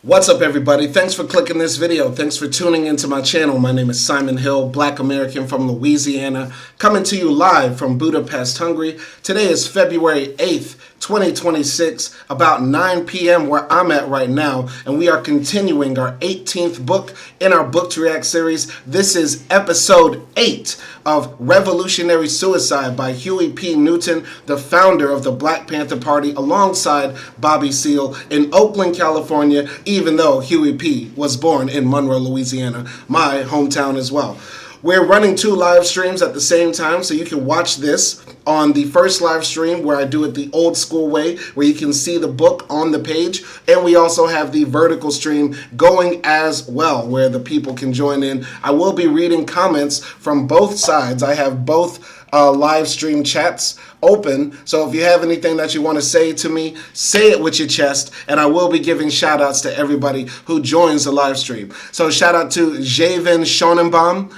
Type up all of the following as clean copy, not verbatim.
What's up, everybody? Thanks for clicking this video. Thanks for tuning into my channel. My name is Simon Hill, Black American from Louisiana, coming to you live from Budapest, Hungary. Today is February 8th, 2026, about 9 p.m. where I'm at right now, and we are continuing our 18th book in our Book to React series. This is episode 8 of Revolutionary Suicide by Huey P. Newton, the founder of the Black Panther Party, alongside Bobby Seale in Oakland, California, even though Huey P. was born in Monroe, Louisiana, my hometown as well. We're running 2 live streams at the same time, so you can watch this on the first live stream where I do it the old school way, where you can see the book on the page, and we also have the vertical stream going as well, where the people can join in. I will be reading comments from both sides. I have both live stream chats open, so if you have anything that you want to say to me, say it with your chest, and I will be giving shout outs to everybody who joins the live stream. So shout out to Javen Schonenbaum,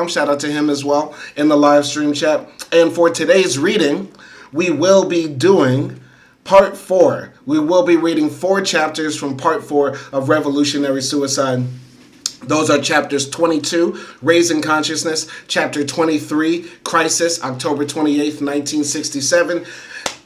shout out to him as well in the live stream chat. And for today's reading, we will be doing part 4. We will be reading 4 chapters from part 4 of Revolutionary Suicide. Those are chapters 22, Raising Consciousness, chapter 23, Crisis, October 28th, 1967,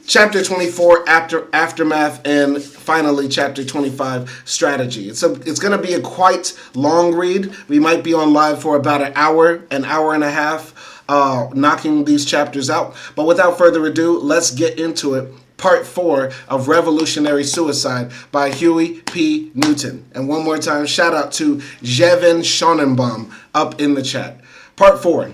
chapter 24, Aftermath, and finally chapter 25, Strategy. It's going to be a quite long read. We might be on live for about an hour and a half, knocking these chapters out. But without further ado, let's get into it. Part 4 of Revolutionary Suicide by Huey P. Newton. And one more time, shout out to Javen Schonenbaum up in the chat. Part 4.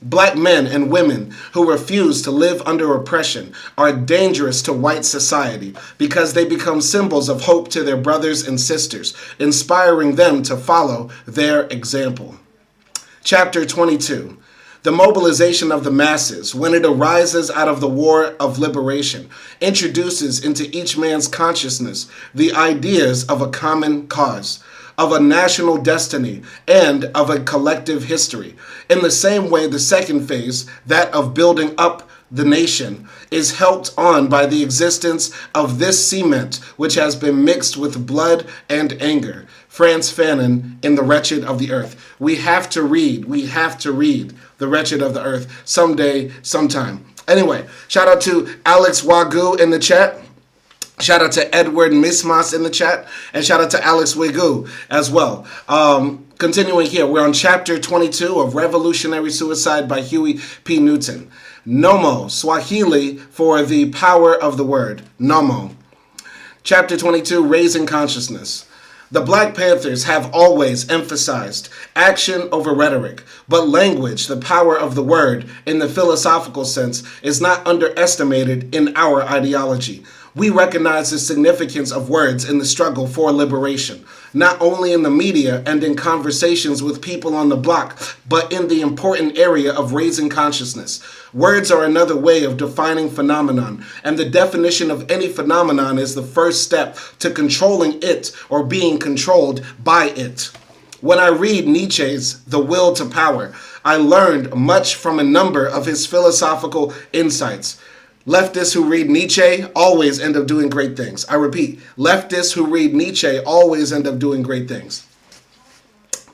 Black men and women who refuse to live under oppression are dangerous to white society because they become symbols of hope to their brothers and sisters, inspiring them to follow their example. Chapter 22. The mobilization of the masses, when it arises out of the war of liberation, introduces into each man's consciousness the ideas of a common cause, of a national destiny, and of a collective history. In the same way, the second phase, that of building up the nation, is helped on by the existence of this cement which has been mixed with blood and anger. Frantz Fanon in The Wretched of the Earth. We have to read The Wretched of the Earth someday, sometime. Anyway, shout out to Alex Wagoo in the chat. Shout out to Edward Mismas in the chat. And shout out to Alex Wagoo as well. Continuing here, we're on chapter 22 of Revolutionary Suicide by Huey P. Newton. Nommo, Swahili for the power of the word. Nommo. Chapter 22, Raising Consciousness. The Black Panthers have always emphasized action over rhetoric, but language, the power of the word, in the philosophical sense, is not underestimated in our ideology. We recognize the significance of words in the struggle for liberation, not only in the media and in conversations with people on the block, but in the important area of raising consciousness. Words are another way of defining phenomenon, and the definition of any phenomenon is the first step to controlling it or being controlled by it. When I read Nietzsche's The Will to Power, I learned much from a number of his philosophical insights. Leftists who read Nietzsche always end up doing great things. I repeat, leftists who read Nietzsche always end up doing great things.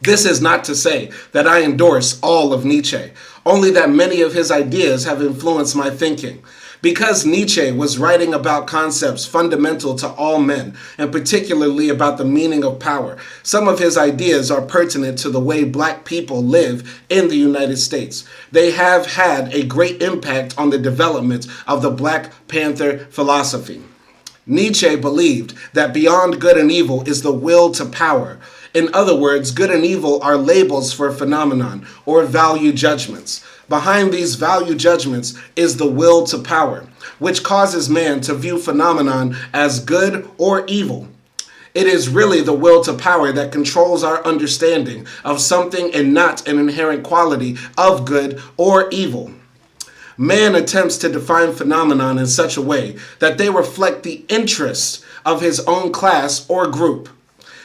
This is not to say that I endorse all of Nietzsche, only that many of his ideas have influenced my thinking. Because Nietzsche was writing about concepts fundamental to all men, and particularly about the meaning of power, some of his ideas are pertinent to the way Black people live in the United States. They have had a great impact on the development of the Black Panther philosophy. Nietzsche believed that beyond good and evil is the will to power. In other words, good and evil are labels for phenomenon or value judgments. Behind these value judgments is the will to power, which causes man to view phenomenon as good or evil. It is really the will to power that controls our understanding of something and not an inherent quality of good or evil. Man attempts to define phenomenon in such a way that they reflect the interests of his own class or group.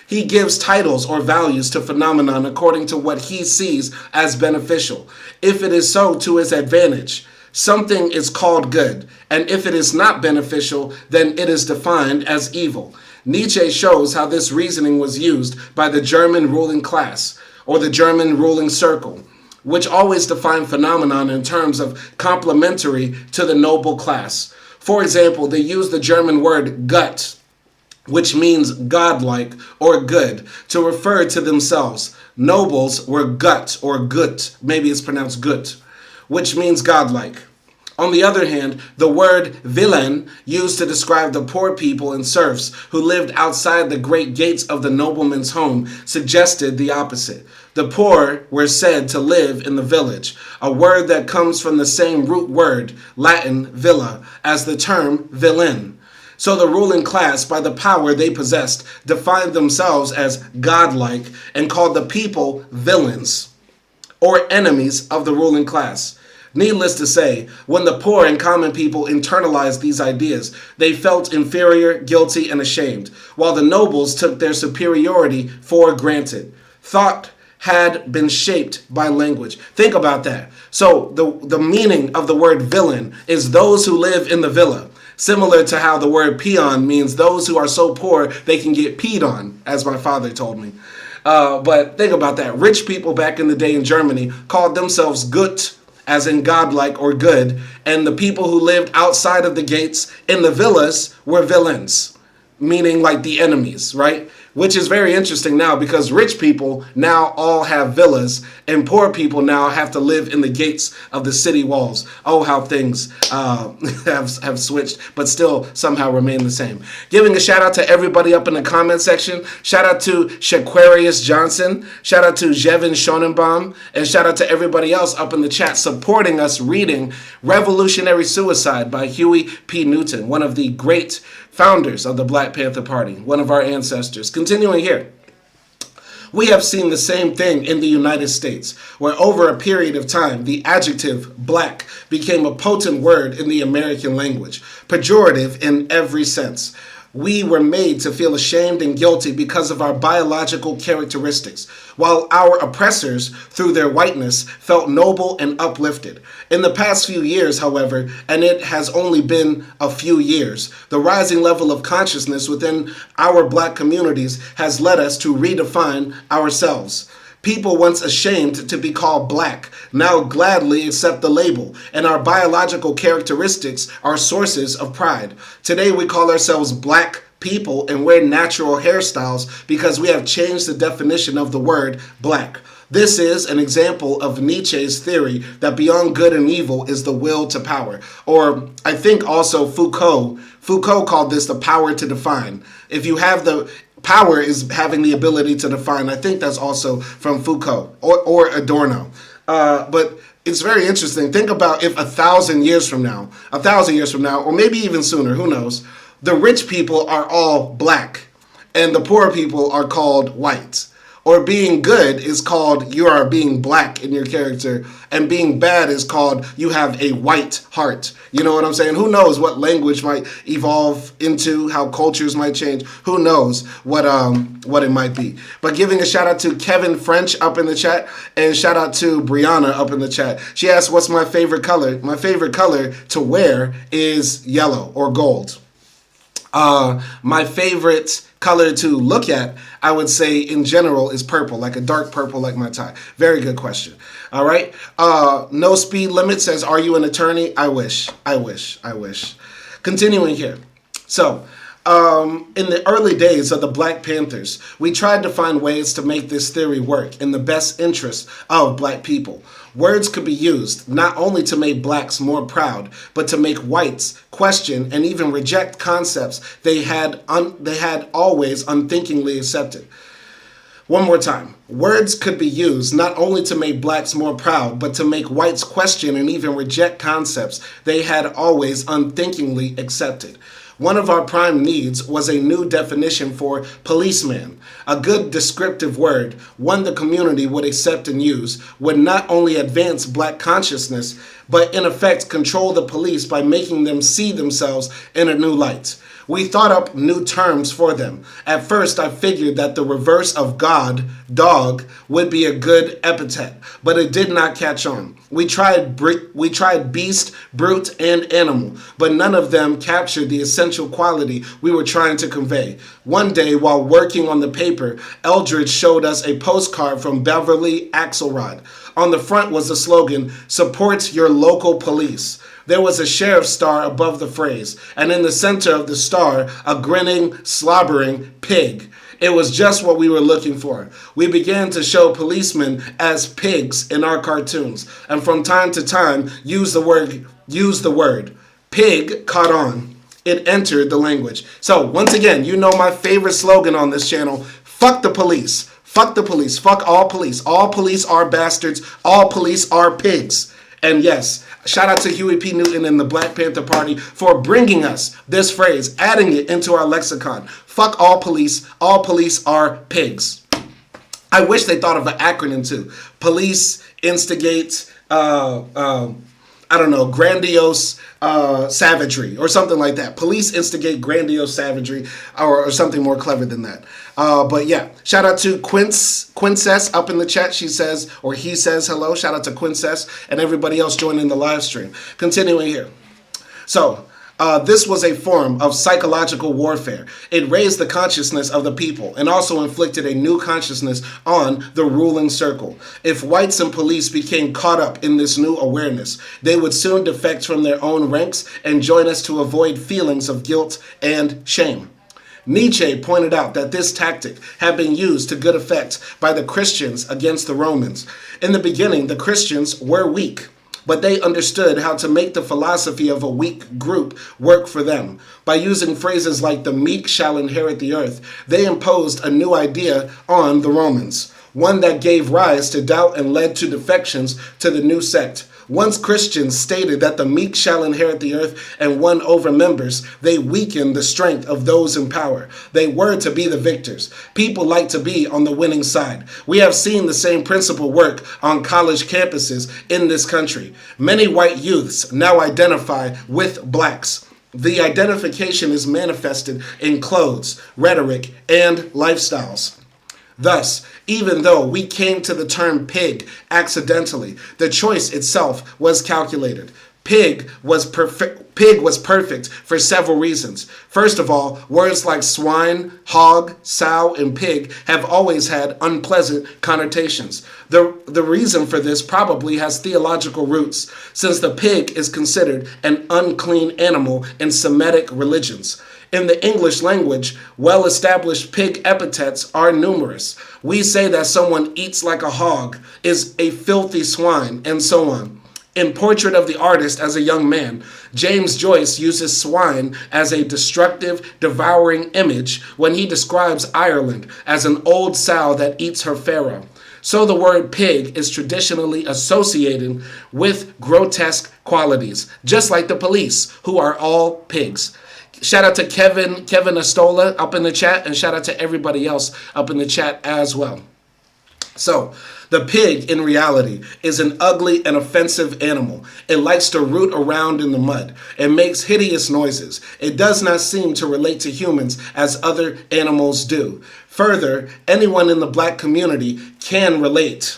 He gives titles or values to phenomenon according to what he sees as beneficial, if it is so to his advantage. Something is called good, and if it is not beneficial, then it is defined as evil. Nietzsche shows how this reasoning was used by the German ruling class, or the German ruling circle, which always defined phenomenon in terms of complementary to the noble class. For example, they use the German word gut, which means godlike or good, to refer to themselves. Nobles were gut or gut, maybe it's pronounced gut, which means godlike. On the other hand, the word villain, used to describe the poor people and serfs who lived outside the great gates of the nobleman's home, suggested the opposite. The poor were said to live in the village, a word that comes from the same root word, Latin villa, as the term villain. So the ruling class, by the power they possessed, defined themselves as godlike and called the people villains, or enemies of the ruling class. Needless to say, when the poor and common people internalized these ideas, they felt inferior, guilty, and ashamed, while the nobles took their superiority for granted. Thought had been shaped by language. Think about that. So the meaning of the word villain is those who live in the villa, similar to how the word peon means those who are so poor they can get peed on, as my father told me. But think about that. Rich people back in the day in Germany called themselves gut, as in godlike or good, and the people who lived outside of the gates in the villas were villains, meaning like the enemies, right? Which is very interesting now because rich people now all have villas and poor people now have to live in the gates of the city walls. Oh, how things have switched, but still somehow remain the same. Giving a shout out to everybody up in the comment section. Shout out to Shaquarius Johnson. Shout out to Jevin Schonenbaum. And shout out to everybody else up in the chat supporting us reading Revolutionary Suicide by Huey P. Newton, one of the great founders of the Black Panther Party, one of our ancestors. Continuing here, we have seen the same thing in the United States, where over a period of time, the adjective black became a potent word in the American language, pejorative in every sense. We were made to feel ashamed and guilty because of our biological characteristics, while our oppressors, through their whiteness, felt noble and uplifted. In the past few years, however, and it has only been a few years, the rising level of consciousness within our black communities has led us to redefine ourselves. People once ashamed to be called black now gladly accept the label, and our biological characteristics are sources of pride. Today we call ourselves black people and wear natural hairstyles because we have changed the definition of the word black. This is an example of Nietzsche's theory that beyond good and evil is the will to power. Or I think also Foucault called this the power to define. If you have the power is having the ability to define. I think that's also from Foucault or Adorno. But it's very interesting. Think about if 1,000 years from now, or maybe even sooner, who knows, the rich people are all black and the poor people are called white. Or being good is called you are being black in your character, and being bad is called you have a white heart. You know what I'm saying? Who knows what language might evolve into, how cultures might change. Who knows what it might be. But giving a shout out to Kevin French up in the chat, and shout out to Brianna up in the chat. She asked, what's my favorite color? My favorite color to wear is yellow or gold. My favorite color to look at, I would say in general, is purple, like a dark purple like my tie. Very good question. All right. No speed limit says, are you an attorney? I wish. Continuing here. So, in the early days of the Black Panthers, we tried to find ways to make this theory work in the best interest of black people. Words could be used not only to make blacks more proud, but to make whites question and even reject concepts they had always unthinkingly accepted. One more time. Words could be used not only to make blacks more proud, but to make whites question and even reject concepts they had always unthinkingly accepted. One of our prime needs was a new definition for policeman. A good descriptive word, one the community would accept and use, would not only advance black consciousness, but in effect control the police by making them see themselves in a new light. We thought up new terms for them. At first, I figured that the reverse of God, dog, would be a good epithet, but it did not catch on. We tried beast, brute, and animal, but none of them captured the essential quality we were trying to convey. One day, while working on the paper, Eldridge showed us a postcard from Beverly Axelrod. On the front was the slogan, "Support your local police." There was a sheriff's star above the phrase, and in the center of the star, a grinning, slobbering pig. It was just what we were looking for. We began to show policemen as pigs in our cartoons, and from time to time use the word. Pig caught on. It entered the language. So once again, you know my favorite slogan on this channel, fuck the police. Fuck the police. Fuck all police. All police are bastards. All police are pigs. And yes, shout out to Huey P. Newton and the Black Panther Party for bringing us this phrase, adding it into our lexicon. Fuck all police. All police are pigs. I wish they thought of an acronym too. Police instigate, grandiose savagery or something like that. Police instigate grandiose savagery or something more clever than that. But yeah, shout out to Quincess up in the chat. She says, or he says hello. Shout out to Quincess and everybody else joining the live stream. Continuing here. So, this was a form of psychological warfare. It raised the consciousness of the people and also inflicted a new consciousness on the ruling circle. If whites and police became caught up in this new awareness, they would soon defect from their own ranks and join us to avoid feelings of guilt and shame. Nietzsche pointed out that this tactic had been used to good effect by the Christians against the Romans. In the beginning, the Christians were weak, but they understood how to make the philosophy of a weak group work for them. By using phrases like "the meek shall inherit the earth," they imposed a new idea on the Romans, one that gave rise to doubt and led to defections to the new sect. Once Christians stated that the meek shall inherit the earth and won over members, they weakened the strength of those in power. They were to be the victors. People like to be on the winning side. We have seen the same principle work on college campuses in this country. Many white youths now identify with blacks. The identification is manifested in clothes, rhetoric, and lifestyles. Thus, even though we came to the term pig accidentally, the choice itself was calculated. Pig was perfect for several reasons. First of all, words like swine, hog, sow, and pig have always had unpleasant connotations. The reason for this probably has theological roots, since the pig is considered an unclean animal in Semitic religions. In the English language, well-established pig epithets are numerous. We say that someone eats like a hog, is a filthy swine, and so on. In Portrait of the Artist as a Young Man, James Joyce uses swine as a destructive, devouring image when he describes Ireland as an old sow that eats her farrow. So the word pig is traditionally associated with grotesque qualities, just like the police, who are all pigs. Shout out to Kevin Astola up in the chat, and shout out to everybody else up in the chat as well. So, the pig, in reality, is an ugly and offensive animal. It likes to root around in the mud. It makes hideous noises. It does not seem to relate to humans as other animals do. Further, anyone in the black community can relate.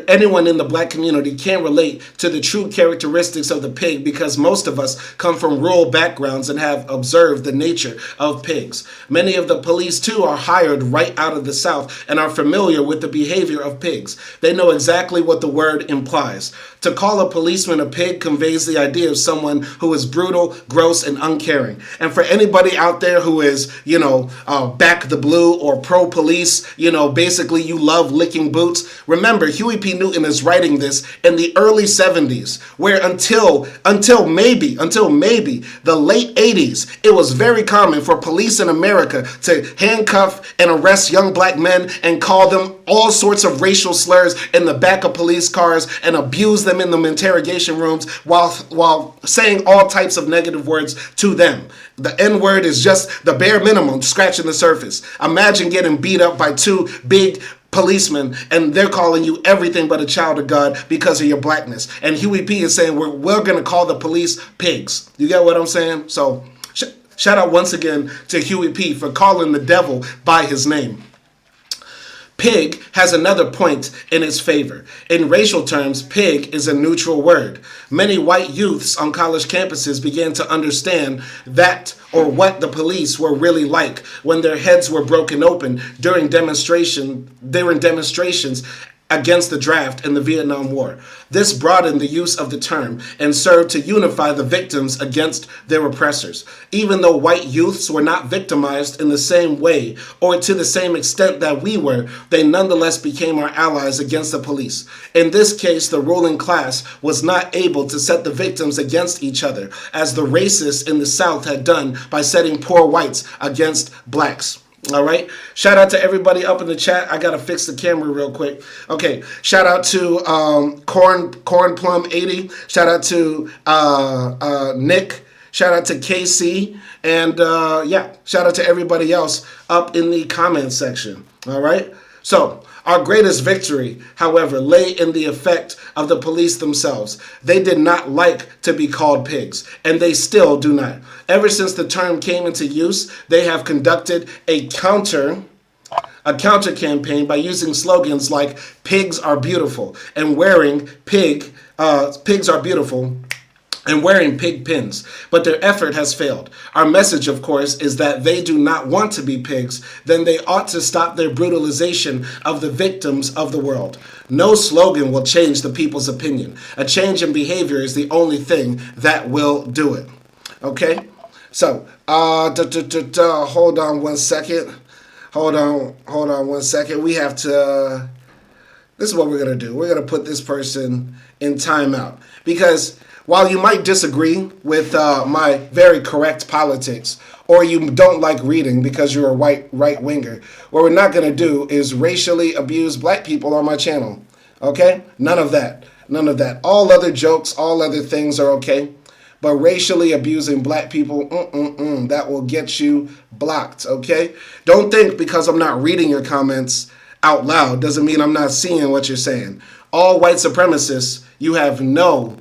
Anyone in the black community can relate to the true characteristics of the pig because most of us come from rural backgrounds and have observed the nature of pigs. Many of the police, too, are hired right out of the South and are familiar with the behavior of pigs. They know exactly what the word implies. To call a policeman a pig conveys the idea of someone who is brutal, gross, and uncaring. And for anybody out there who is, back the blue or pro-police, basically you love licking boots, remember, Huey P. Newton is writing this in the early 70s, where until maybe the late 80s, it was very common for police in America to handcuff and arrest young black men and call them all sorts of racial slurs in the back of police cars and abuse them in the interrogation rooms while saying all types of negative words to them. The N-word is just the bare minimum, scratching the surface. Imagine getting beat up by two big policemen and they're calling you everything but a child of God because of your blackness. And Huey P is saying we're going to call the police pigs. You get what I'm saying? So Shout out once again to Huey P for calling the devil by his name. Pig has another point in its favor. In racial terms, pig is a neutral word. Many white youths on college campuses began to understand that or what the police were really like when their heads were broken open during demonstrations against the draft in the Vietnam War. This broadened the use of the term and served to unify the victims against their oppressors. Even though white youths were not victimized in the same way or to the same extent that we were, they nonetheless became our allies against the police. In this case, the ruling class was not able to set the victims against each other, as the racists in the South had done by setting poor whites against blacks. All right. Shout out to everybody up in the chat. I got to fix the camera real quick. Okay. Shout out to Corn Plum 80. Shout out to Nick. Shout out to KC. And yeah, shout out to everybody else up in the comment section. All right. So our greatest victory, however, lay in the effect of the police themselves. They did not like to be called pigs, and they still do not. Ever since the term came into use, they have conducted a counter campaign by using slogans like "pigs are beautiful" and wearing pigs are beautiful and wearing pig pins, but their effort has failed. Our message, of course, is that they do not want to be pigs, then they ought to stop their brutalization of the victims of the world. No slogan will change the people's opinion. A change in behavior is the only thing that will do it. Okay? So, hold on one second. Hold on one second. We have to, this is what we're going to do. We're going to put this person in timeout because while you might disagree with my very correct politics, or you don't like reading because you're a white right-winger, what we're not going to do is racially abuse black people on my channel, okay? None of that. None of that. All other jokes, all other things are okay, but racially abusing black people, that will get you blocked, okay? Don't think because I'm not reading your comments out loud doesn't mean I'm not seeing what you're saying. All white supremacists, you have no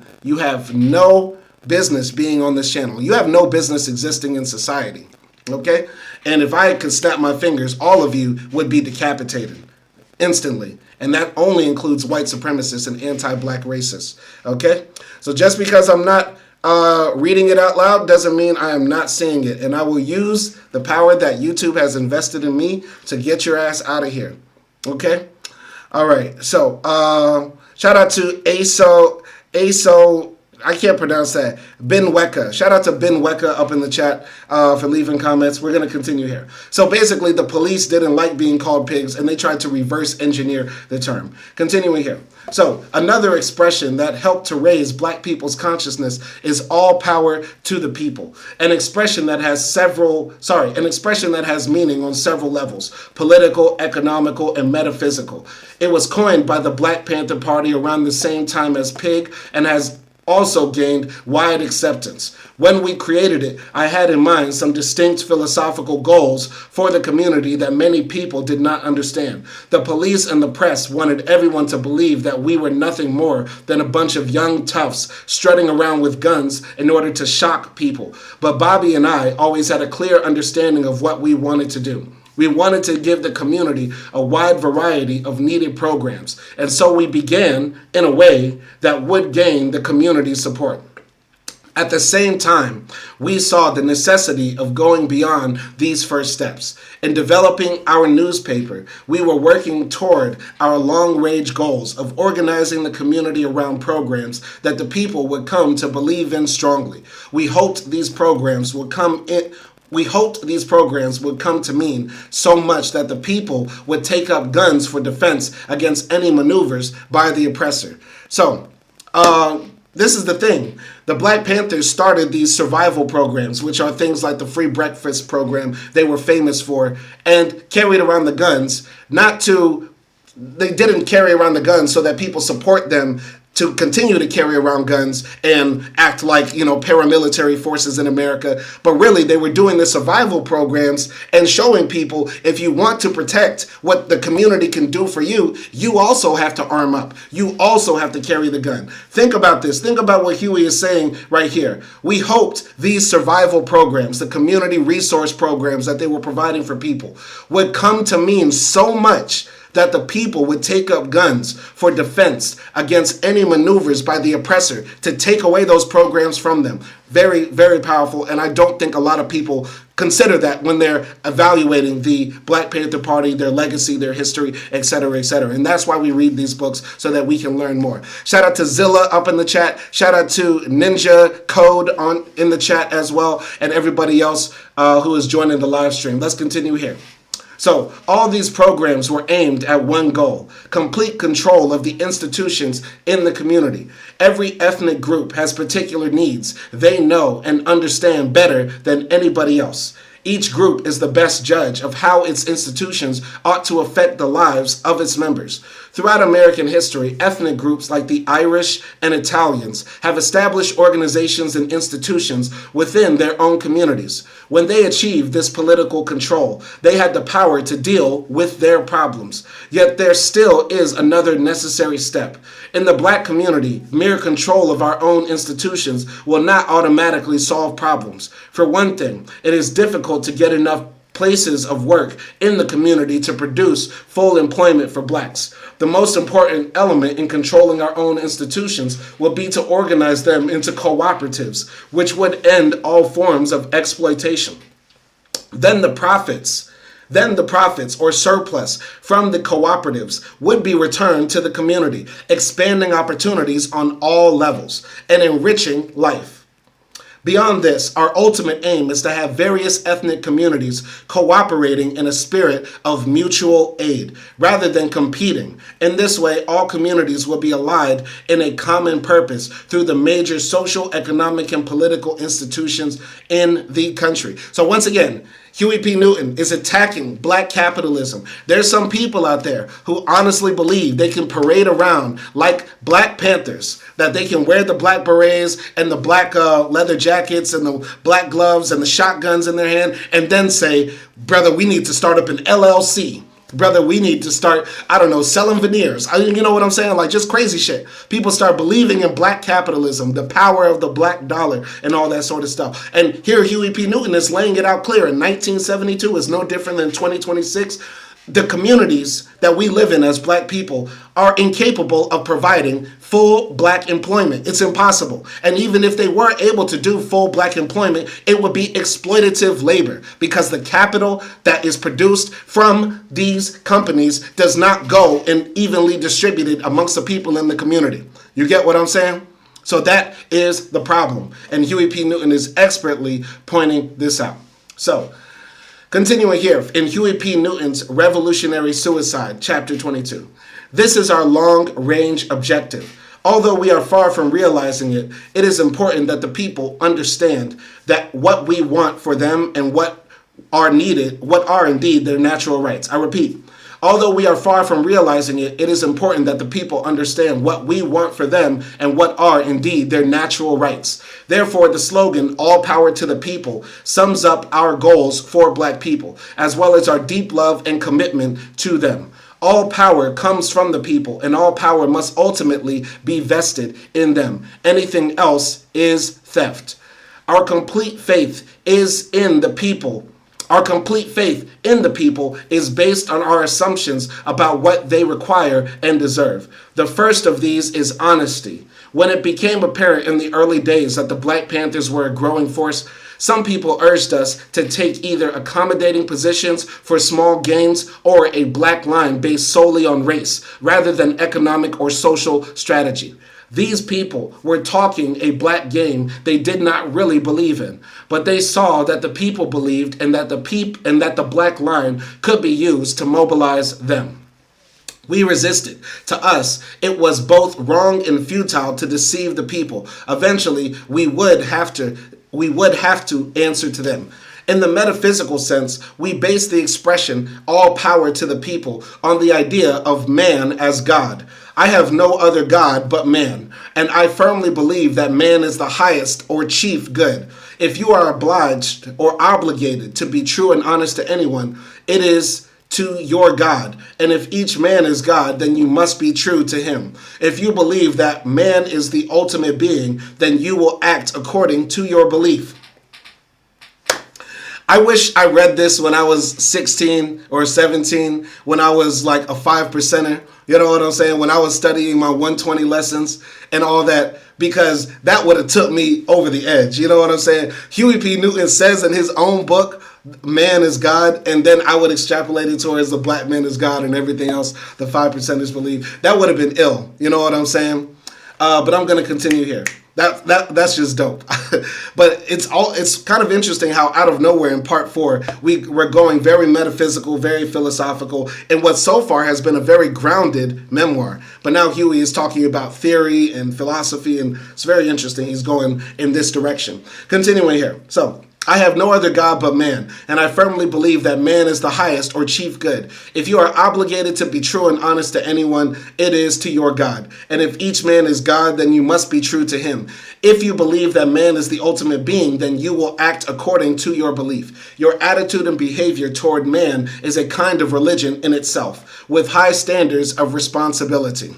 business being on this channel. You have no business existing in society, okay? And if I could snap my fingers, all of you would be decapitated instantly. And that only includes white supremacists and anti-black racists, okay? So just because I'm not reading it out loud doesn't mean I am not seeing it. And I will use the power that YouTube has invested in me to get your ass out of here, okay? All right, so shout out to ASO, I can't pronounce that, Ben Weka. Shout out to Ben Weka up in the chat for leaving comments. We're going to continue here. So basically, the police didn't like being called pigs, and they tried to reverse engineer the term. Continuing here. So another expression that helped to raise black people's consciousness is all power to the people. An expression that has meaning on several levels: political, economical, and metaphysical. It was coined by the Black Panther Party around the same time as pig and has also gained wide acceptance. When we created it, I had in mind some distinct philosophical goals for the community that many people did not understand. The police and the press wanted everyone to believe that we were nothing more than a bunch of young toughs strutting around with guns in order to shock people. But Bobby and I always had a clear understanding of what we wanted to do. We wanted to give the community a wide variety of needed programs, and so we began in a way that would gain the community's support. At the same time, we saw the necessity of going beyond these first steps. In developing our newspaper, we were working toward our long-range goals of organizing the community around programs that the people would come to believe in strongly. We hoped these programs would come to mean so much that the people would take up guns for defense against any maneuvers by the oppressor. So, this is the thing. The Black Panthers started these survival programs, which are things like the free breakfast program they were famous for, and carried around the guns. They didn't carry around the guns so that people support them to continue to carry around guns and act like, paramilitary forces in America. But really, they were doing the survival programs and showing people, if you want to protect what the community can do for you, you also have to arm up. You also have to carry the gun. Think about this. Think about what Huey is saying right here. We hoped these survival programs, the community resource programs that they were providing for people, would come to mean so much that the people would take up guns for defense against any maneuvers by the oppressor to take away those programs from them. Very, very powerful, and I don't think a lot of people consider that when they're evaluating the Black Panther Party, their legacy, their history, etc., etc. And that's why we read these books, so that we can learn more. Shout out to Zilla up in the chat. Shout out to Ninja Code in the chat as well, and everybody else who is joining the live stream. Let's continue here. So all these programs were aimed at one goal: complete control of the institutions in the community. Every ethnic group has particular needs they know and understand better than anybody else. Each group is the best judge of how its institutions ought to affect the lives of its members. Throughout American history, ethnic groups like the Irish and Italians have established organizations and institutions within their own communities. When they achieved this political control, they had the power to deal with their problems. Yet there still is another necessary step. In the Black community, mere control of our own institutions will not automatically solve problems. For one thing, it is difficult to get enough places of work in the community to produce full employment for Blacks. The most important element in controlling our own institutions will be to organize them into cooperatives, which would end all forms of exploitation. Then the profits or surplus from the cooperatives would be returned to the community, expanding opportunities on all levels and enriching life. Beyond this, our ultimate aim is to have various ethnic communities cooperating in a spirit of mutual aid, rather than competing. In this way, all communities will be allied in a common purpose through the major social, economic, and political institutions in the country. So once again, Huey P. Newton is attacking Black capitalism. There's some people out there who honestly believe they can parade around like Black Panthers, that they can wear the black berets and the black leather jackets and the black gloves and the shotguns in their hand, and then say, brother, we need to start up an LLC. Brother, we need to start, selling veneers. You know what I'm saying? Like, just crazy shit. People start believing in Black capitalism, the power of the black dollar, and all that sort of stuff. And here Huey P. Newton is laying it out clear. In 1972 is no different than 2026. The communities that we live in as Black people are incapable of providing full Black employment. It's impossible. And even if they were able to do full Black employment, it would be exploitative labor, because the capital that is produced from these companies does not go and evenly distributed amongst the people in the community. You get what I'm saying? So that is the problem. And Huey P. Newton is expertly pointing this out. So, continuing here in Huey P. Newton's Revolutionary Suicide, Chapter 22. This is our long-range objective. Although we are far from realizing it, it is important that the people understand that what we want for them and what are indeed their natural rights. I repeat, although we are far from realizing it, it is important that the people understand what we want for them and what are indeed their natural rights. Therefore, the slogan, "All Power to the People," sums up our goals for Black people, as well as our deep love and commitment to them. All power comes from the people, and all power must ultimately be vested in them. Anything else is theft. Our complete faith in the people is based on our assumptions about what they require and deserve. The first of these is honesty. When it became apparent in the early days that the Black Panthers were a growing force, some people urged us to take either accommodating positions for small gains or a black line based solely on race, rather than economic or social strategy. These people were talking a black game they did not really believe in, but they saw that the people believed and that the black line could be used to mobilize them. We resisted. To us, it was both wrong and futile to deceive the people. Eventually, we would have to answer to them. In the metaphysical sense, we base the expression all power to the people on the idea of man as God. I have no other God but man, and I firmly believe that man is the highest or chief good. If you are obliged or obligated to be true and honest to anyone, it is to your God. And if each man is God, then you must be true to him. If you believe that man is the ultimate being, then you will act according to your belief. I wish I read this when I was 16 or 17, when I was like a 5%er. You know what I'm saying? When I was studying my 120 lessons and all that, because that would have took me over the edge. You know what I'm saying? Huey P. Newton says in his own book, man is God, and then I would extrapolate it towards the black man is God and everything else the 5%ers believe. That would have been ill. You know what I'm saying? But I'm going to continue here. That's just dope. But it's kind of interesting how out of nowhere in part 4 we're going very metaphysical, very philosophical, in what so far has been a very grounded memoir. But now Huey is talking about theory and philosophy, and it's very interesting. He's going in this direction. Continuing here. So, I have no other God but man, and I firmly believe that man is the highest or chief good. If you are obligated to be true and honest to anyone, it is to your God. And if each man is God, then you must be true to him. If you believe that man is the ultimate being, then you will act according to your belief. Your attitude and behavior toward man is a kind of religion in itself, with high standards of responsibility.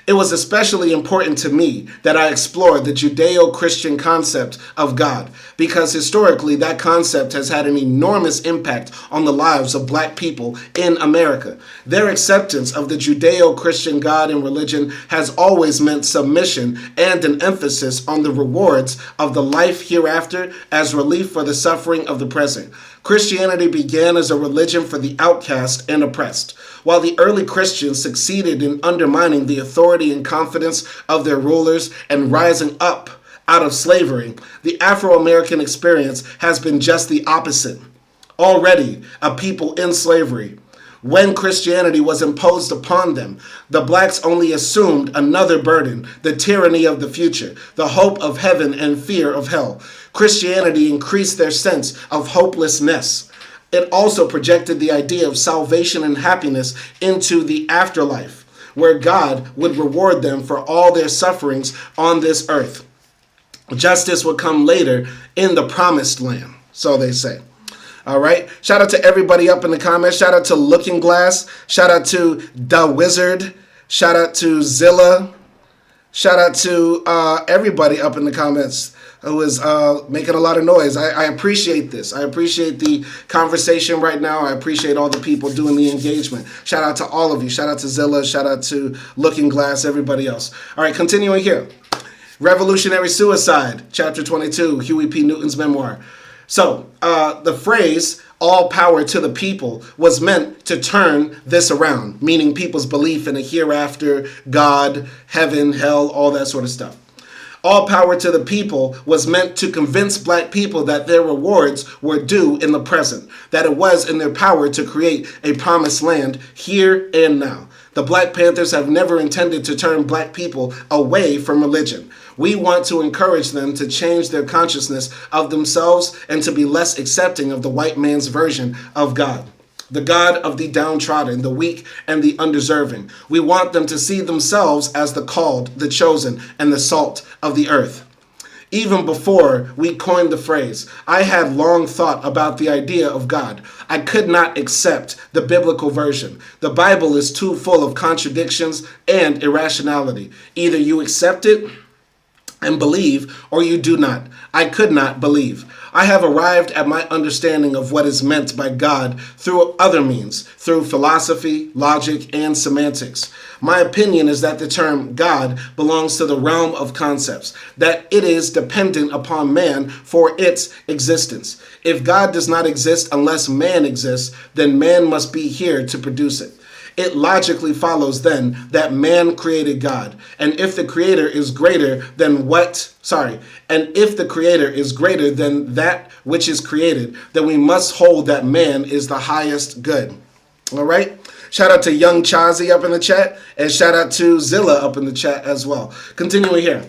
It was especially important to me that I explored the Judeo-Christian concept of God, because historically that concept has had an enormous impact on the lives of black people in America. Their acceptance of the Judeo-Christian God and religion has always meant submission and an emphasis on the rewards of the life hereafter as relief for the suffering of the present. Christianity began as a religion for the outcast and oppressed. While the early Christians succeeded in undermining the authority and confidence of their rulers and rising up out of slavery, the Afro-American experience has been just the opposite. Already a people in slavery, when Christianity was imposed upon them, the blacks only assumed another burden, the tyranny of the future, the hope of heaven and fear of hell. Christianity increased their sense of hopelessness. It also projected the idea of salvation and happiness into the afterlife, where God would reward them for all their sufferings on this earth. Justice would come later in the promised land, so they say. All right. Shout out to everybody up in the comments. Shout out to Looking Glass. Shout out to Da Wizard. Shout out to Zilla. Shout out to everybody up in the comments who is making a lot of noise. I appreciate this. I appreciate the conversation right now. I appreciate all the people doing the engagement. Shout out to all of you. Shout out to Zilla. Shout out to Looking Glass, everybody else. All right, continuing here. Revolutionary Suicide, Chapter 22, Huey P. Newton's memoir. So, the phrase, all power to the people, was meant to turn this around, meaning people's belief in a hereafter, God, heaven, hell, all that sort of stuff. All power to the people was meant to convince black people that their rewards were due in the present, that it was in their power to create a promised land here and now. The Black Panthers have never intended to turn black people away from religion. We want to encourage them to change their consciousness of themselves and to be less accepting of the white man's version of God. The God of the downtrodden, the weak, and the undeserving. We want them to see themselves as the called, the chosen, and the salt of the earth. Even before we coined the phrase, I had long thought about the idea of God. I could not accept the biblical version. The Bible is too full of contradictions and irrationality. Either you accept it and believe, or you do not. I could not believe. I have arrived at my understanding of what is meant by God through other means, through philosophy, logic, and semantics. My opinion is that the term God belongs to the realm of concepts, that it is dependent upon man for its existence. If God does not exist unless man exists, then man must be here to produce it. It logically follows then that man created God. And if the creator is greater than if the creator is greater than that which is created, then we must hold that man is the highest good. All right? Shout out to Young Chazi up in the chat, and shout out to Zilla up in the chat as well. Continuing here.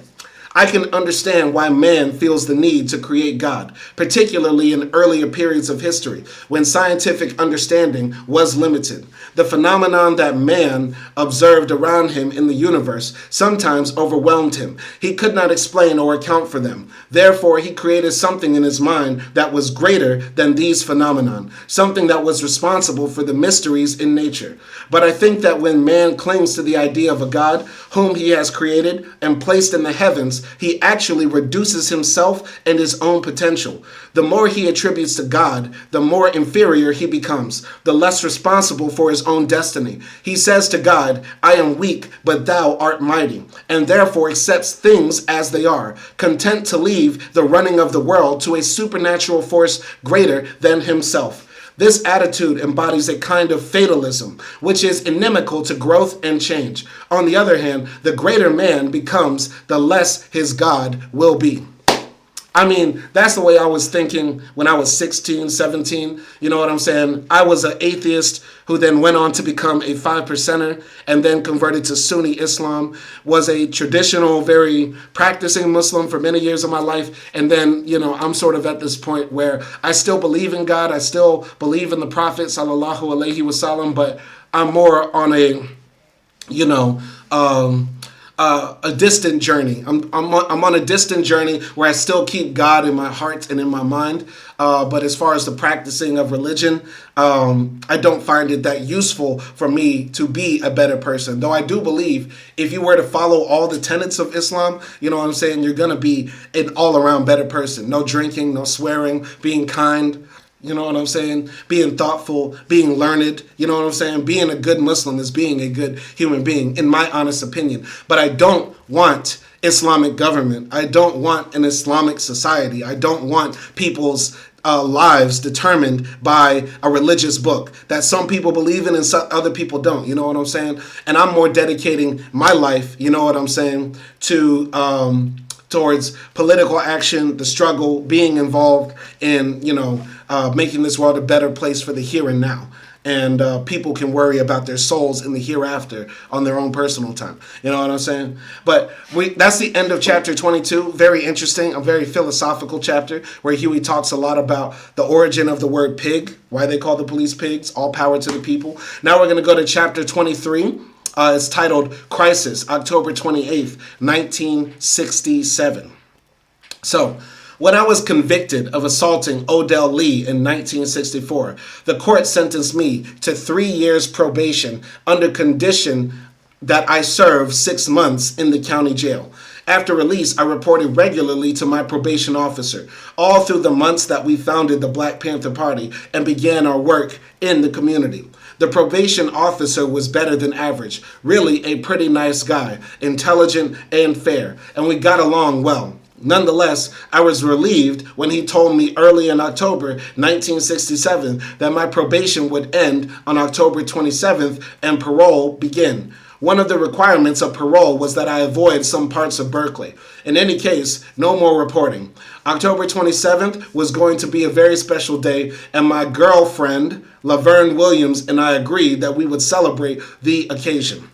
I can understand why man feels the need to create God, particularly in earlier periods of history when scientific understanding was limited. The phenomenon that man observed around him in the universe sometimes overwhelmed him. He could not explain or account for them. Therefore, he created something in his mind that was greater than these phenomenon, something that was responsible for the mysteries in nature. But I think that when man clings to the idea of a God whom he has created and placed in the heavens, he actually reduces himself and his own potential. The more he attributes to God, the more inferior he becomes, the less responsible for his own destiny. He says to God, I am weak, but thou art mighty, and therefore accepts things as they are, content to leave the running of the world to a supernatural force greater than himself. This attitude embodies a kind of fatalism, which is inimical to growth and change. On the other hand, the greater man becomes, the less his God will be. I mean, that's the way I was thinking when I was 16, 17. You know what I'm saying? I was an atheist who then went on to become a 5%er and then converted to Sunni Islam, was a traditional, very practicing Muslim for many years of my life. And then, I'm sort of at this point where I still believe in God. I still believe in the Prophet, sallallahu alaihi wasallam, but I'm more on a distant journey. I'm on a distant journey where I still keep God in my heart and in my mind. But as far as the practicing of religion, I don't find it that useful for me to be a better person. Though I do believe if you were to follow all the tenets of Islam, you know what I'm saying, you're going to be an all-around better person. No drinking, no swearing, being kind. You know what I'm saying? Being thoughtful, being learned, you know what I'm saying? Being a good Muslim is being a good human being, in my honest opinion. But I don't want Islamic government. I don't want an Islamic society. I don't want people's lives determined by a religious book that some people believe in and some other people don't. You know what I'm saying? And I'm more dedicating my life, you know what I'm saying, to towards political action, the struggle, being involved in, making this world a better place for the here and now. And people can worry about their souls in the hereafter on their own personal time. You know what I'm saying? But that's the end of chapter 22. Very interesting, a very philosophical chapter where Huey talks a lot about the origin of the word pig, why they call the police pigs, all power to the people. Now we're going to go to chapter 23. It's titled Crisis, October 28th, 1967. So, when I was convicted of assaulting Odell Lee in 1964, the court sentenced me to 3 years probation under condition that I serve 6 months in the county jail. After release, I reported regularly to my probation officer all through the months that we founded the Black Panther Party and began our work in the community. The probation officer was better than average, really a pretty nice guy, intelligent and fair, and we got along well. Nonetheless, I was relieved when he told me early in October 1967 that my probation would end on October 27th and parole begin. One of the requirements of parole was that I avoid some parts of Berkeley. In any case, no more reporting. October 27th was going to be a very special day, and my girlfriend, Laverne Williams, and I agreed that we would celebrate the occasion.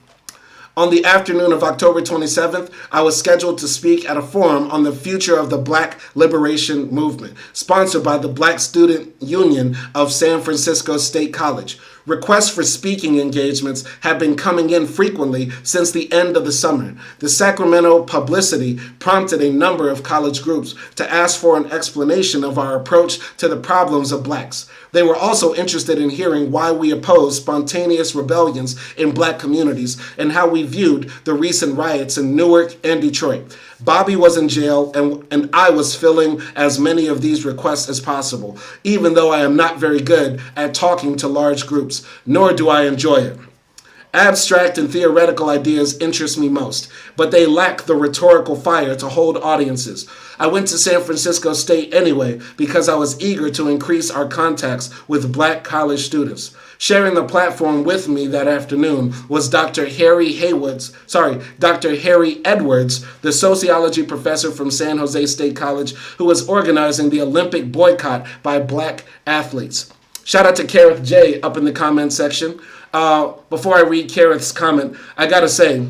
On the afternoon of October 27th, I was scheduled to speak at a forum on the future of the Black Liberation Movement, sponsored by the Black Student Union of San Francisco State College. Requests for speaking engagements have been coming in frequently since the end of the summer. The Sacramento publicity prompted a number of college groups to ask for an explanation of our approach to the problems of blacks. They were also interested in hearing why we oppose spontaneous rebellions in black communities and how we viewed the recent riots in Newark and Detroit. Bobby was in jail, and I was filling as many of these requests as possible, even though I am not very good at talking to large groups, nor do I enjoy it. Abstract and theoretical ideas interest me most, but they lack the rhetorical fire to hold audiences. I went to San Francisco State anyway because I was eager to increase our contacts with black college students. Sharing the platform with me that afternoon was Dr. Harry Edwards, the sociology professor from San Jose State College, who was organizing the Olympic boycott by black athletes. Shout out to Kareth J up in the comment section. Before I read Kareth's comment, I gotta say,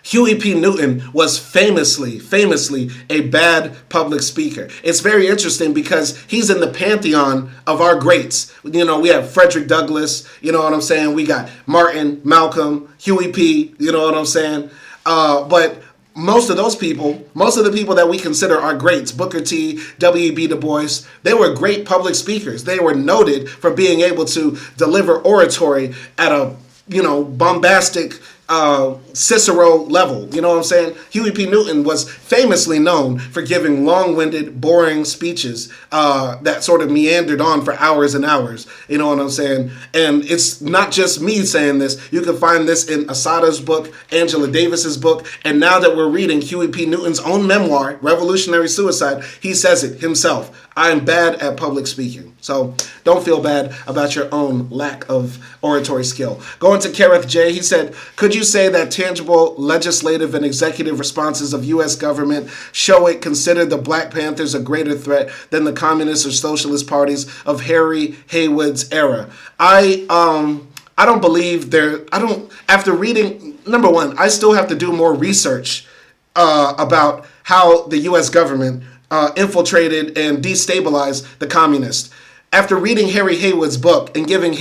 Huey P. Newton was famously a bad public speaker. It's very interesting because he's in the pantheon of our greats. You know, we have Frederick Douglass, you know what I'm saying? We got Martin, Malcolm, Huey P., you know what I'm saying? But most of the people that we consider our greats, Booker T, W.E.B. Du Bois, they were great public speakers. They were noted for being able to deliver oratory at a, bombastic Cicero level. You know what I'm saying? Huey P. Newton was famously known for giving long-winded, boring speeches that sort of meandered on for hours and hours. You know what I'm saying? And it's not just me saying this. You can find this in Asada's book, Angela Davis's book, and now that we're reading Huey P. Newton's own memoir, Revolutionary Suicide, he says it himself. I'm bad at public speaking. So don't feel bad about your own lack of oratory skill. Going to Kareth J., he said, could you say that tangible legislative and executive responses of U.S. government show it consider the Black Panthers a greater threat than the communist or socialist parties of Harry Haywood's era? I don't believe after reading, number one, I still have to do more research about how the U.S. government infiltrated and destabilized the communists. After reading Harry Haywood's book and reading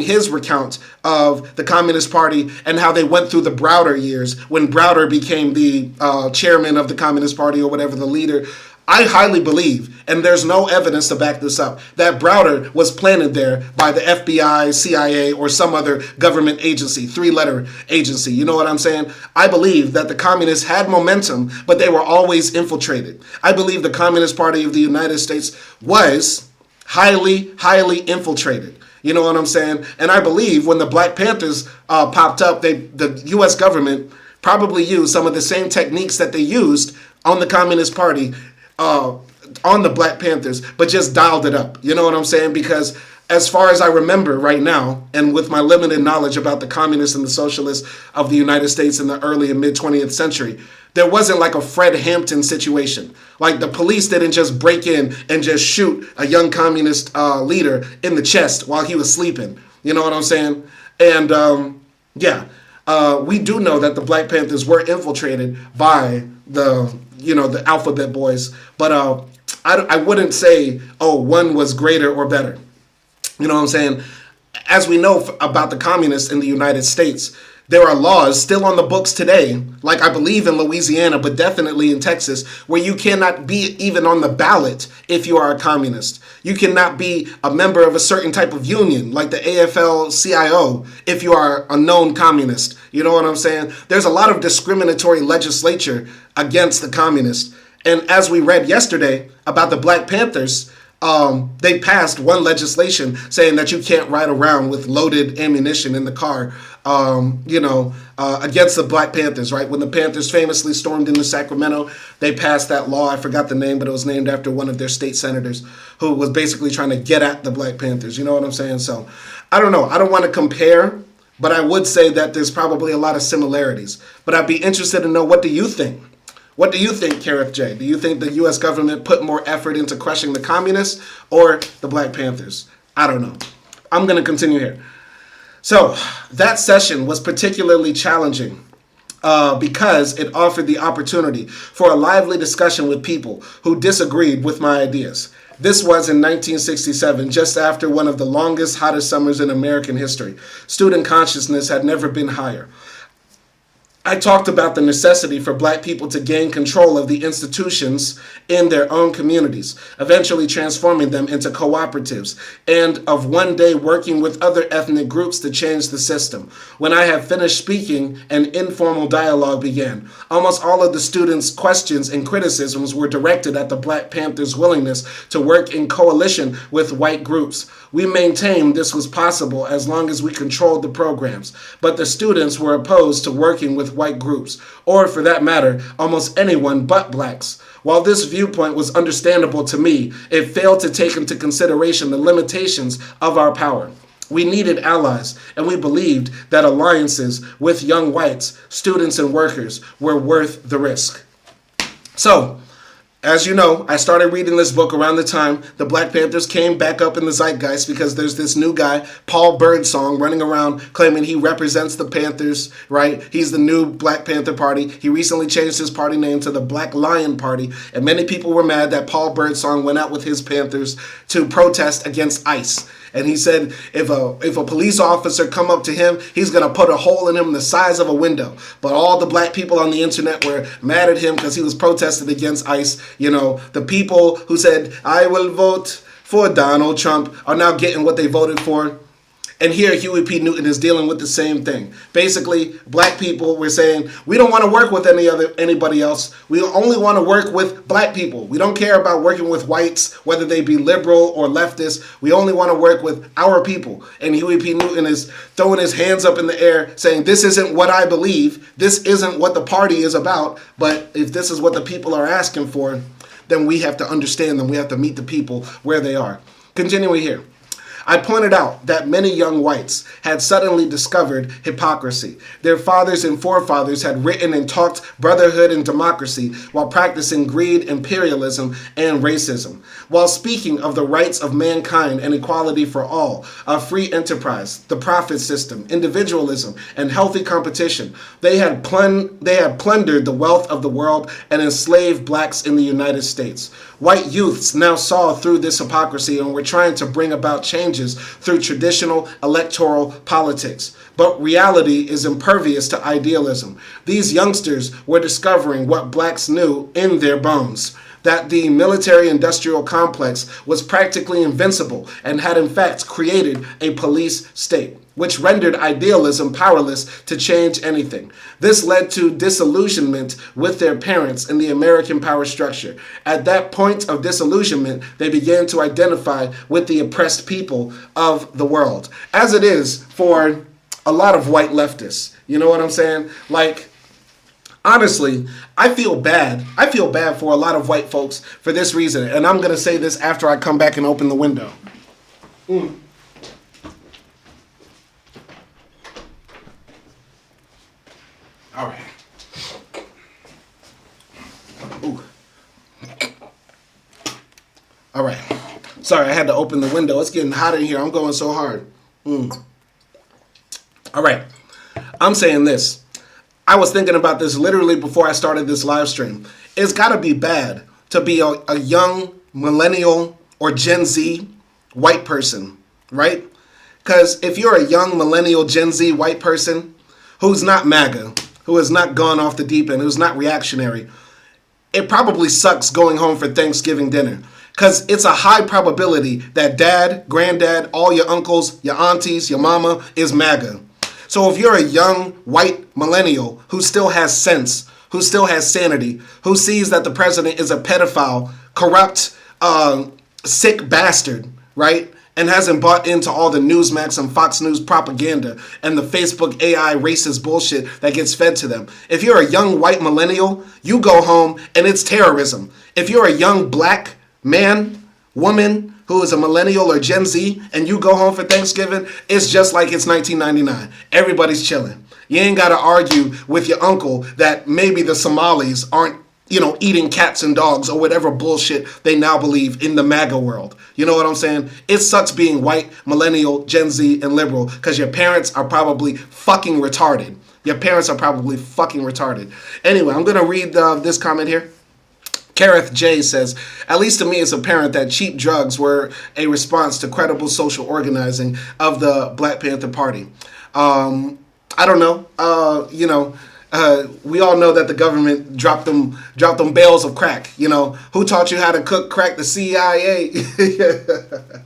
his recount of the Communist Party and how they went through the Browder years when Browder became the chairman of the Communist Party or whatever, the leader, I highly believe, and there's no evidence to back this up, that Browder was planted there by the FBI, CIA, or some other government agency, three-letter agency. You know what I'm saying? I believe that the communists had momentum, but they were always infiltrated. I believe the Communist Party of the United States was highly infiltrated. You know what I'm saying? And I believe when the Black Panthers popped up, the U.S. government probably used some of the same techniques that they used on the Communist Party on the Black Panthers, but just dialed it up. You know what I'm saying? Because as far as I remember right now, and with my limited knowledge about the communists and the socialists of the United States in the early and mid 20th century, there wasn't like a Fred Hampton situation. Like the police didn't just break in and just shoot a young communist leader in the chest while he was sleeping. You know what I'm saying? And we do know that the Black Panthers were infiltrated by the alphabet boys, but I wouldn't say, one was greater or better. You know what I'm saying? As we know about the communists in the United States, there are laws still on the books today, like I believe in Louisiana, but definitely in Texas, where you cannot be even on the ballot if you are a communist. You cannot be a member of a certain type of union, like the AFL-CIO, if you are a known communist. You know what I'm saying? There's a lot of discriminatory legislature against the communists. And as we read yesterday about the Black Panthers, they passed one legislation saying that you can't ride around with loaded ammunition in the car, against the Black Panthers, right? When the Panthers famously stormed into Sacramento, they passed that law. I forgot the name, but it was named after one of their state senators who was basically trying to get at the Black Panthers. You know what I'm saying? So I don't know. I don't want to compare, but I would say that there's probably a lot of similarities. But I'd be interested to know, what do you think? What do you think, Kareth J? Do you think the U.S. government put more effort into crushing the communists or the Black Panthers? I don't know. I'm going to continue here. So that session was particularly challenging because it offered the opportunity for a lively discussion with people who disagreed with my ideas. This was in 1967, just after one of the longest, hottest summers in American history. Student consciousness had never been higher. I talked about the necessity for Black people to gain control of the institutions in their own communities, eventually transforming them into cooperatives, and of one day working with other ethnic groups to change the system. When I had finished speaking, an informal dialogue began. Almost all of the students' questions and criticisms were directed at the Black Panthers' willingness to work in coalition with white groups. We maintained this was possible as long as we controlled the programs, but the students were opposed to working with white groups, or for that matter, almost anyone but blacks. While this viewpoint was understandable to me, it failed to take into consideration the limitations of our power. We needed allies, and we believed that alliances with young whites, students and workers, were worth the risk. So, As you know, I started reading this book around the time the Black Panthers came back up in the zeitgeist because there's this new guy, Paul Birdsong, running around claiming he represents the Panthers, right? He's the new Black Panther Party. He recently changed his party name to the Black Lion Party, and many people were mad that Paul Birdsong went out with his Panthers to protest against ICE. And he said if a police officer come up to him, he's going to put a hole in him the size of a window. But all the black people on the internet were mad at him because he was protesting against ICE. You know, the people who said, I will vote for Donald Trump are now getting what they voted for. And here Huey P. Newton is dealing with the same thing. Basically, black people were saying, we don't want to work with anybody else. We only want to work with black people. We don't care about working with whites, whether they be liberal or leftist. We only want to work with our people. And Huey P. Newton is throwing his hands up in the air saying, this isn't what I believe. This isn't what the party is about. But if this is what the people are asking for, then we have to understand them. We have to meet the people where they are. Continuing here. I pointed out that many young whites had suddenly discovered hypocrisy. Their fathers and forefathers had written and talked brotherhood and democracy while practicing greed, imperialism, and racism. While speaking of the rights of mankind and equality for all, a free enterprise, the profit system, individualism, and healthy competition, they had plundered the wealth of the world and enslaved blacks in the United States. White youths now saw through this hypocrisy and were trying to bring about changes through traditional electoral politics. But reality is impervious to idealism. These youngsters were discovering what blacks knew in their bones, that the military-industrial complex was practically invincible and had in fact created a police state, which rendered idealism powerless to change anything. This led to disillusionment with their parents in the American power structure. At that point of disillusionment, they began to identify with the oppressed people of the world, as it is for a lot of white leftists. You know what I'm saying? Like, honestly, I feel bad. I feel bad for a lot of white folks for this reason. And I'm going to say this after I come back and open the window. All right. Ooh. All right. Sorry, I had to open the window. It's getting hot in here. I'm going so hard. All right. I'm saying this. I was thinking about this literally before I started this live stream. It's got to be bad to be a young millennial or Gen Z white person, right? Because if you're a young millennial Gen Z white person who's not MAGA, who has not gone off the deep end, who's not reactionary, it probably sucks going home for Thanksgiving dinner. Because it's a high probability that dad, granddad, all your uncles, your aunties, your mama is MAGA. So if you're a young white millennial who still has sense, who still has sanity, who sees that the president is a pedophile, corrupt, sick bastard, right? And hasn't bought into all the Newsmax and Fox News propaganda and the Facebook AI racist bullshit that gets fed to them. If you're a young white millennial, you go home and it's terrorism. If you're a young black man, woman, who is a millennial or Gen Z, and you go home for Thanksgiving, it's just like it's 1999. Everybody's chilling. You ain't got to argue with your uncle that maybe the Somalis aren't, eating cats and dogs or whatever bullshit they now believe in the MAGA world. You know what I'm saying? It sucks being white, millennial, Gen Z, and liberal because your parents are probably fucking retarded. Your parents are probably fucking retarded. Anyway, I'm going to read this comment here. Kareth J says, at least to me it's apparent that cheap drugs were a response to credible social organizing of the Black Panther Party. I don't know. We all know that the government dropped them bales of crack. Who taught you how to cook crack? The CIA.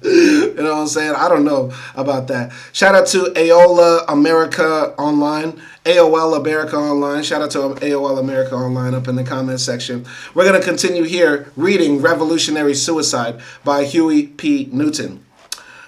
You know what I'm saying? I don't know about that. Shout out to AOL America Online. Shout out to AOL America Online up in the comment section. We're going to continue here reading Revolutionary Suicide by Huey P. Newton.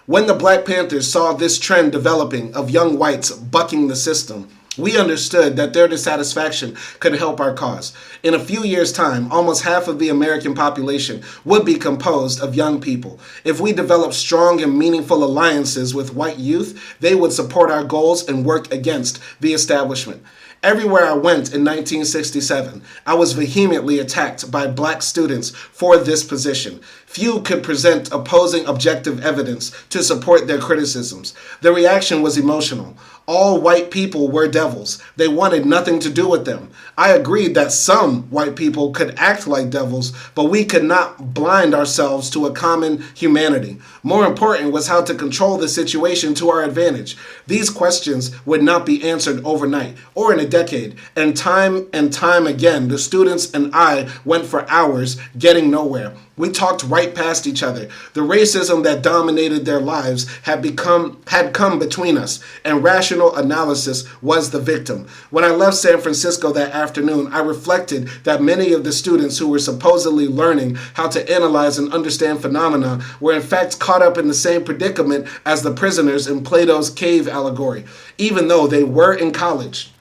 When the Black Panthers saw this trend developing of young whites bucking the system, we understood that their dissatisfaction could help our cause. In a few years' time, almost half of the American population would be composed of young people. If we developed strong and meaningful alliances with white youth, they would support our goals and work against the establishment. Everywhere I went in 1967, I was vehemently attacked by black students for this position. Few could present opposing objective evidence to support their criticisms. The reaction was emotional. All white people were devils. They wanted nothing to do with them. I agreed that some white people could act like devils, but we could not blind ourselves to a common humanity. More important was how to control the situation to our advantage. These questions would not be answered overnight or in a decade, and time again, the students and I went for hours getting nowhere. We talked right past each other. The racism that dominated their lives had come between us, and rational analysis was the victim. When I left San Francisco that afternoon, I reflected that many of the students who were supposedly learning how to analyze and understand phenomena were in fact caught up in the same predicament as the prisoners in Plato's cave allegory. Even though they were in college,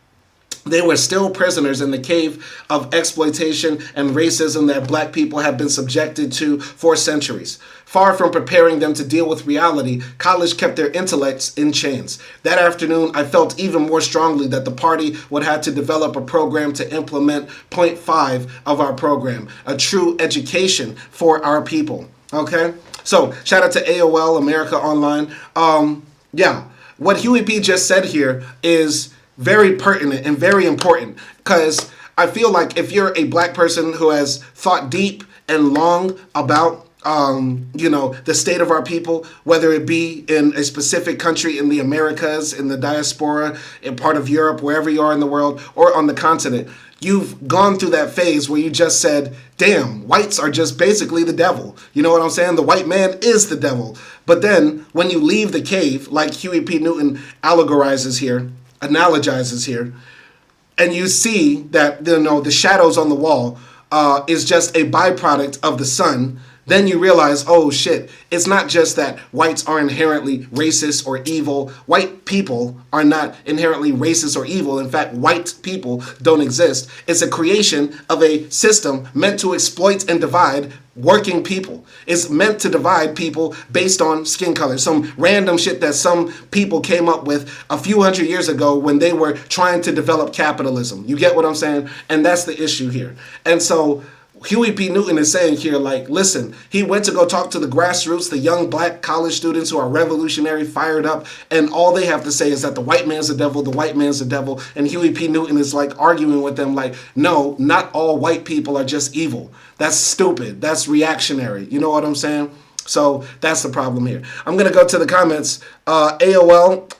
they were still prisoners in the cave of exploitation and racism that black people have been subjected to for centuries. Far from preparing them to deal with reality, college kept their intellects in chains. That afternoon, I felt even more strongly that the party would have to develop a program to implement point 5 of our program, a true education for our people. Okay? So, shout out to AOL, America Online. What Huey P just said here is very pertinent and very important, because I feel like if you're a black person who has thought deep and long about the state of our people, whether it be in a specific country in the Americas, in the diaspora, in part of Europe, wherever you are in the world, or on the continent, you've gone through that phase where you just said, damn, whites are just basically the devil. You know what I'm saying? The white man is the devil. But then when you leave the cave, like Huey P. Newton analogizes here, and you see that the shadows on the wall is just a byproduct of the sun, then you realize, oh shit, it's not just that whites are inherently racist or evil. White people are not inherently racist or evil. In fact, white people don't exist. It's a creation of a system meant to exploit and divide working people. It's meant to divide people based on skin color. Some random shit that some people came up with a few hundred years ago when they were trying to develop capitalism. You get what I'm saying? And that's the issue here. And so Huey P. Newton is saying here, like, listen, he went to go talk to the grassroots, the young black college students who are revolutionary, fired up, and all they have to say is that the white man's the devil, the white man's the devil. And Huey P. Newton is like arguing with them like, no, not all white people are just evil. That's stupid. That's reactionary. You know what I'm saying? So that's the problem here. I'm going to go to the comments. AOL,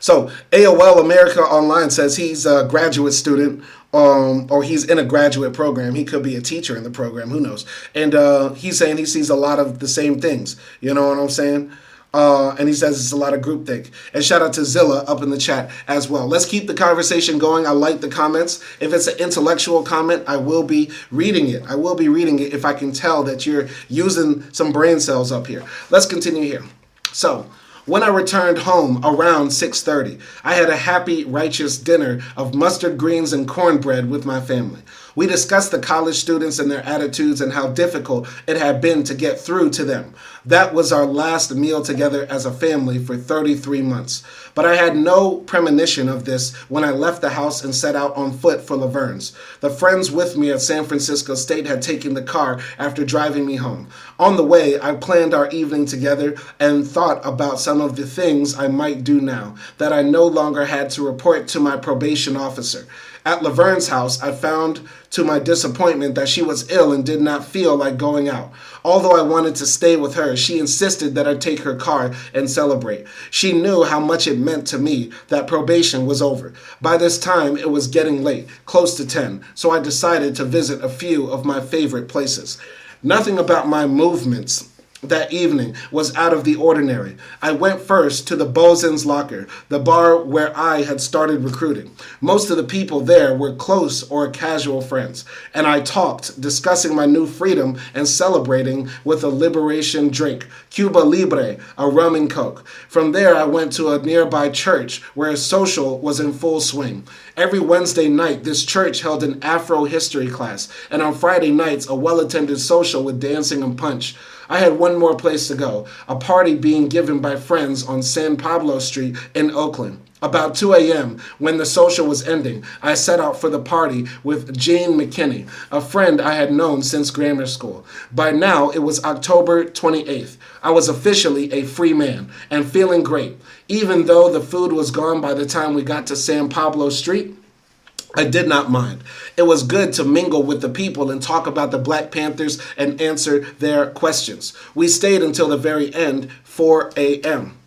So AOL America Online says he's a graduate student, or he's in a graduate program. He could be a teacher in the program. Who knows? And he's saying he sees a lot of the same things. You know what I'm saying? And he says it's a lot of groupthink. And shout out to Zilla up in the chat as well. Let's keep the conversation going. I like the comments. If it's an intellectual comment, I will be reading it. I will be reading it if I can tell that you're using some brain cells up here. Let's continue here. So, when I returned home around 6:30, I had a happy, righteous dinner of mustard greens and cornbread with my family. We discussed the college students and their attitudes and how difficult it had been to get through to them. That was our last meal together as a family for 33 months. But I had no premonition of this when I left the house and set out on foot for Laverne's. The friends with me at San Francisco State had taken the car after driving me home. On the way, I planned our evening together and thought about some of the things I might do now that I no longer had to report to my probation officer. At Laverne's house, I found to my disappointment that she was ill and did not feel like going out. Although I wanted to stay with her, she insisted that I take her car and celebrate. She knew how much it meant to me that probation was over. By this time, it was getting late, close to 10, so I decided to visit a few of my favorite places. Nothing about my movements that evening was out of the ordinary. I went first to the Bosun's Locker, the bar where I had started recruiting. Most of the people there were close or casual friends, and I talked, discussing my new freedom and celebrating with a liberation drink, Cuba Libre, a rum and coke. From there, I went to a nearby church where a social was in full swing. Every Wednesday night, this church held an Afro history class, and on Friday nights, a well-attended social with dancing and punch. I had one more place to go, a party being given by friends on San Pablo Street in Oakland. About 2 a.m., when the social was ending, I set out for the party with Gene McKinney, a friend I had known since grammar school. By now, it was October 28th. I was officially a free man and feeling great. Even though the food was gone by the time we got to San Pablo Street, I did not mind. It was good to mingle with the people and talk about the Black Panthers and answer their questions. We stayed until the very end, 4 a.m.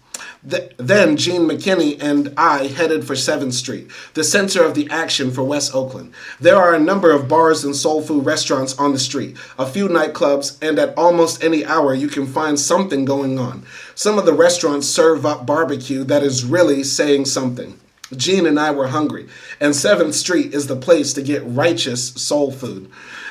Then Gene McKinney and I headed for 7th Street, the center of the action for West Oakland. There are a number of bars and soul food restaurants on the street, a few nightclubs, and at almost any hour you can find something going on. Some of the restaurants serve up barbecue that is really saying something. Gene and I were hungry, and 7th Street is the place to get righteous soul food.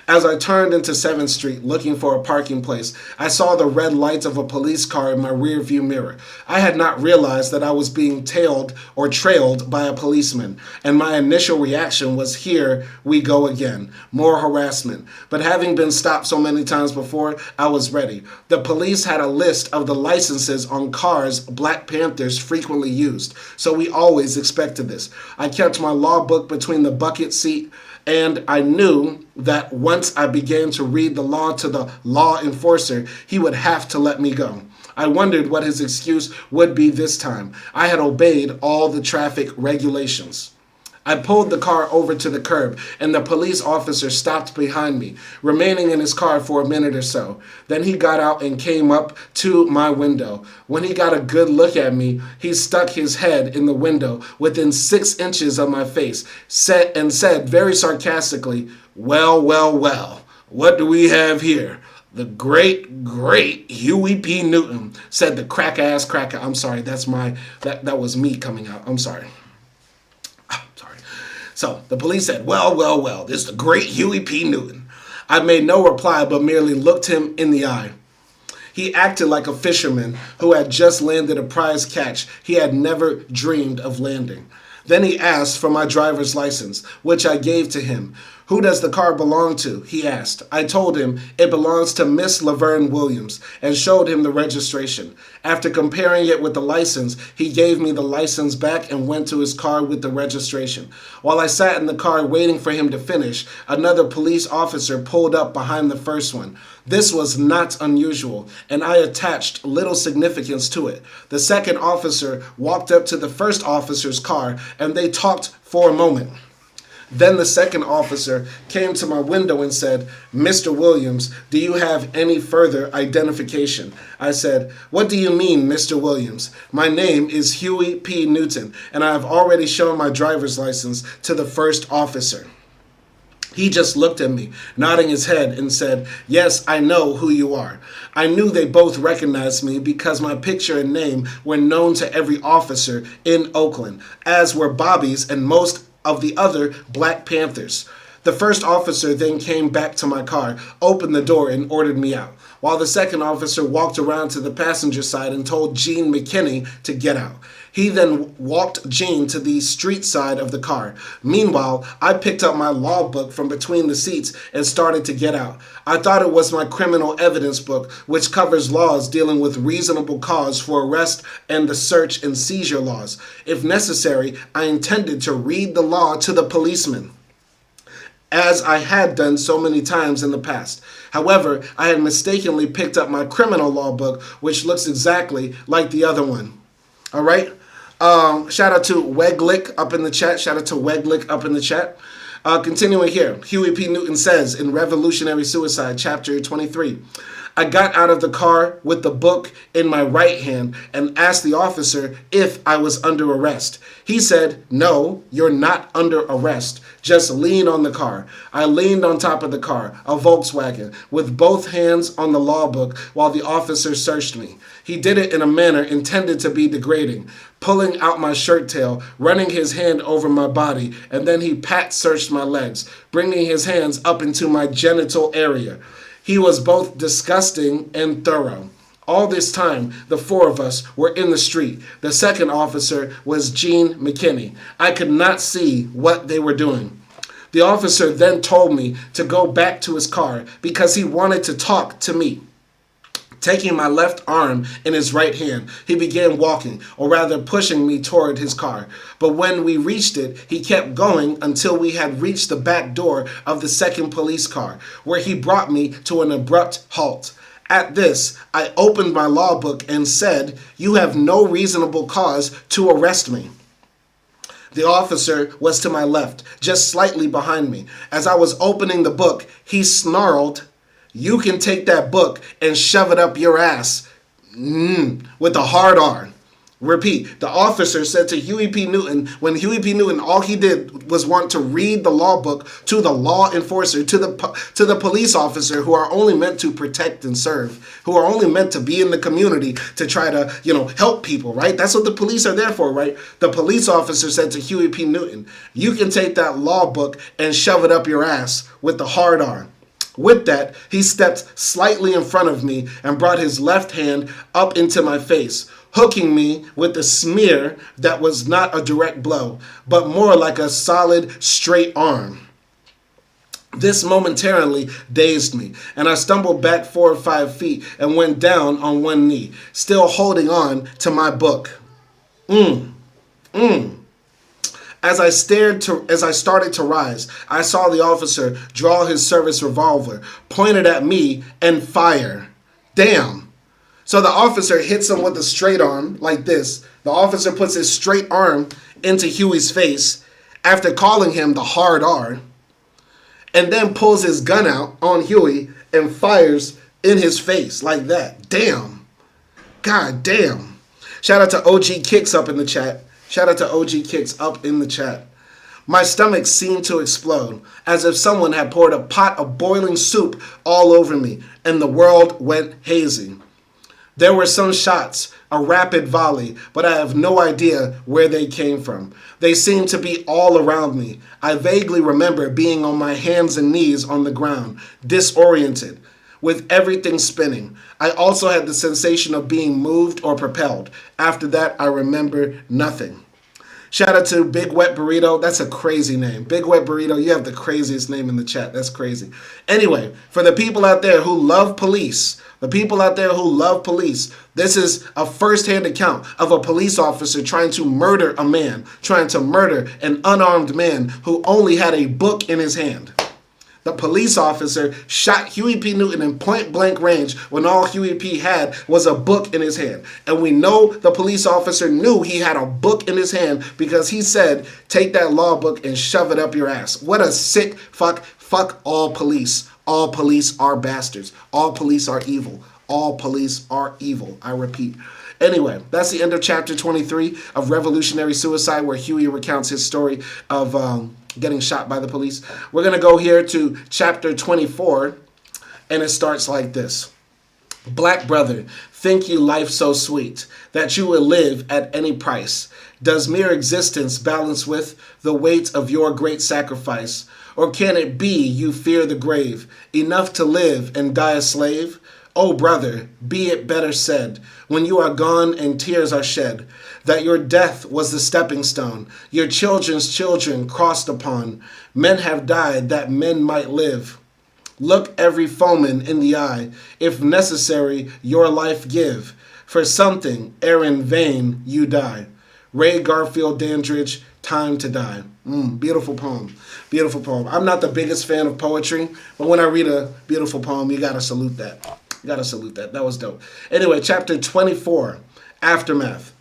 As I turned into 7th Street looking for a parking place, I saw the red lights of a police car in my rearview mirror. I had not realized that I was being tailed or trailed by a policeman, and my initial reaction was, here we go again, more harassment. But having been stopped so many times before, I was ready. The police had a list of the licenses on cars Black Panthers frequently used, so we always expected this. I kept my law book between the bucket seat, and I knew that once I began to read the law to the law enforcer, he would have to let me go. I wondered what his excuse would be this time. I had obeyed all the traffic regulations. I pulled the car over to the curb, and the police officer stopped behind me, remaining in his car for a minute or so. Then he got out and came up to my window. When he got a good look at me, he stuck his head in the window within 6 inches of my face, and said very sarcastically, "Well, well, well, what do we have here? The great Huey P. Newton," said the cracker. I'm sorry, that was me coming out. I'm sorry. So the police said, well, this is the great Huey P. Newton. I made no reply but merely looked him in the eye. He acted like a fisherman who had just landed a prize catch he had never dreamed of landing. Then he asked for my driver's license, which I gave to him. "Who does the car belong to?" he asked. I told him it belongs to Miss Laverne Williams and showed him the registration. After comparing it with the license, he gave me the license back and went to his car with the registration. While I sat in the car waiting for him to finish, another police officer pulled up behind the first one. This was not unusual, and I attached little significance to it. The second officer walked up to the first officer's car, and they talked for a moment. Then the second officer came to my window and said, "Mr. Williams, do you have any further identification?" I said, "What do you mean, Mr. Williams? My name is Huey P. Newton, and I have already shown my driver's license to the first officer." He just looked at me, nodding his head, and said, "Yes, I know who you are." I knew they both recognized me because my picture and name were known to every officer in Oakland, as were Bobby's and most of the other Black Panthers. The first officer then came back to my car, opened the door, and ordered me out, while the second officer walked around to the passenger side and told Gene McKinney to get out. He then walked Gene to the street side of the car. Meanwhile, I picked up my law book from between the seats and started to get out. I thought it was my criminal evidence book, which covers laws dealing with reasonable cause for arrest and the search and seizure laws. If necessary, I intended to read the law to the policeman, as I had done so many times in the past. However, I had mistakenly picked up my criminal law book, which looks exactly like the other one. All right? Shout out to Weglick up in the chat. Continuing here, Huey P. Newton says in Revolutionary Suicide, chapter 23, "I got out of the car with the book in my right hand and asked the officer if I was under arrest. He said, 'No, you're not under arrest. Just lean on the car.' I leaned on top of the car, a Volkswagen, with both hands on the law book while the officer searched me. He did it in a manner intended to be degrading, pulling out my shirt tail, running his hand over my body, and then he searched my legs, bringing his hands up into my genital area. He was both disgusting and thorough. All this time, the four of us were in the street. The second officer was Gene McKinney. I could not see what they were doing. The officer then told me to go back to his car because he wanted to talk to me. Taking my left arm in his right hand, he began walking, or rather pushing me toward his car. But when we reached it, he kept going until we had reached the back door of the second police car, where he brought me to an abrupt halt. At this, I opened my law book and said, "You have no reasonable cause to arrest me." The officer was to my left, just slightly behind me. As I was opening the book, he snarled, "You can take that book and shove it up your ass," with a hard R. Repeat, the officer said to Huey P. Newton, when Huey P. Newton, all he did was want to read the law book to the law enforcer, to the police officer, who are only meant to protect and serve, who are only meant to be in the community to try to, help people, right? That's what the police are there for, right? The police officer said to Huey P. Newton, "You can take that law book and shove it up your ass," with the hard R. With that, he stepped slightly in front of me and brought his left hand up into my face, hooking me with a smear that was not a direct blow, but more like a solid, straight arm. This momentarily dazed me, and I stumbled back 4 or 5 feet and went down on one knee, still holding on to my book. As I started to rise, I saw the officer draw his service revolver, pointed at me, and fire. Damn. So the officer hits him with a straight arm, like this. The officer puts his straight arm into Huey's face after calling him the hard R, and then pulls his gun out on Huey and fires in his face like that. Damn. God damn. Shout out to OG Kicks up in the chat. Shout out to OG Kicks up in the chat. My stomach seemed to explode, as if someone had poured a pot of boiling soup all over me, and the world went hazy. There were some shots, a rapid volley, but I have no idea where they came from. They seemed to be all around me. I vaguely remember being on my hands and knees on the ground, disoriented, with everything spinning. I also had the sensation of being moved or propelled. After that, I remember nothing. Shout out to Big Wet Burrito. That's a crazy name. Big Wet Burrito, you have the craziest name in the chat. That's crazy. Anyway, for the people out there who love police, this is a first-hand account of a police officer trying to murder a man, trying to murder an unarmed man who only had a book in his hand. The police officer shot Huey P. Newton in point-blank range when all Huey P. had was a book in his hand. And we know the police officer knew he had a book in his hand because he said, "Take that law book and shove it up your ass." What a sick fuck. Fuck all police. All police are bastards. All police are evil. All police are evil. I repeat. Anyway, that's the end of chapter 23 of Revolutionary Suicide, where Huey recounts his story of getting shot by the police. We're going to go here to chapter 24, and it starts like this. Black brother, think you life so sweet that you will live at any price? Does mere existence balance with the weight of your great sacrifice? Or can it be you fear the grave, enough to live and die a slave? Oh, brother, be it better said, when you are gone and tears are shed, that your death was the stepping stone, your children's children crossed upon. Men have died that men might live. Look every foeman in the eye, if necessary your life give. For something, ere in vain you die. Ray Garfield Dandridge, Time to Die. Beautiful poem. Beautiful poem. I'm not the biggest fan of poetry, but when I read a beautiful poem, you gotta salute that. You gotta salute that. That was dope. Anyway, chapter 24, Aftermath.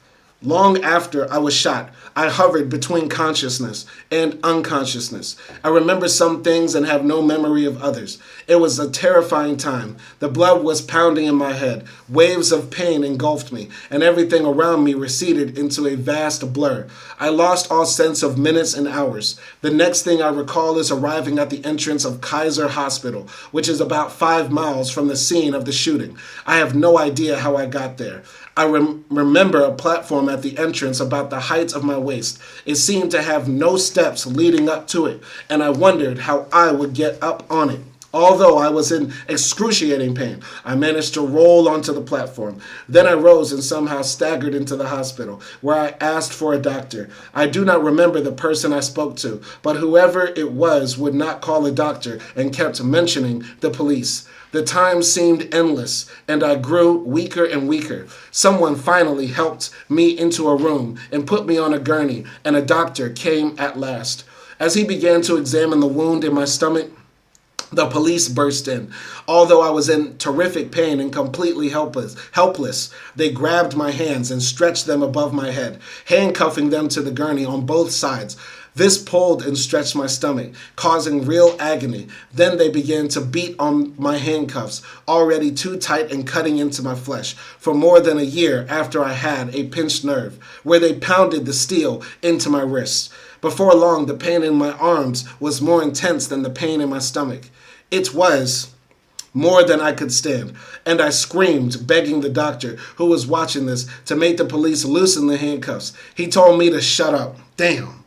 Long after I was shot, I hovered between consciousness and unconsciousness. I remember some things and have no memory of others. It was a terrifying time. The blood was pounding in my head. Waves of pain engulfed me, and everything around me receded into a vast blur. I lost all sense of minutes and hours. The next thing I recall is arriving at the entrance of Kaiser Hospital, which is about 5 miles from the scene of the shooting. I have no idea how I got there. I remember a platform at the entrance about the height of my waist. It seemed to have no steps leading up to it, and I wondered how I would get up on it. Although I was in excruciating pain, I managed to roll onto the platform. Then I rose and somehow staggered into the hospital, where I asked for a doctor. I do not remember the person I spoke to, but whoever it was would not call a doctor and kept mentioning the police. The time seemed endless, and I grew weaker and weaker. Someone finally helped me into a room and put me on a gurney, and a doctor came at last. As he began to examine the wound in my stomach, the police burst in. Although I was in terrific pain and completely helpless, they grabbed my hands and stretched them above my head, handcuffing them to the gurney on both sides. This pulled and stretched my stomach, causing real agony. Then they began to beat on my handcuffs, already too tight and cutting into my flesh, for more than a year after I had a pinched nerve, where they pounded the steel into my wrists. Before long, the pain in my arms was more intense than the pain in my stomach. It was more than I could stand, and I screamed, begging the doctor, who was watching this, to make the police loosen the handcuffs. He told me to shut up. Damn.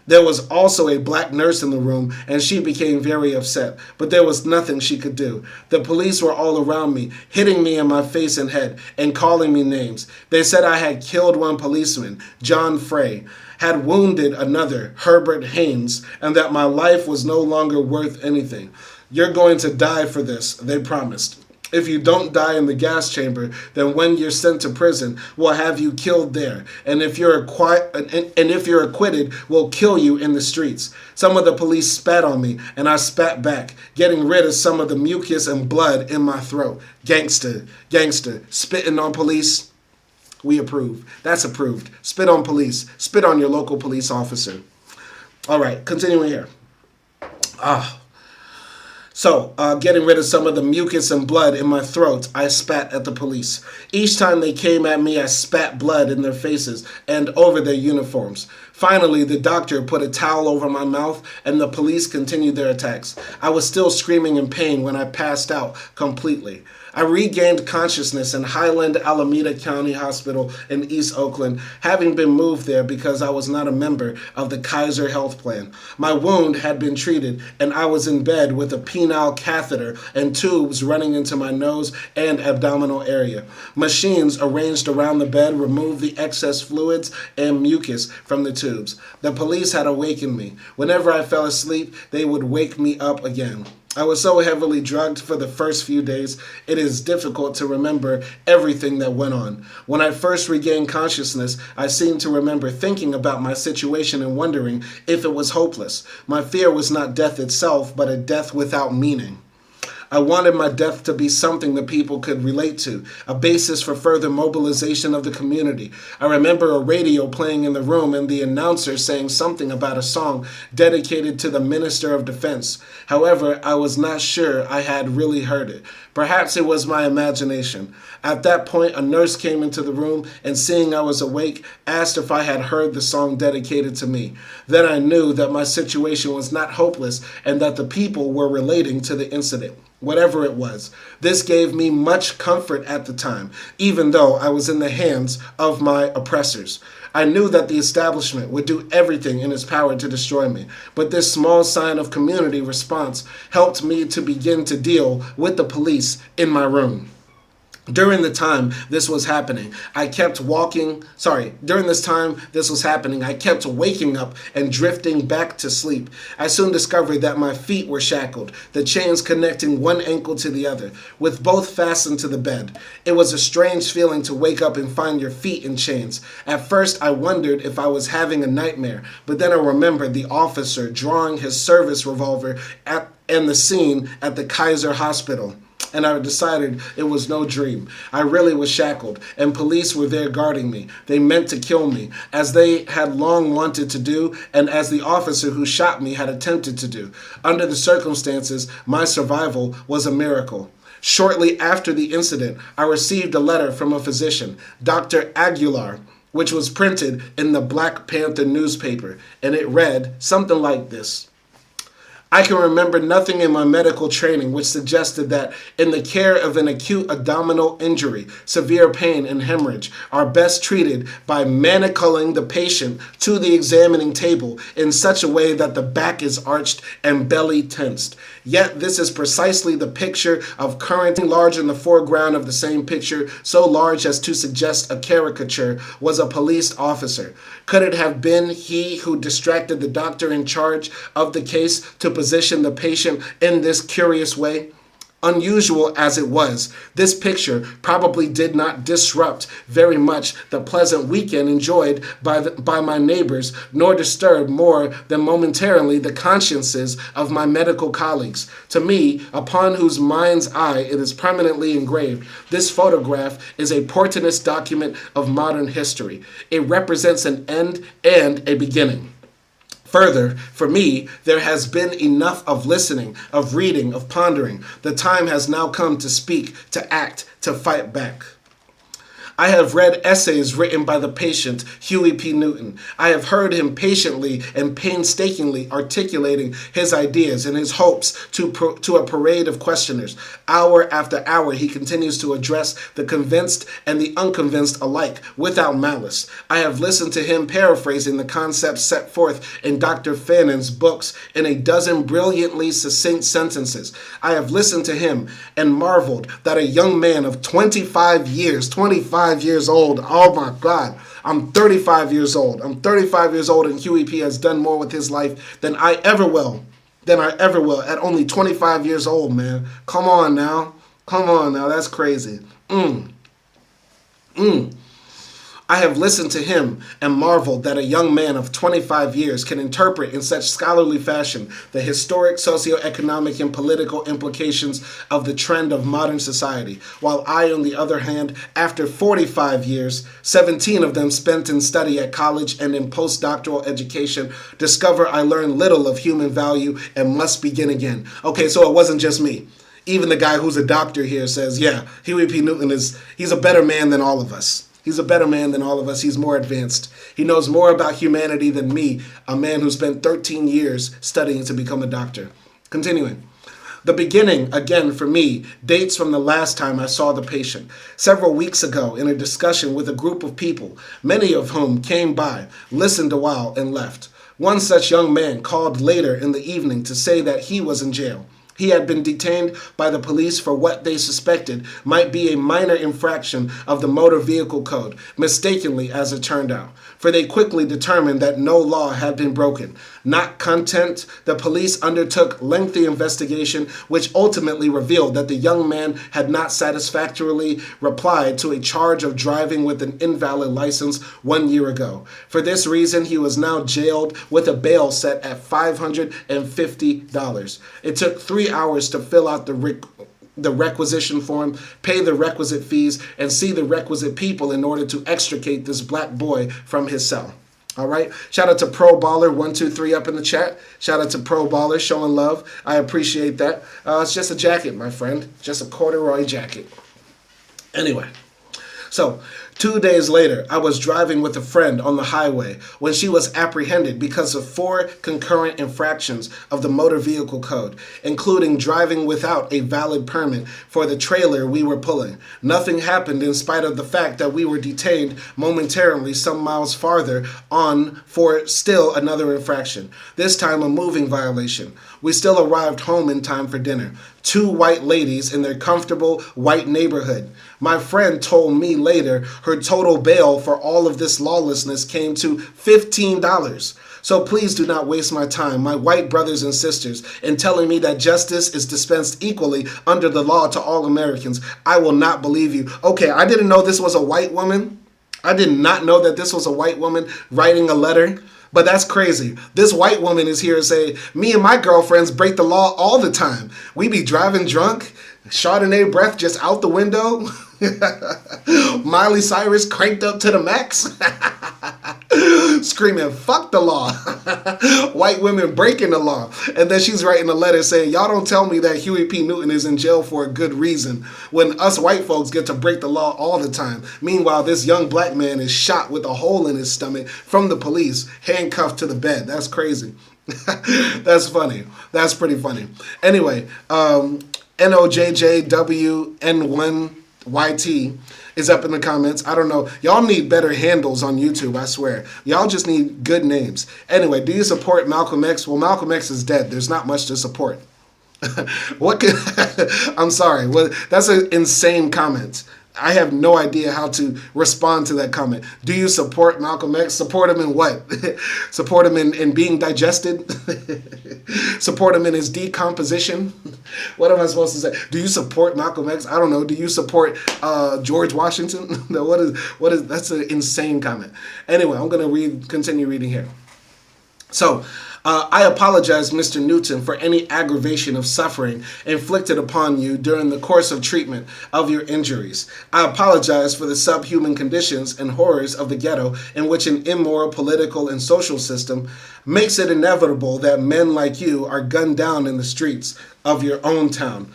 There was also a black nurse in the room, and she became very upset, but there was nothing she could do. The police were all around me, hitting me in my face and head, and calling me names. They said I had killed one policeman, John Frey, had wounded another, Herbert Haynes, and that my life was no longer worth anything. You're going to die for this, they promised. If you don't die in the gas chamber, then when you're sent to prison, we'll have you killed there. And if you're acquitted, we'll kill you in the streets. Some of the police spat on me, and I spat back, getting rid of some of the mucus and blood in my throat. Gangster, spitting on police. We approve. That's approved. Spit on police. Spit on your local police officer. All right, continuing here. So, getting rid of some of the mucus and blood in my throat, I spat at the police. Each time they came at me, I spat blood in their faces and over their uniforms. Finally, the doctor put a towel over my mouth, and the police continued their attacks. I was still screaming in pain when I passed out completely. I regained consciousness in Highland Alameda County Hospital in East Oakland, having been moved there because I was not a member of the Kaiser Health Plan. My wound had been treated, and I was in bed with a penile catheter and tubes running into my nose and abdominal area. Machines arranged around the bed removed the excess fluids and mucus from the tubes. The police had awakened me. Whenever I fell asleep, they would wake me up again. I was so heavily drugged for the first few days, it is difficult to remember everything that went on. When I first regained consciousness, I seemed to remember thinking about my situation and wondering if it was hopeless. My fear was not death itself, but a death without meaning. I wanted my death to be something that people could relate to, a basis for further mobilization of the community. I remember a radio playing in the room and the announcer saying something about a song dedicated to the Minister of Defense. However, I was not sure I had really heard it. Perhaps it was my imagination. At that point, a nurse came into the room and, seeing I was awake, asked if I had heard the song dedicated to me. Then I knew that my situation was not hopeless and that the people were relating to the incident. Whatever it was, this gave me much comfort at the time, even though I was in the hands of my oppressors. I knew that the establishment would do everything in its power to destroy me, but this small sign of community response helped me to begin to deal with the police in my room. During this time this was happening, I kept waking up and drifting back to sleep. I soon discovered that my feet were shackled, the chains connecting one ankle to the other, with both fastened to the bed. It was a strange feeling to wake up and find your feet in chains. At first, I wondered if I was having a nightmare, but then I remembered the officer drawing his service revolver and the scene at the Kaiser Hospital. And I decided it was no dream. I really was shackled, and police were there guarding me. They meant to kill me, as they had long wanted to do, and as the officer who shot me had attempted to do. Under the circumstances, my survival was a miracle. Shortly after the incident, I received a letter from a physician, Dr. Aguilar, which was printed in the Black Panther newspaper, and it read something like this. I can remember nothing in my medical training which suggested that in the care of an acute abdominal injury, severe pain and hemorrhage are best treated by manacling the patient to the examining table in such a way that the back is arched and belly tensed. Yet this is precisely the picture of current large in the foreground of the same picture, so large as to suggest a caricature, was a police officer. Could it have been he who distracted the doctor in charge of the case to position the patient in this curious way? Unusual as it was, this picture probably did not disrupt very much the pleasant weekend enjoyed by my neighbors, nor disturb more than momentarily the consciences of my medical colleagues. To me, upon whose mind's eye it is permanently engraved, this photograph is a portentous document of modern history. It represents an end and a beginning. Further, for me, there has been enough of listening, of reading, of pondering. The time has now come to speak, to act, to fight back. I have read essays written by the patient, Huey P. Newton. I have heard him patiently and painstakingly articulating his ideas and his hopes to a parade of questioners. Hour after hour, he continues to address the convinced and the unconvinced alike, without malice. I have listened to him paraphrasing the concepts set forth in Dr. Fanon's books in a dozen brilliantly succinct sentences. I have listened to him and marveled that a young man of 25 years old. Oh my God. I'm 35 years old. And Huey P has done more with his life than I ever will at only 25 years old, man. Come on now. That's crazy. I have listened to him and marveled that a young man of 25 years can interpret in such scholarly fashion the historic, socioeconomic, and political implications of the trend of modern society, while I, on the other hand, after 45 years, 17 of them spent in study at college and in postdoctoral education, discover I learned little of human value and must begin again. Okay, so it wasn't just me. Even the guy who's a doctor here says, yeah, Huey P. Newton he's a better man than all of us. He's a better man than all of us. He's more advanced. He knows more about humanity than me, a man who spent 13 years studying to become a doctor. Continuing. The beginning, again for me, dates from the last time I saw the patient, several weeks ago in a discussion with a group of people, many of whom came by, listened a while, and left. One such young man called later in the evening to say that he was in jail. He had been detained by the police for what they suspected might be a minor infraction of the motor vehicle code, mistakenly as it turned out, for they quickly determined that no law had been broken. Not content, the police undertook lengthy investigation, which ultimately revealed that the young man had not satisfactorily replied to a charge of driving with an invalid license 1 year ago. For this reason, he was now jailed with a bail set at $550. It took 3 hours to fill out the requisition form, pay the requisite fees, and see the requisite people in order to extricate this black boy from his cell. All right. Shout out to Pro Baller 123 up in the chat. Shout out to Pro Baller showing love. I appreciate that. It's just a jacket, my friend. Just a corduroy jacket. Anyway, so 2 days later, I was driving with a friend on the highway when she was apprehended because of 4 concurrent infractions of the motor vehicle code, including driving without a valid permit for the trailer we were pulling. Nothing happened in spite of the fact that we were detained momentarily some miles farther on for still another infraction, this time a moving violation. We still arrived home in time for dinner. 2 white ladies in their comfortable white neighborhood. My friend told me later her total bail for all of this lawlessness came to $15. So please do not waste my time, my white brothers and sisters, in telling me that justice is dispensed equally under the law to all Americans. I will not believe you. Okay, I didn't know this was a white woman. I did not know that this was a white woman writing a letter. But that's crazy. This white woman is here to say, me and my girlfriends break the law all the time. We be driving drunk, Chardonnay breath just out the window, Miley Cyrus cranked up to the max, screaming, fuck the law. White women breaking the law. And then she's writing a letter saying, y'all don't tell me that Huey P. Newton is in jail for a good reason when us white folks get to break the law all the time. Meanwhile, this young black man is shot with a hole in his stomach from the police, handcuffed to the bed. That's crazy. That's funny. That's pretty funny. Anyway, NOJJWN1YT is up in the comments. I don't know. Y'all need better handles on YouTube, I swear. Y'all just need good names. Anyway, do you support Malcolm X? Well, Malcolm X is dead. There's not much to support. I'm sorry. Well, that's an insane comment. I have no idea how to respond to that comment. Do you support Malcolm X? Support him in what? Support him in being digested? Support him in his decomposition? What am I supposed to say? Do you support Malcolm X? I don't know. Do you support George Washington? No, what is that's an insane comment. Anyway, I'm gonna continue reading here. So, I apologize, Mr. Newton, for any aggravation of suffering inflicted upon you during the course of treatment of your injuries. I apologize for the subhuman conditions and horrors of the ghetto in which an immoral political and social system makes it inevitable that men like you are gunned down in the streets of your own town.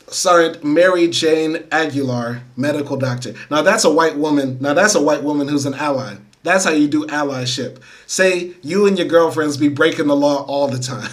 Signed, Mary Jane Aguilar, medical doctor. Now that's a white woman. Now that's a white woman who's an ally. That's how you do allyship. Say you and your girlfriends be breaking the law all the time.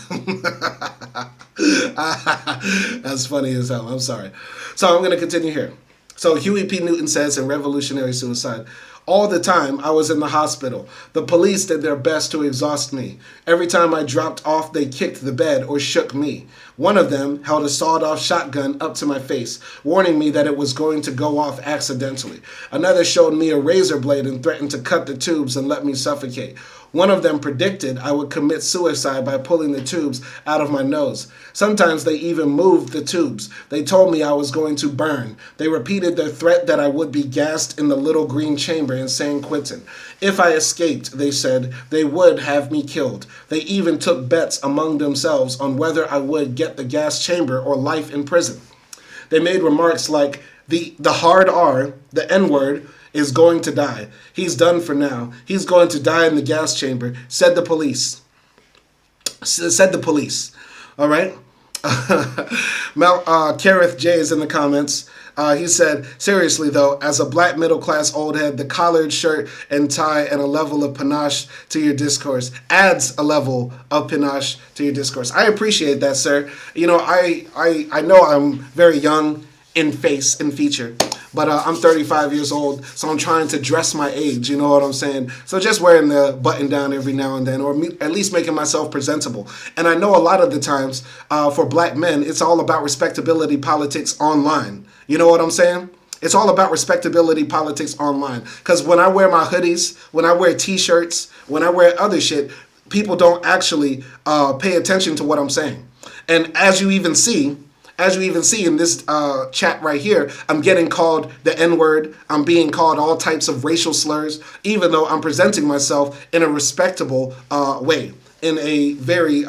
That's funny as hell. I'm sorry. So I'm going to continue here. So Huey P. Newton says in Revolutionary Suicide, all the time I was in the hospital, the police did their best to exhaust me. Every time I dropped off, they kicked the bed or shook me. One of them held a sawed-off shotgun up to my face, warning me that it was going to go off accidentally. Another showed me a razor blade and threatened to cut the tubes and let me suffocate. One of them predicted I would commit suicide by pulling the tubes out of my nose. Sometimes they even moved the tubes. They told me I was going to burn. They repeated their threat that I would be gassed in the little green chamber in San Quentin. If I escaped, they said, they would have me killed. They even took bets among themselves on whether I would get the gas chamber or life in prison. They made remarks like, the hard R, the N-word, is going to die. He's done for now. He's going to die in the gas chamber, said the police. Said the police. All right? Kareth J is in the comments. He said, seriously though, as a black middle-class old head, the collared shirt and tie and a level of panache to your discourse adds a level of panache to your discourse. I appreciate that, sir. You know, I know I'm very young in face and feature, but I'm 35 years old, so I'm trying to dress my age, you know what I'm saying? So just wearing the button down every now and then, or at least making myself presentable. And I know a lot of the times for black men, it's all about respectability politics online. You know what I'm saying? It's all about respectability politics online. Because when I wear my hoodies, when I wear t-shirts, when I wear other shit, people don't actually pay attention to what I'm saying. And as you even see in this chat right here, I'm getting called the N-word. I'm being called all types of racial slurs, even though I'm presenting myself in a respectable way, in a very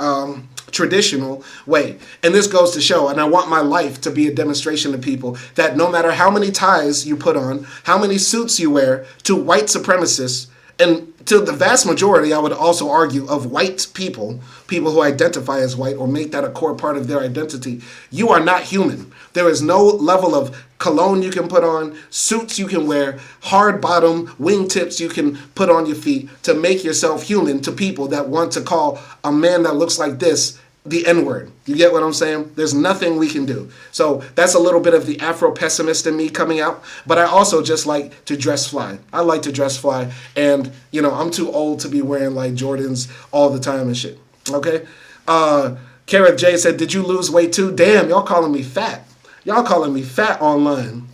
traditional way. And this goes to show, and I want my life to be a demonstration to people, that no matter how many ties you put on, how many suits you wear, to white supremacists, and to the vast majority, I would also argue, of white people who identify as white or make that a core part of their identity, you are not human. There is no level of cologne you can put on, suits you can wear, hard bottom wingtips you can put on your feet to make yourself human to people that want to call a man that looks like this the N-word. You get what I'm saying? There's nothing we can do. So that's a little bit of the Afro-pessimist in me coming out. But I also just like to dress fly. I like to dress fly. And, you know, I'm too old to be wearing like Jordans all the time and shit. Okay? Kareth J said, did you lose weight too? Damn, y'all calling me fat. Y'all calling me fat online.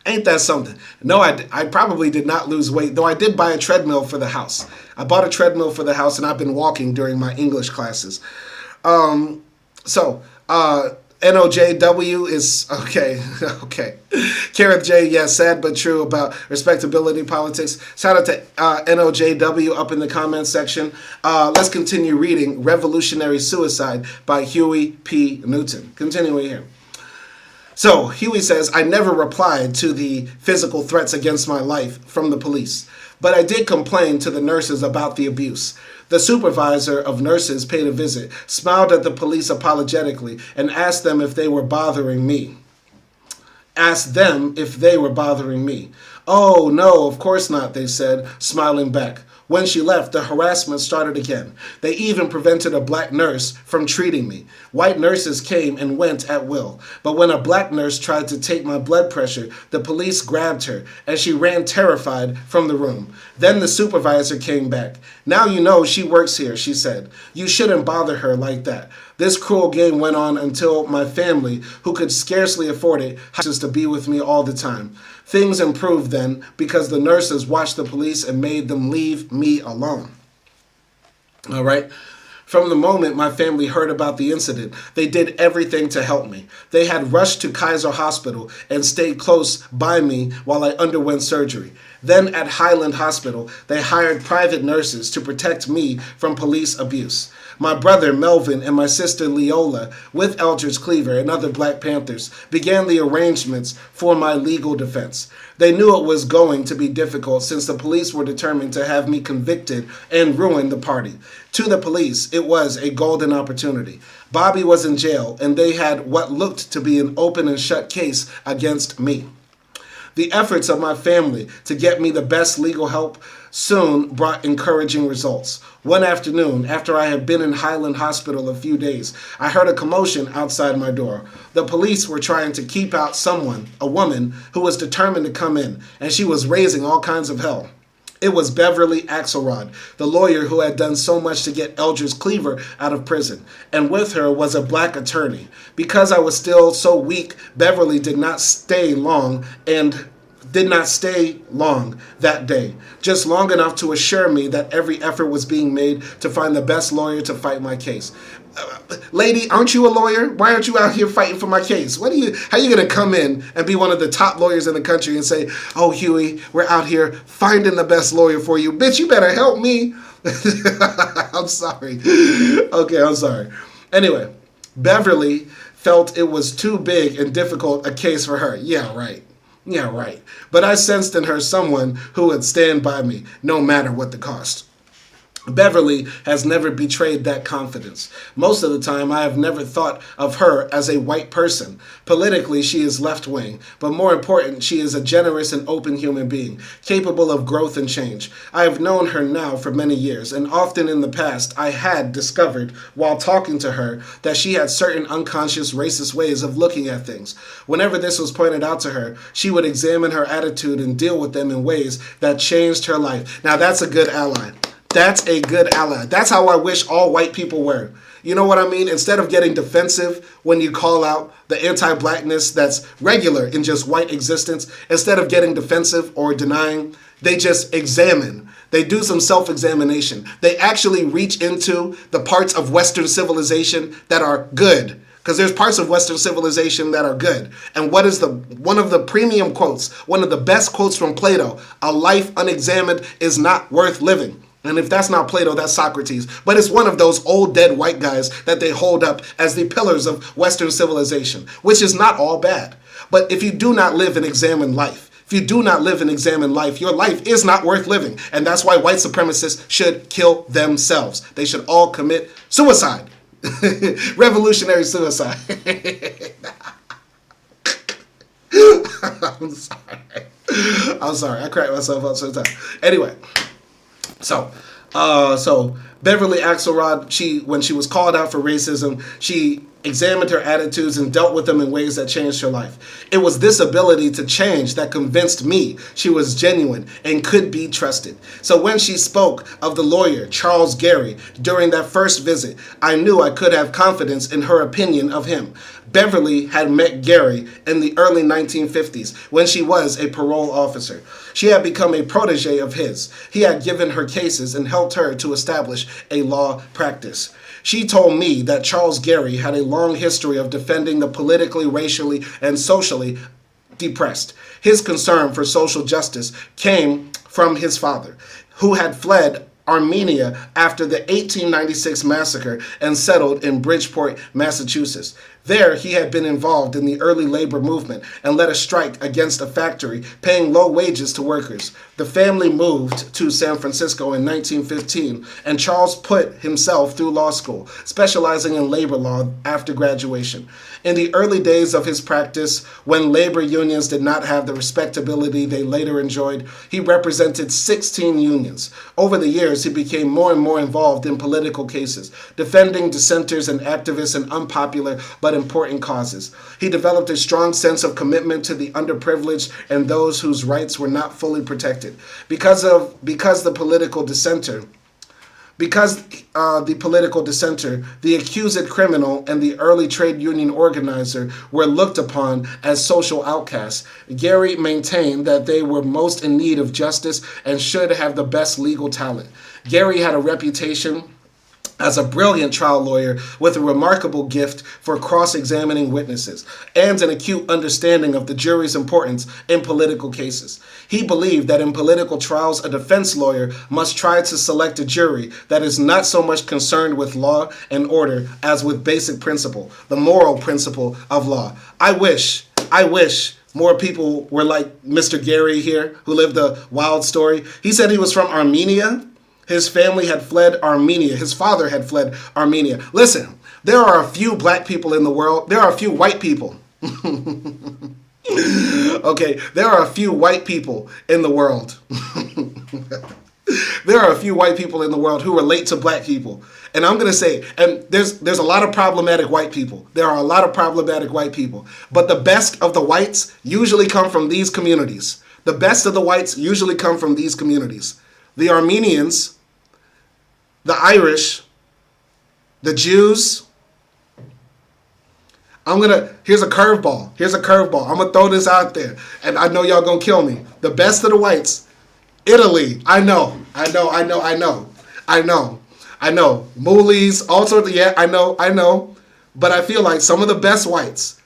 Ain't that something? No, I probably did not lose weight, though I did buy a treadmill for the house. I bought a treadmill for the house, and I've been walking during my English classes. NOJW is, okay. Kareth J, yeah, sad but true about respectability politics. Shout out to NOJW up in the comments section. Let's continue reading Revolutionary Suicide by Huey P. Newton. Continuing here. So, Huey says, I never replied to the physical threats against my life from the police, but I did complain to the nurses about the abuse. The supervisor of nurses paid a visit, smiled at the police apologetically, and asked them if they were bothering me. Oh, no, of course not, they said, smiling back. When she left, the harassment started again. They even prevented a black nurse from treating me. White nurses came and went at will. But when a black nurse tried to take my blood pressure, the police grabbed her, and she ran terrified from the room. Then the supervisor came back. "Now you know she works here," she said. "You shouldn't bother her like that." This cruel game went on until my family, who could scarcely afford it, just to be with me all the time. Things improved then because the nurses watched the police and made them leave me alone. All right? From the moment my family heard about the incident, they did everything to help me. They had rushed to Kaiser Hospital and stayed close by me while I underwent surgery. Then at Highland Hospital, they hired private nurses to protect me from police abuse. My brother Melvin and my sister Leola, with Eldridge Cleaver and other Black Panthers, began the arrangements for my legal defense. They knew it was going to be difficult since the police were determined to have me convicted and ruin the party. To the police, it was a golden opportunity. Bobby was in jail, and they had what looked to be an open and shut case against me. The efforts of my family to get me the best legal help soon brought encouraging results. One afternoon, after I had been in Highland Hospital a few days, I heard a commotion outside my door. The police were trying to keep out someone, a woman, who was determined to come in, and she was raising all kinds of hell. It was Beverly Axelrod, the lawyer who had done so much to get Eldridge Cleaver out of prison, and with her was a black attorney. Because I was still so weak, Beverly did not stay long that day, just long enough to assure me that every effort was being made to find the best lawyer to fight my case. Lady, aren't you a lawyer? Why aren't you out here fighting for my case? How are you going to come in and be one of the top lawyers in the country and say, "Oh, Huey, we're out here finding the best lawyer for you"? Bitch, you better help me. I'm sorry. Okay, I'm sorry. Anyway, Beverly felt it was too big and difficult a case for her. Yeah, right. But I sensed in her someone who would stand by me, no matter what the cost. Beverly has never betrayed that confidence. Most of the time, I have never thought of her as a white person. Politically, she is left-wing, but more important, she is a generous and open human being, capable of growth and change. I have known her now for many years, and often in the past, I had discovered, while talking to her, that she had certain unconscious racist ways of looking at things. Whenever this was pointed out to her, she would examine her attitude and deal with them in ways that changed her life. Now, that's a good ally. That's a good ally. That's how I wish all white people were. You know what I mean? Instead of getting defensive when you call out the anti-blackness that's regular in just white existence, instead of getting defensive or denying, they just examine. They do some self-examination. They actually reach into the parts of Western civilization that are good. Because there's parts of Western civilization that are good. And what is one of the premium quotes, one of the best quotes from Plato? "A life unexamined is not worth living." And if that's not Plato, that's Socrates. But it's one of those old dead white guys that they hold up as the pillars of Western civilization, which is not all bad. But if you do not live and examine life, your life is not worth living. And that's why white supremacists should kill themselves. They should all commit suicide. Revolutionary suicide. I'm sorry. I crack myself up sometimes. Anyway. So Beverly Axelrod, when she was called out for racism, she examined her attitudes and dealt with them in ways that changed her life. It was this ability to change that convinced me she was genuine and could be trusted. So when she spoke of the lawyer, Charles Gary, during that first visit, I knew I could have confidence in her opinion of him. Beverly had met Gary in the early 1950s when she was a parole officer. She had become a protege of his. He had given her cases and helped her to establish a law practice. She told me that Charles Gary had a long history of defending the politically, racially, and socially depressed. His concern for social justice came from his father, who had fled Armenia after the 1896 massacre and settled in Bridgeport, Massachusetts. There, he had been involved in the early labor movement and led a strike against a factory paying low wages to workers. The family moved to San Francisco in 1915, and Charles put himself through law school, specializing in labor law after graduation. In the early days of his practice, when labor unions did not have the respectability they later enjoyed, he represented 16 unions. Over the years, he became more and more involved in political cases, defending dissenters and activists in unpopular but important causes. He developed a strong sense of commitment to the underprivileged and those whose rights were not fully protected. Because the political dissenter, the accused criminal, and the early trade union organizer were looked upon as social outcasts, Gary maintained that they were most in need of justice and should have the best legal talent. Gary had a reputation as a brilliant trial lawyer with a remarkable gift for cross-examining witnesses and an acute understanding of the jury's importance in political cases. He believed that in political trials, a defense lawyer must try to select a jury that is not so much concerned with law and order as with basic principle, the moral principle of law. I wish more people were like Mr. Gary here, who lived a wild story. He said he was from Armenia. His family had fled Armenia. His father had fled Armenia. Listen, there are a few black people in the world. There are a few white people. Okay, there are a few white people in the world. There are a few white people in the world who relate to black people. And I'm going to say, and there's a lot of problematic white people. There are a lot of problematic white people. But the best of the whites usually come from these communities. The best of the whites usually come from these communities. The Armenians, the Irish, the Jews. Here's a curveball. I'm going to throw this out there. And I know y'all going to kill me. The best of the whites, Italy. I know. Moolies, all sorts of, yeah, I know. But I feel like some of the best whites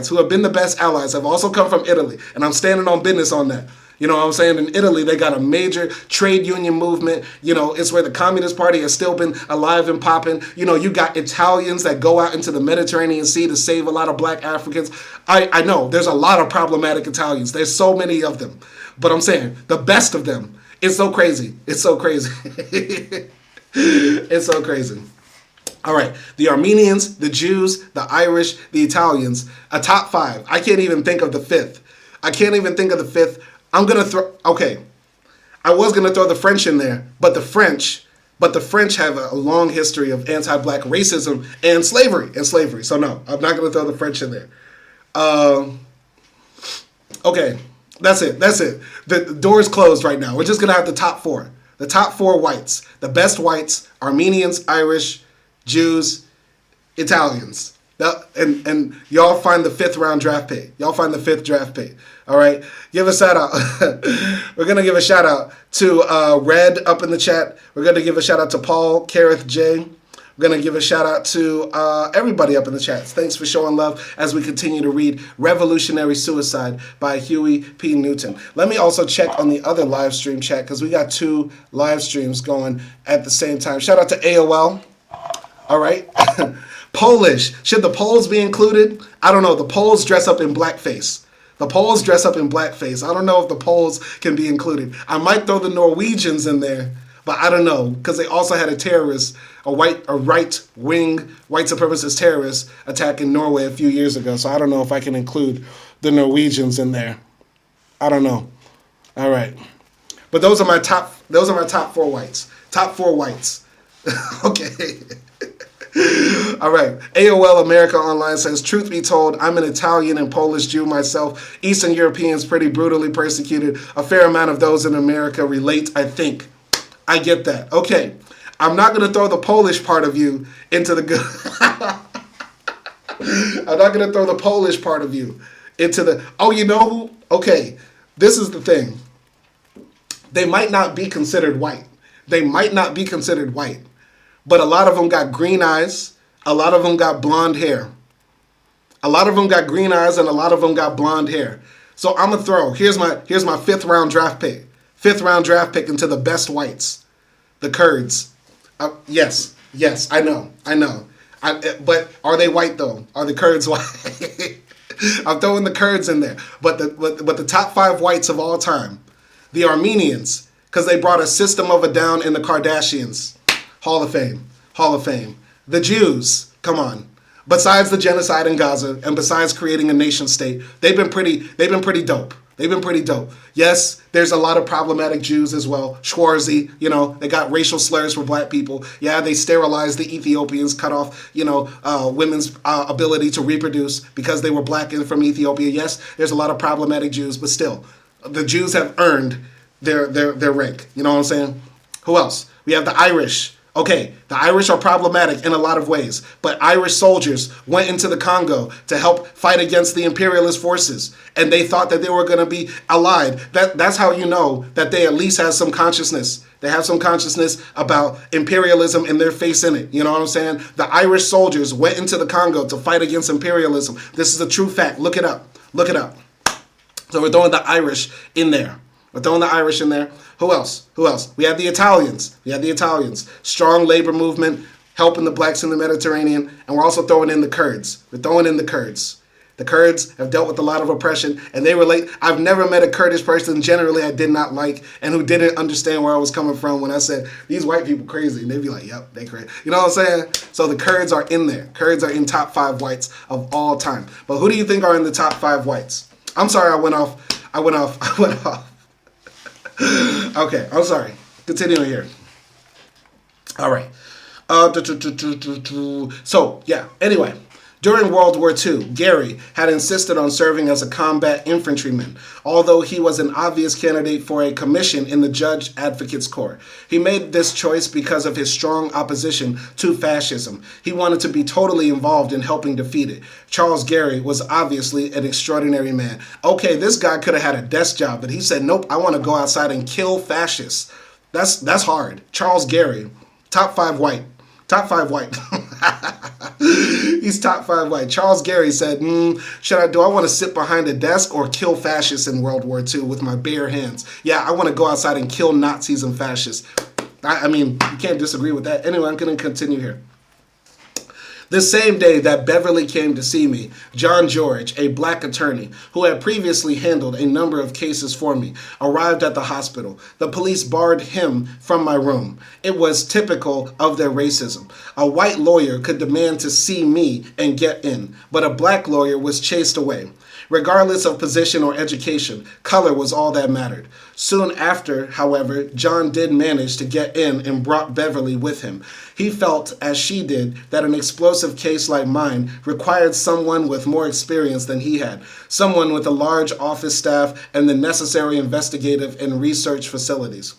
who have been the best allies have also come from Italy. And I'm standing on business on that. You know what I'm saying? In Italy, they got a major trade union movement. You know, it's where the Communist Party has still been alive and popping. You know, you got Italians that go out into the Mediterranean Sea to save a lot of black Africans. I know there's a lot of problematic Italians. There's so many of them. But I'm saying the best of them. It's so crazy. It's so crazy. It's so crazy. All right, the Armenians, the Jews, the Irish, the Italians, a top five. I can't even think of the fifth. I'm going to throw, okay, I was going to throw the French in there, but the French have a long history of anti-black racism and slavery. So no, I'm not going to throw the French in there. Okay, that's it. The door's closed right now. We're just going to have the top four. The top four whites. The best whites, Armenians, Irish, Jews, Italians. And y'all find the fifth draft pick. All right. Give a shout out. We're going to give a shout out to Red up in the chat. We're going to give a shout out to Paul, Kareth J. We're going to give a shout out to everybody up in the chats. Thanks for showing love as we continue to read Revolutionary Suicide by Huey P. Newton. Let me also check on the other live stream chat because we got two live streams going at the same time. Shout out to AOL. All right. Polish. Should the Poles be included? I don't know. The Poles dress up in blackface. I don't know if the Poles can be included. I might throw the Norwegians in there, but I don't know because they also had a terrorist, a right-wing white supremacist terrorist attack in Norway a few years ago. So I don't know if I can include the Norwegians in there. I don't know. All right, but those are my top four whites. Okay. All right. AOL America Online says, truth be told, I'm an Italian and Polish Jew myself. Eastern Europeans pretty brutally persecuted. A fair amount of those in America relate, I think. I get that. Okay. I'm not going to throw the Polish part of you into the good. I'm not going to throw the Polish part of you into the, oh, you know who? Okay. This is the thing. They might not be considered white. But a lot of them got green eyes. A lot of them got blonde hair. A lot of them got green eyes and a lot of them got blonde hair. So I'm going to throw, here's my fifth round draft pick. Fifth round draft pick into the best whites. The Kurds. Yes, I know. But are they white though? Are the Kurds white? I'm throwing the Kurds in there. But the top 5 whites of all time, the Armenians, because they brought a System of a Down in the Kardashians. Hall of Fame. Hall of Fame. The Jews, come on. Besides the genocide in Gaza and besides creating a nation state, they've been pretty dope. They've been pretty dope. Yes, there's a lot of problematic Jews as well. Schwarzy, they got racial slurs for black people. Yeah, they sterilized the Ethiopians, cut off, women's ability to reproduce because they were black and from Ethiopia. Yes, there's a lot of problematic Jews, but still, the Jews have earned their rank. You know what I'm saying? Who else? We have the Irish. Okay, the Irish are problematic in a lot of ways, but Irish soldiers went into the Congo to help fight against the imperialist forces, and they thought that they were going to be allied. That's how you know that they at least have some consciousness. They have some consciousness about imperialism and their face in it. You know what I'm saying? The Irish soldiers went into the Congo to fight against imperialism. This is a true fact. Look it up. Look it up. So we're throwing the Irish in there. We're throwing the Irish in there. Who else? Who else? We have the Italians. Strong labor movement, helping the blacks in the Mediterranean. And we're also throwing in the Kurds. We're throwing in the Kurds. The Kurds have dealt with a lot of oppression, and they relate. I've never met a Kurdish person generally I did not like and who didn't understand where I was coming from when I said, these white people crazy. And they'd be like, yep, they crazy. You know what I'm saying? So the Kurds are in there. Kurds are in top 5 whites of all time. But who do you think are in the top 5 whites? I'm sorry I went off. Okay, I'm sorry. Continuing here. All right. So, yeah, anyway. During World War II, Gary had insisted on serving as a combat infantryman, although he was an obvious candidate for a commission in the Judge Advocates Corps. He made this choice because of his strong opposition to fascism. He wanted to be totally involved in helping defeat it. Charles Gary was obviously an extraordinary man. Okay, this guy could have had a desk job, but he said, nope, I want to go outside and kill fascists. That's hard. Charles Gary, top 5 white. Top 5 white. He's top 5 white. Charles Gary said, do I want to sit behind a desk or kill fascists in World War II with my bare hands? Yeah, I want to go outside and kill Nazis and fascists. I mean, you can't disagree with that. Anyway, I'm going to continue here. The same day that Beverly came to see me, John George, a black attorney who had previously handled a number of cases for me, arrived at the hospital. The police barred him from my room. It was typical of their racism. A white lawyer could demand to see me and get in, but a black lawyer was chased away. Regardless of position or education, color was all that mattered. Soon after, however, John did manage to get in and brought Beverly with him. He felt, as she did, that an explosive case like mine required someone with more experience than he had, someone with a large office staff and the necessary investigative and research facilities.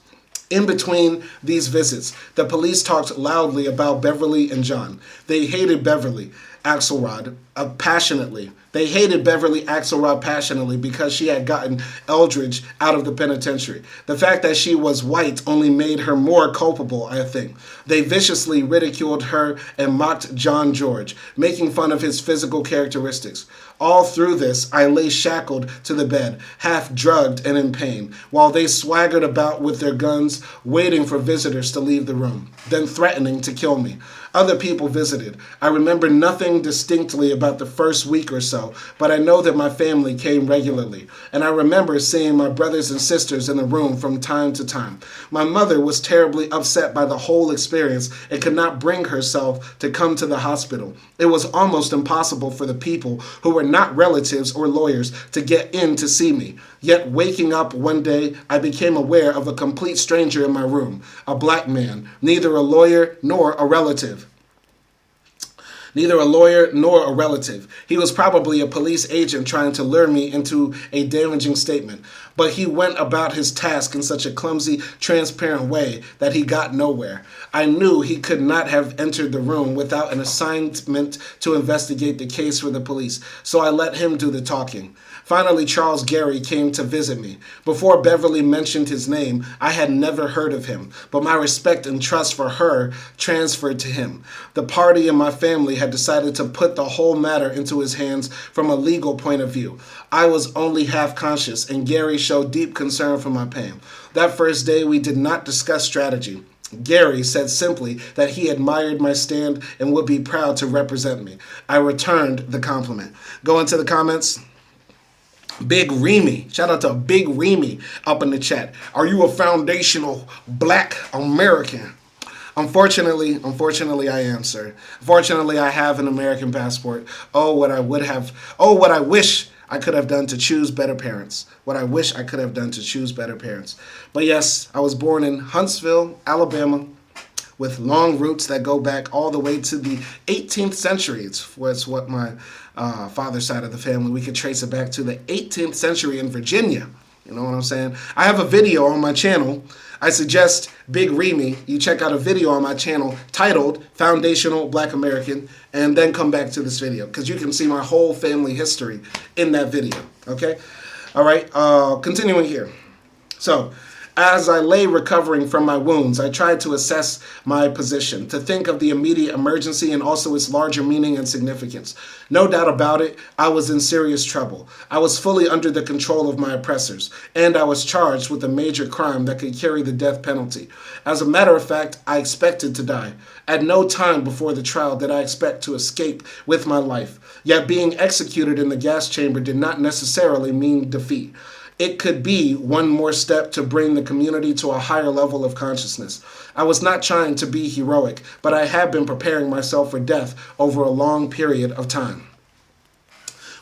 In between these visits, the police talked loudly about Beverly and John. They hated Beverly Axelrod passionately. They hated Beverly Axelrod passionately because she had gotten Eldridge out of the penitentiary. The fact that she was white only made her more culpable, I think. They viciously ridiculed her and mocked John George, making fun of his physical characteristics. All through this, I lay shackled to the bed, half drugged and in pain, while they swaggered about with their guns, waiting for visitors to leave the room, then threatening to kill me. Other people visited. I remember nothing distinctly about the first week or so, but I know that my family came regularly, and I remember seeing my brothers and sisters in the room from time to time. My mother was terribly upset by the whole experience and could not bring herself to come to the hospital. It was almost impossible for the people who were not relatives or lawyers to get in to see me. Yet waking up one day, I became aware of a complete stranger in my room, a black man, neither a lawyer nor a relative. Neither a lawyer nor a relative. He was probably a police agent trying to lure me into a damaging statement, but he went about his task in such a clumsy, transparent way that he got nowhere. I knew he could not have entered the room without an assignment to investigate the case for the police, so I let him do the talking. Finally, Charles Gary came to visit me. Before Beverly mentioned his name, I had never heard of him, but my respect and trust for her transferred to him. The party and my family had decided to put the whole matter into his hands from a legal point of view. I was only half conscious, and Gary showed deep concern for my pain. That first day, we did not discuss strategy. Gary said simply that he admired my stand and would be proud to represent me. I returned the compliment. Go into the comments. Big Remy, shout out to Big Remy up in the chat. Are you a foundational black American? Unfortunately, I am, sir. Fortunately, I have an American passport. What I wish I could have done to choose better parents. What I wish I could have done to choose better parents. But yes, I was born in Huntsville, Alabama, with long roots that go back all the way to the 18th century. It's what my father's side of the family, we could trace it back to the 18th century in Virginia. You know what I'm saying? I have a video on my channel. I suggest Big Remy, you check out a video on my channel titled Foundational Black American, and then come back to this video because you can see my whole family history in that video. Okay? All right. Continuing here. So, as I lay recovering from my wounds, I tried to assess my position, to think of the immediate emergency and also its larger meaning and significance. No doubt about it, I was in serious trouble. I was fully under the control of my oppressors, and I was charged with a major crime that could carry the death penalty. As a matter of fact, I expected to die. At no time before the trial did I expect to escape with my life. Yet being executed in the gas chamber did not necessarily mean defeat. It could be one more step to bring the community to a higher level of consciousness. I was not trying to be heroic, but I had been preparing myself for death over a long period of time.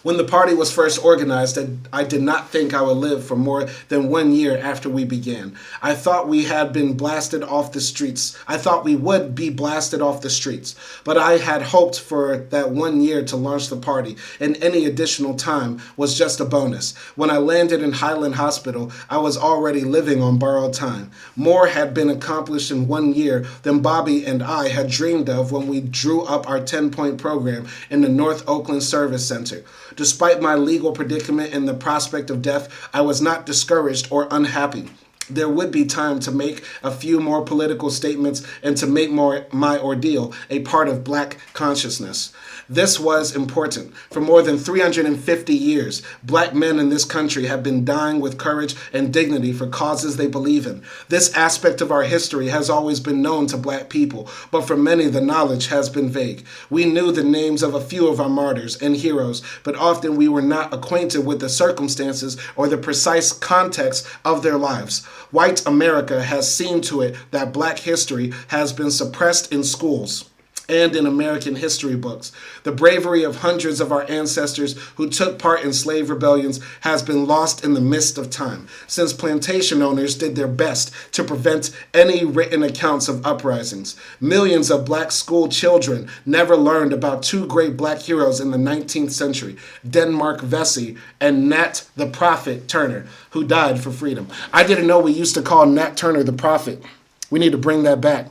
When the party was first organized, I did not think I would live for more than 1 year after we began. I thought we had been blasted off the streets. I thought we would be blasted off the streets. But I had hoped for that 1 year to launch the party, and any additional time was just a bonus. When I landed in Highland Hospital, I was already living on borrowed time. More had been accomplished in 1 year than Bobby and I had dreamed of when we drew up our 10-point program in the North Oakland Service Center. Despite my legal predicament and the prospect of death, I was not discouraged or unhappy. There would be time to make a few more political statements and to make my ordeal a part of black consciousness. This was important. For more than 350 years, black men in this country have been dying with courage and dignity for causes they believe in. This aspect of our history has always been known to black people, but for many the knowledge has been vague. We knew the names of a few of our martyrs and heroes, but often we were not acquainted with the circumstances or the precise context of their lives. White America has seen to it that black history has been suppressed in schools and in American history books. The bravery of hundreds of our ancestors who took part in slave rebellions has been lost in the mist of time, since plantation owners did their best to prevent any written accounts of uprisings. Millions of black school children never learned about two great black heroes in the 19th century, Denmark Vesey and Nat the Prophet Turner, who died for freedom. I didn't know we used to call Nat Turner the Prophet. We need to bring that back.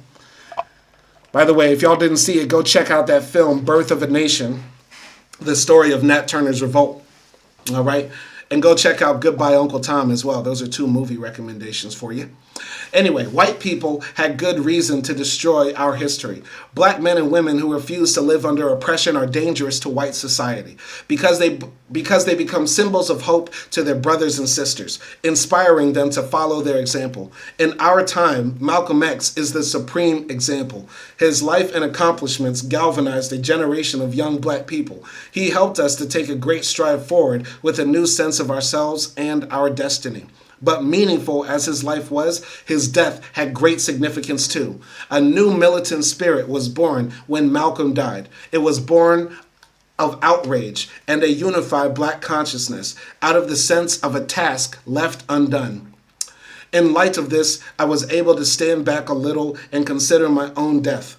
By the way, if y'all didn't see it, go check out that film, Birth of a Nation, the story of Nat Turner's revolt. All right? And go check out Goodbye Uncle Tom as well. Those are 2 movie recommendations for you. Anyway, white people had good reason to destroy our history. Black men and women who refuse to live under oppression are dangerous to white society because they become symbols of hope to their brothers and sisters, inspiring them to follow their example. In our time, Malcolm X is the supreme example. His life and accomplishments galvanized a generation of young black people. He helped us to take a great stride forward with a new sense of ourselves and our destiny. But meaningful as his life was, his death had great significance too. A new militant spirit was born when Malcolm died. It was born of outrage and a unified black consciousness out of the sense of a task left undone. In light of this, I was able to stand back a little and consider my own death.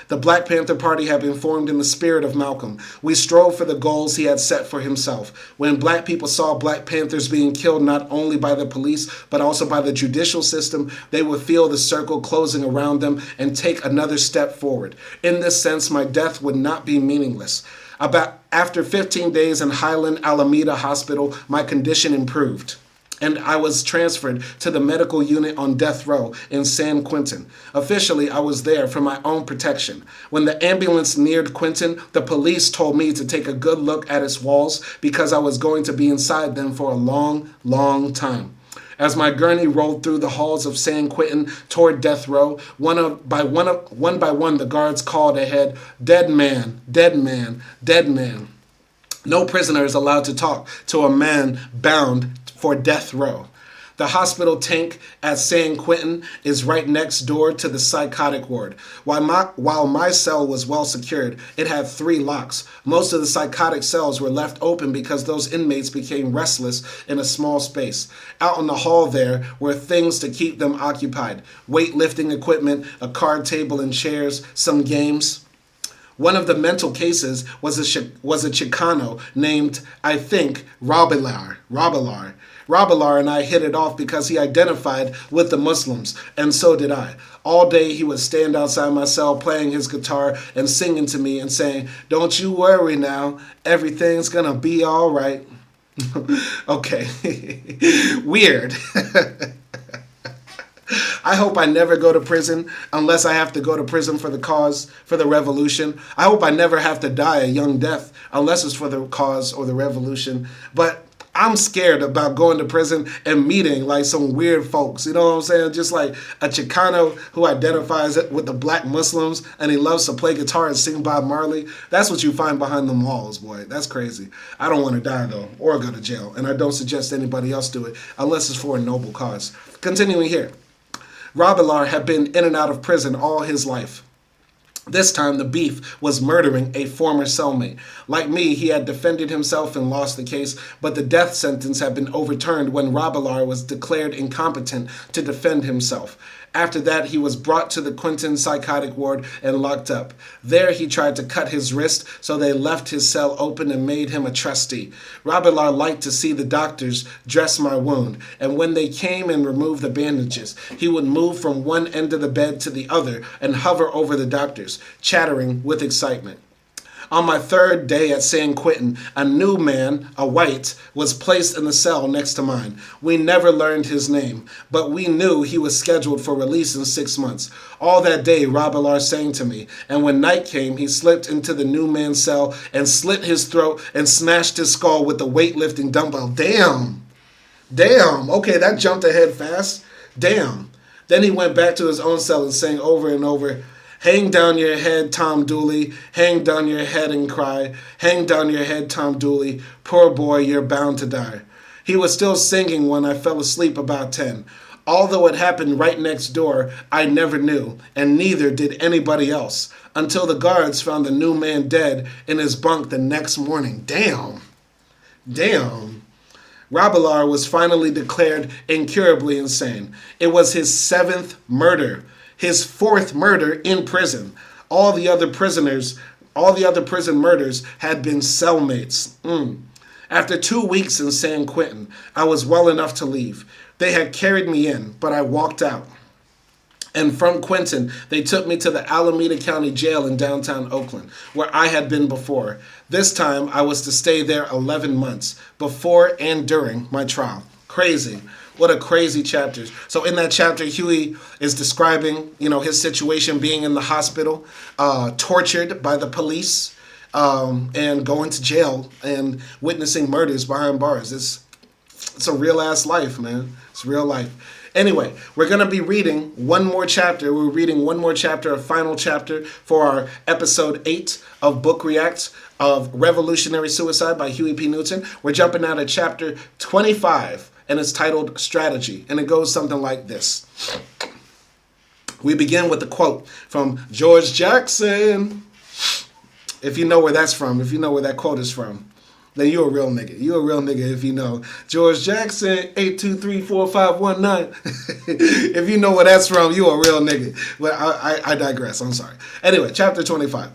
The Black Panther Party had been formed in the spirit of Malcolm. We strove for the goals he had set for himself. When black people saw Black Panthers being killed not only by the police, but also by the judicial system, they would feel the circle closing around them and take another step forward. In this sense, my death would not be meaningless. After 15 days in Highland Alameda Hospital, my condition improved, and I was transferred to the medical unit on death row in San Quentin. Officially, I was there for my own protection. When the ambulance neared Quentin, the police told me to take a good look at its walls because I was going to be inside them for a long, long time. As my gurney rolled through the halls of San Quentin toward death row, one by one, the guards called ahead, "Dead man, dead man, dead man." No prisoner is allowed to talk to a man bound for death row. The hospital tank at San Quentin is right next door to the psychotic ward. While my cell was well secured, it had 3 locks. Most of the psychotic cells were left open because those inmates became restless in a small space. Out in the hall there were things to keep them occupied: weightlifting equipment, a card table and chairs, some games. One of the mental cases was a Chicano named, I think, Rabelais. Rabelais and I hit it off because he identified with the Muslims, and so did I. All day he would stand outside my cell playing his guitar and singing to me and saying, "Don't you worry now, everything's gonna be all right." Okay, weird. I hope I never go to prison unless I have to go to prison for the cause, for the revolution. I hope I never have to die a young death unless it's for the cause or the revolution. But I'm scared about going to prison and meeting like some weird folks. You know what I'm saying? Just like a Chicano who identifies with the black Muslims and he loves to play guitar and sing Bob Marley. That's what you find behind the walls, boy. That's crazy. I don't want to die though, or go to jail. And I don't suggest anybody else do it unless it's for a noble cause. Continuing here. Rabelais had been in and out of prison all his life. This time the beef was murdering a former cellmate. Like me, he had defended himself and lost the case, but the death sentence had been overturned when Rabelais was declared incompetent to defend himself. After that, he was brought to the Quentin psychotic ward and locked up. There he tried to cut his wrist, so they left his cell open and made him a trustee. Rabelais liked to see the doctors dress my wound, and when they came and removed the bandages, he would move from one end of the bed to the other and hover over the doctors, chattering with excitement. On my 3rd day at San Quentin, a new man, a white, was placed in the cell next to mine. We never learned his name, but we knew he was scheduled for release in 6 months. All that day, Rabelais sang to me, and when night came, he slipped into the new man's cell and slit his throat and smashed his skull with the weightlifting dumbbell. Damn. Okay, that jumped ahead fast. Damn. Then he went back to his own cell and sang over and over, "Hang down your head, Tom Dooley. Hang down your head and cry. Hang down your head, Tom Dooley. Poor boy, you're bound to die." He was still singing when I fell asleep about 10. Although it happened right next door, I never knew, and neither did anybody else, until the guards found the new man dead in his bunk the next morning. Damn. Rabelais was finally declared incurably insane. It was his 7th murder. His 4th murder in prison. All the other prison murders had been cellmates. After 2 weeks in San Quentin, I was well enough to leave. They had carried me in, but I walked out. And from Quentin, they took me to the Alameda County Jail in downtown Oakland, where I had been before. This time, I was to stay there 11 months, before and during my trial. Crazy. What a crazy chapter. So in that chapter, Huey is describing, his situation being in the hospital, tortured by the police, and going to jail and witnessing murders behind bars. It's a real ass life, man. It's real life. Anyway, we're going to be reading one more chapter. We're reading one more chapter, a final chapter for our episode 8 of Book Reacts of Revolutionary Suicide by Huey P. Newton. We're jumping out of chapter 25. And it's titled Strategy, and it goes something like this. We begin with a quote from George Jackson. If you know where that's from, if you know where that quote is from, then you're a real nigga. You're a real nigga if you know. George Jackson, 8234519. If you know where that's from, you're a real nigga. But I digress. I'm sorry. Anyway, chapter 25.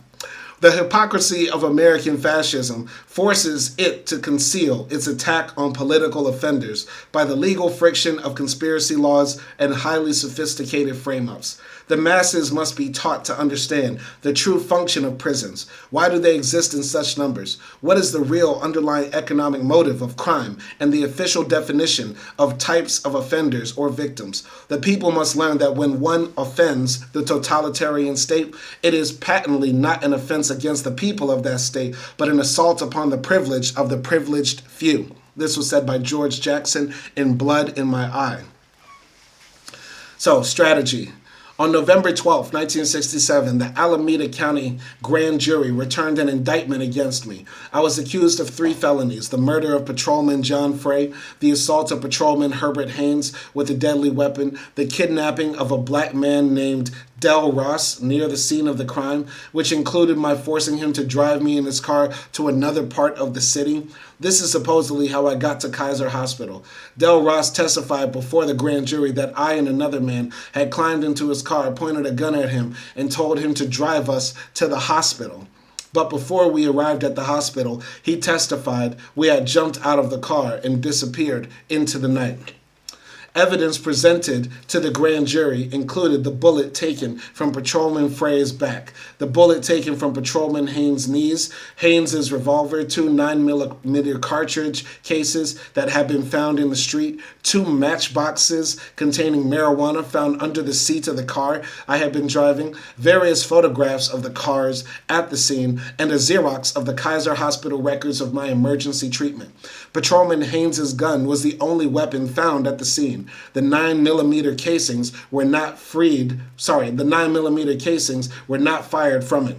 The hypocrisy of American fascism forces it to conceal its attack on political offenders by the legal friction of conspiracy laws and highly sophisticated frame-ups. The masses must be taught to understand the true function of prisons. Why do they exist in such numbers? What is the real underlying economic motive of crime and the official definition of types of offenders or victims? The people must learn that when one offends the totalitarian state, it is patently not an offense against the people of that state, but an assault upon the privilege of the privileged few. This was said by George Jackson in Blood in My Eye. So, strategy. On November 12, 1967, the Alameda County Grand Jury returned an indictment against me. I was accused of 3 felonies: the murder of Patrolman John Frey, the assault of Patrolman Herbert Haynes with a deadly weapon, the kidnapping of a black man named Del Ross near the scene of the crime, which included my forcing him to drive me in his car to another part of the city. This is supposedly how I got to Kaiser Hospital. Del Ross testified before the grand jury that I and another man had climbed into his car, pointed a gun at him, and told him to drive us to the hospital. But before we arrived at the hospital, he testified we had jumped out of the car and disappeared into the night. Evidence presented to the grand jury included the bullet taken from Patrolman Frey's back, the bullet taken from Patrolman Haynes' knees, Haynes' revolver, 2 9mm cartridge cases that had been found in the street, 2 matchboxes containing marijuana found under the seat of the car I had been driving, various photographs of the cars at the scene, and a Xerox of the Kaiser Hospital records of my emergency treatment. Patrolman Haynes' gun was the only weapon found at the scene. The 9mm casings were not fired from it.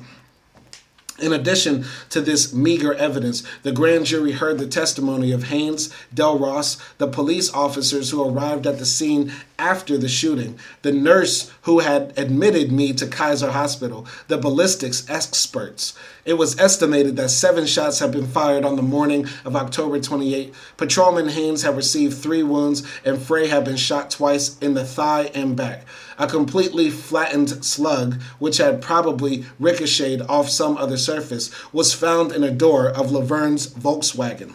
In addition to this meager evidence, the grand jury heard the testimony of Haynes, Del Ross, the police officers who arrived at the scene after the shooting, the nurse who had admitted me to Kaiser Hospital, the ballistics experts. It was estimated that 7 shots had been fired on the morning of October 28. Patrolman Haynes had received 3 wounds, and Frey had been shot twice in the thigh and back. A completely flattened slug, which had probably ricocheted off some other surface, was found in a door of Laverne's Volkswagen.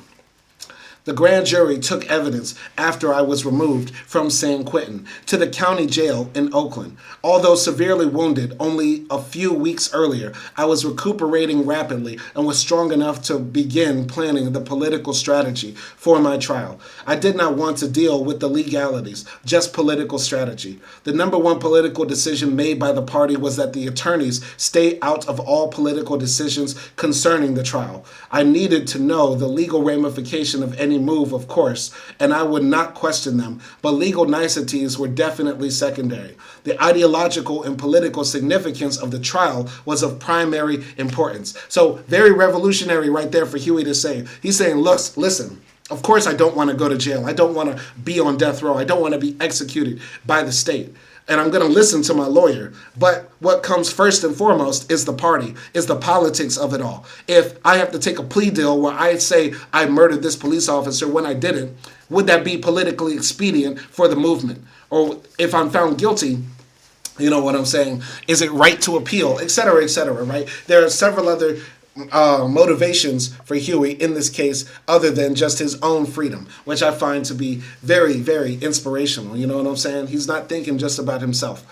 The grand jury took evidence after I was removed from San Quentin to the county jail in Oakland. Although severely wounded only a few weeks earlier, I was recuperating rapidly and was strong enough to begin planning the political strategy for my trial. I did not want to deal with the legalities, just political strategy. The number one political decision made by the party was that the attorneys stay out of all political decisions concerning the trial. I needed to know the legal ramification of any move, of course, and I would not question them, but legal niceties were definitely secondary. The ideological and political significance of the trial was of primary importance. So very revolutionary right there for Huey to say. He's saying, look, listen, of course I don't want to go to jail. I don't want to be on death row. I don't want to be executed by the state. And I'm going to listen to my lawyer. But what comes first and foremost is the party, is the politics of it all. If I have to take a plea deal where I say I murdered this police officer when I didn't, would that be politically expedient for the movement? Or if I'm found guilty, you know what I'm saying, is it right to appeal, et cetera, right? There are several other motivations for Huey in this case other than just his own freedom, which I find to be very, very inspirational. You know what I'm saying? He's not thinking just about himself.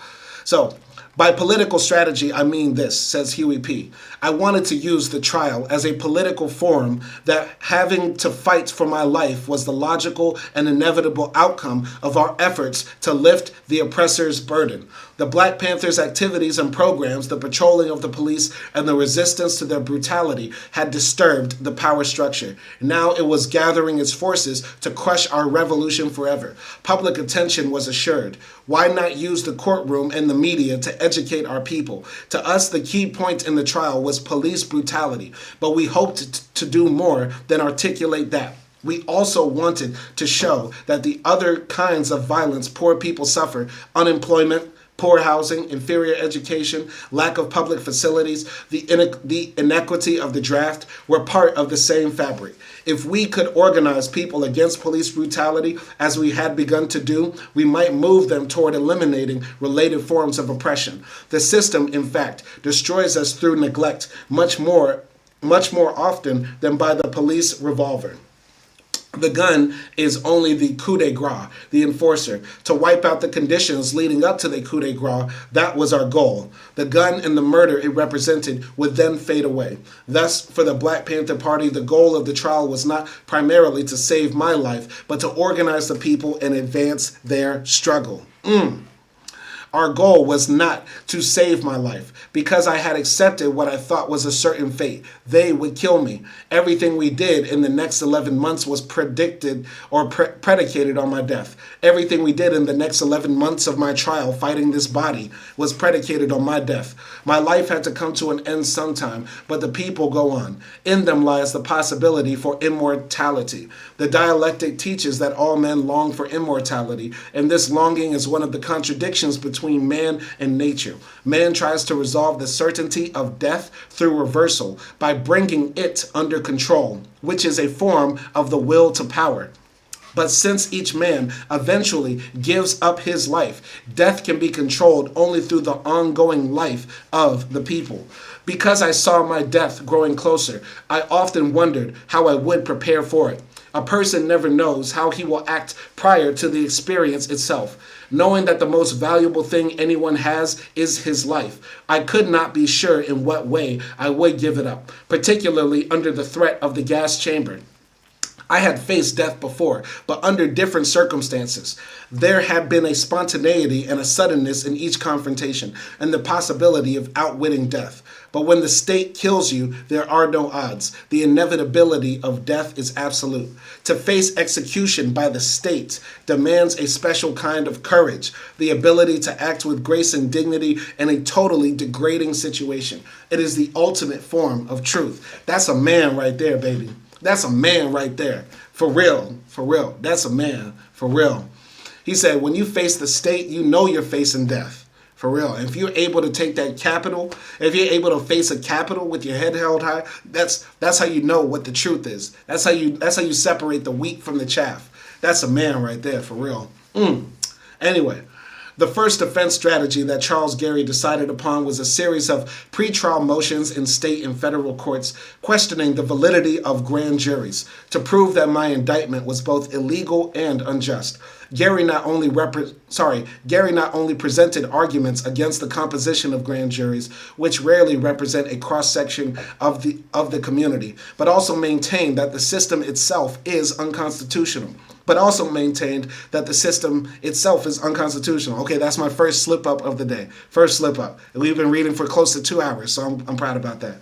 So, by political strategy, I mean this, says Huey P. I wanted to use the trial as a political forum that having to fight for my life was the logical and inevitable outcome of our efforts to lift the oppressor's burden. The Black Panthers' activities and programs, the patrolling of the police, and the resistance to their brutality had disturbed the power structure. Now it was gathering its forces to crush our revolution forever. Public attention was assured. Why not use the courtroom and the media to educate our people? To us, the key point in the trial was police brutality, but we hoped to do more than articulate that. We also wanted to show that the other kinds of violence poor people suffer, unemployment, poor housing, inferior education, lack of public facilities, the inequity of the draft were part of the same fabric. If we could organize people against police brutality as we had begun to do, we might move them toward eliminating related forms of oppression. The system, in fact, destroys us through neglect much more often than by the police revolver. The gun is only the coup de grace, the enforcer. To wipe out the conditions leading up to the coup de grace, that was our goal. The gun and the murder it represented would then fade away. Thus, for the Black Panther Party, the goal of the trial was not primarily to save my life, but to organize the people and advance their struggle. Our goal was not to save my life, because I had accepted what I thought was a certain fate. They would kill me. Everything we did in the next 11 months was predicted or predicated on my death. Everything we did in the next 11 months of my trial fighting this body was predicated on my death. My life had to come to an end sometime, but the people go on. In them lies the possibility for immortality. The dialectic teaches that all men long for immortality, and this longing is one of the contradictions between man and nature. Man tries to resolve the certainty of death through reversal by bringing it under control, which is a form of the will to power. But since each man eventually gives up his life, death can be controlled only through the ongoing life of the people. Because I saw my death growing closer, I often wondered how I would prepare for it. A person never knows how he will act prior to the experience itself. Knowing that the most valuable thing anyone has is his life, I could not be sure in what way I would give it up, particularly under the threat of the gas chamber. I had faced death before, but under different circumstances. There had been a spontaneity and a suddenness in each confrontation, and the possibility of outwitting death. But when the state kills you, there are no odds. The inevitability of death is absolute. To face execution by the state demands a special kind of courage, the ability to act with grace and dignity in a totally degrading situation. It is the ultimate form of truth. That's a man right there, baby. That's a man right there. For real, for real. That's a man, for real. He said, when you face the state, you know you're facing death. For real. And if you're able to take that capital, if you're able to face a capital with your head held high, that's how you know what the truth is. That's how you separate the wheat from the chaff. That's a man right there, for real. Anyway, the first defense strategy that Charles Gary decided upon was a series of pretrial motions in state and federal courts questioning the validity of grand juries to prove that my indictment was both illegal and unjust. Gary not only presented arguments against the composition of grand juries, which rarely represent a cross-section of the community, but also maintained that the system itself is unconstitutional. Okay, that's my first slip up of the day. First slip up. We've been reading for close to 2 hours, so I'm proud about that.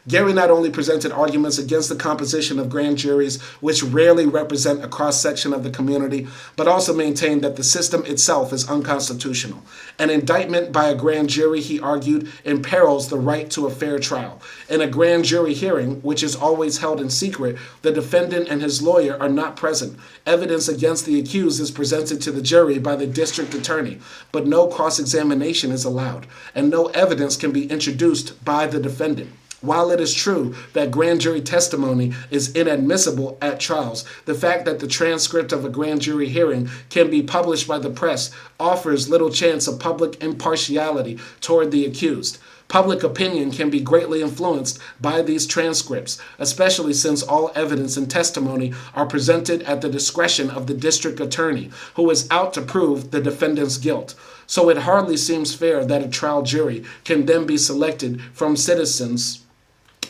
Gary not only presented arguments against the composition of grand juries, which rarely represent a cross-section of the community, but also maintained that the system itself is unconstitutional. An indictment by a grand jury, he argued, imperils the right to a fair trial. In a grand jury hearing, which is always held in secret, the defendant and his lawyer are not present. Evidence against the accused is presented to the jury by the district attorney, but no cross-examination is allowed, and no evidence can be introduced by the defendant. While it is true that grand jury testimony is inadmissible at trials, the fact that the transcript of a grand jury hearing can be published by the press offers little chance of public impartiality toward the accused. Public opinion can be greatly influenced by these transcripts, especially since all evidence and testimony are presented at the discretion of the district attorney, who is out to prove the defendant's guilt. So it hardly seems fair that a trial jury can then be selected from citizens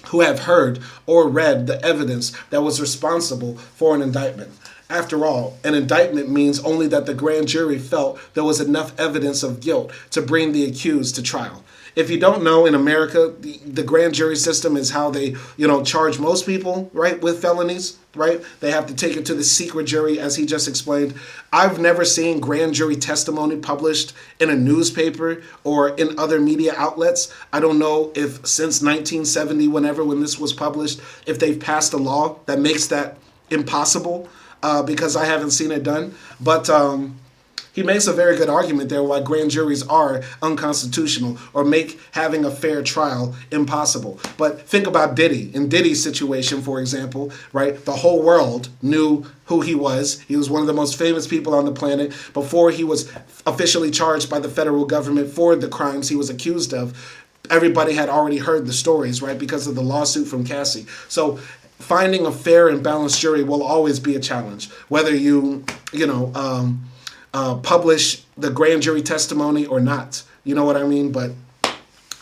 who have heard or read the evidence that was responsible for an indictment. After all, an indictment means only that the grand jury felt there was enough evidence of guilt to bring the accused to trial. If you don't know, in America, the grand jury system is how they, charge most people, right, with felonies, right? They have to take it to the secret jury, as he just explained. I've never seen grand jury testimony published in a newspaper or in other media outlets. I don't know if since 1970, when this was published, if they've passed a law that makes that impossible, because I haven't seen it done. But he makes a very good argument there why grand juries are unconstitutional or make having a fair trial impossible. But think about Diddy. In Diddy's situation, for example, right? The whole world knew who he was. He was one of the most famous people on the planet before he was officially charged by the federal government for the crimes he was accused of. Everybody had already heard the stories, right? Because of the lawsuit from Cassie. So finding a fair and balanced jury will always be a challenge, whether you publish the grand jury testimony or not. You know what I mean? But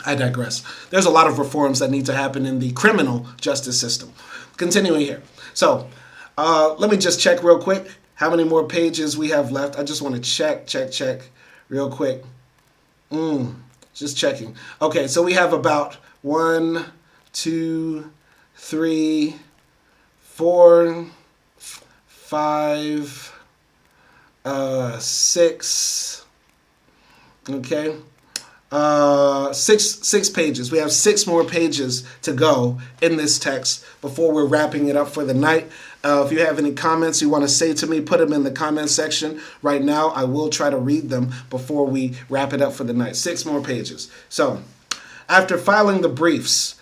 I digress. There's a lot of reforms that need to happen in the criminal justice system. Continuing here. So let me just check real quick how many more pages we have left. I just want to check real quick. Just checking. Okay, so we have about 1, 2, 3, 4, 5, 6. Okay. Six pages. We have 6 more pages to go in this text before we're wrapping it up for the night. If you have any comments you want to say to me, put them in the comment section right now. I will try to read them before we wrap it up for the night. 6 more pages. So, after filing briefs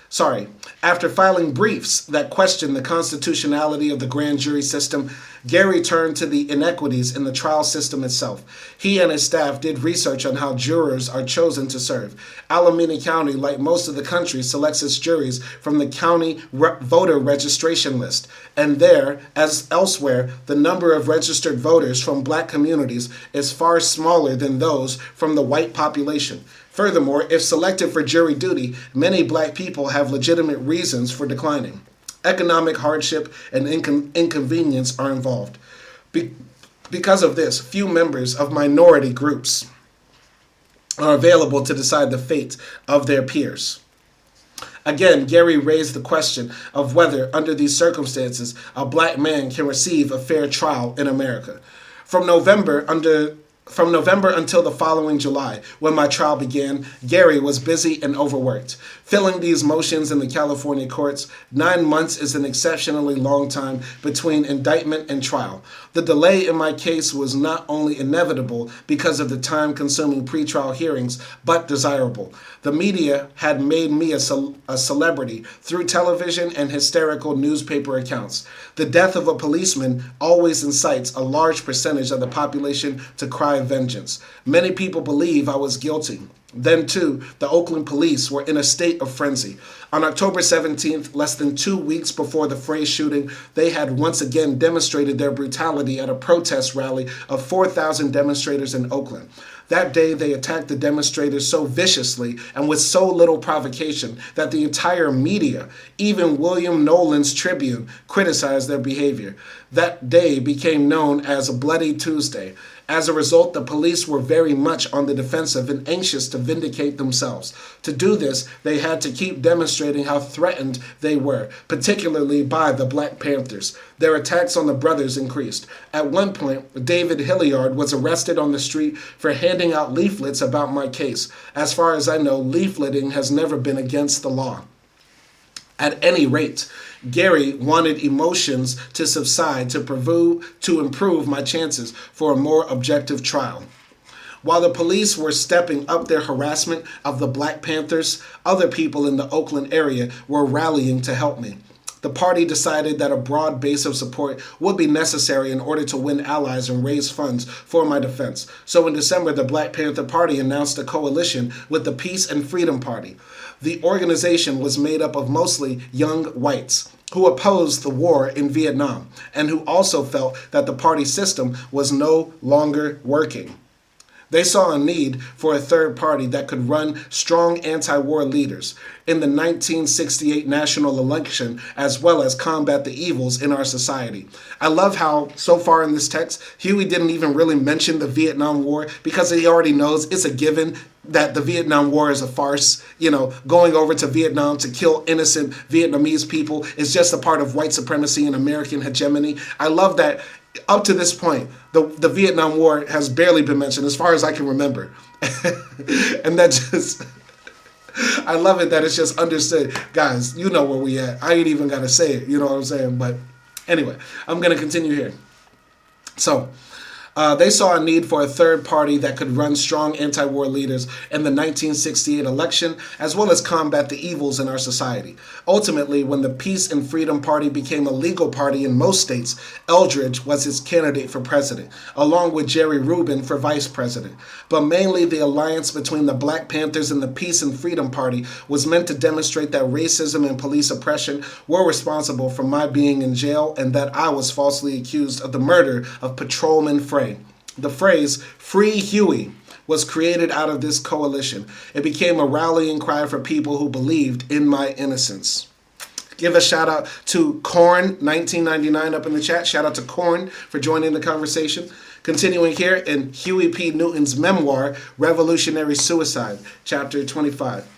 that questioned the constitutionality of the grand jury system, Gary turned to the inequities in the trial system itself. He and his staff did research on how jurors are chosen to serve. Alameda County, like most of the country, selects its juries from the county voter registration list. And there, as elsewhere, the number of registered voters from black communities is far smaller than those from the white population. Furthermore, if selected for jury duty, many black people have legitimate reasons for declining. Economic hardship and inconvenience are involved. Because of this, few members of minority groups are available to decide the fate of their peers. Again, Gary raised the question of whether, under these circumstances, a black man can receive a fair trial in America. From November until the following July, when my trial began, Gary was busy and overworked. Filling these motions in the California courts, 9 months is an exceptionally long time between indictment and trial. The delay in my case was not only inevitable because of the time-consuming pretrial hearings, but desirable. The media had made me a celebrity through television and hysterical newspaper accounts. The death of a policeman always incites a large percentage of the population to cry vengeance. Many people believe I was guilty. Then, too, the Oakland police were in a state of frenzy. On October 17th, less than 2 weeks before the Frey shooting, they had once again demonstrated their brutality at a protest rally of 4,000 demonstrators in Oakland. That day, they attacked the demonstrators so viciously and with so little provocation that the entire media, even William Nolan's Tribune, criticized their behavior. That day became known as a Bloody Tuesday. As a result, the police were very much on the defensive and anxious to vindicate themselves. To do this, they had to keep demonstrating how threatened they were, particularly by the Black Panthers. Their attacks on the brothers increased. At one point, David Hilliard was arrested on the street for handing out leaflets about my case. As far as I know, leafleting has never been against the law. At any rate, Gary wanted emotions to subside to improve my chances for a more objective trial. While the police were stepping up their harassment of the Black Panthers, other people in the Oakland area were rallying to help me. The party decided that a broad base of support would be necessary in order to win allies and raise funds for my defense. So in December, the Black Panther Party announced a coalition with the Peace and Freedom Party. The organization was made up of mostly young whites who opposed the war in Vietnam and who also felt that the party system was no longer working. They saw a need for a third party that could run strong anti-war leaders in the 1968 national election, as well as combat the evils in our society. I love how, so far in this text, Huey didn't even really mention the Vietnam War because he already knows it's a given that the Vietnam War is a farce. You know, going over to Vietnam to kill innocent Vietnamese people is just a part of white supremacy and American hegemony. I love that. Up to this point, the Vietnam War has barely been mentioned as far as I can remember. And that just, I love it that it's just understood. Guys, you know where we at. I ain't even got to say it, you know what I'm saying? But anyway, I'm going to continue here. So, they saw a need for a third party that could run strong anti-war leaders in the 1968 election, as well as combat the evils in our society. Ultimately, when the Peace and Freedom Party became a legal party in most states, Eldridge was its candidate for president, along with Jerry Rubin for vice president. But mainly the alliance between the Black Panthers and the Peace and Freedom Party was meant to demonstrate that racism and police oppression were responsible for my being in jail and that I was falsely accused of the murder of Patrolman Frey. The phrase, "Free Huey," was created out of this coalition. It became a rallying cry for people who believed in my innocence. Give a shout out to Corn1999 up in the chat. Shout out to Corn for joining the conversation. Continuing here in Huey P. Newton's memoir, Revolutionary Suicide, chapter 25.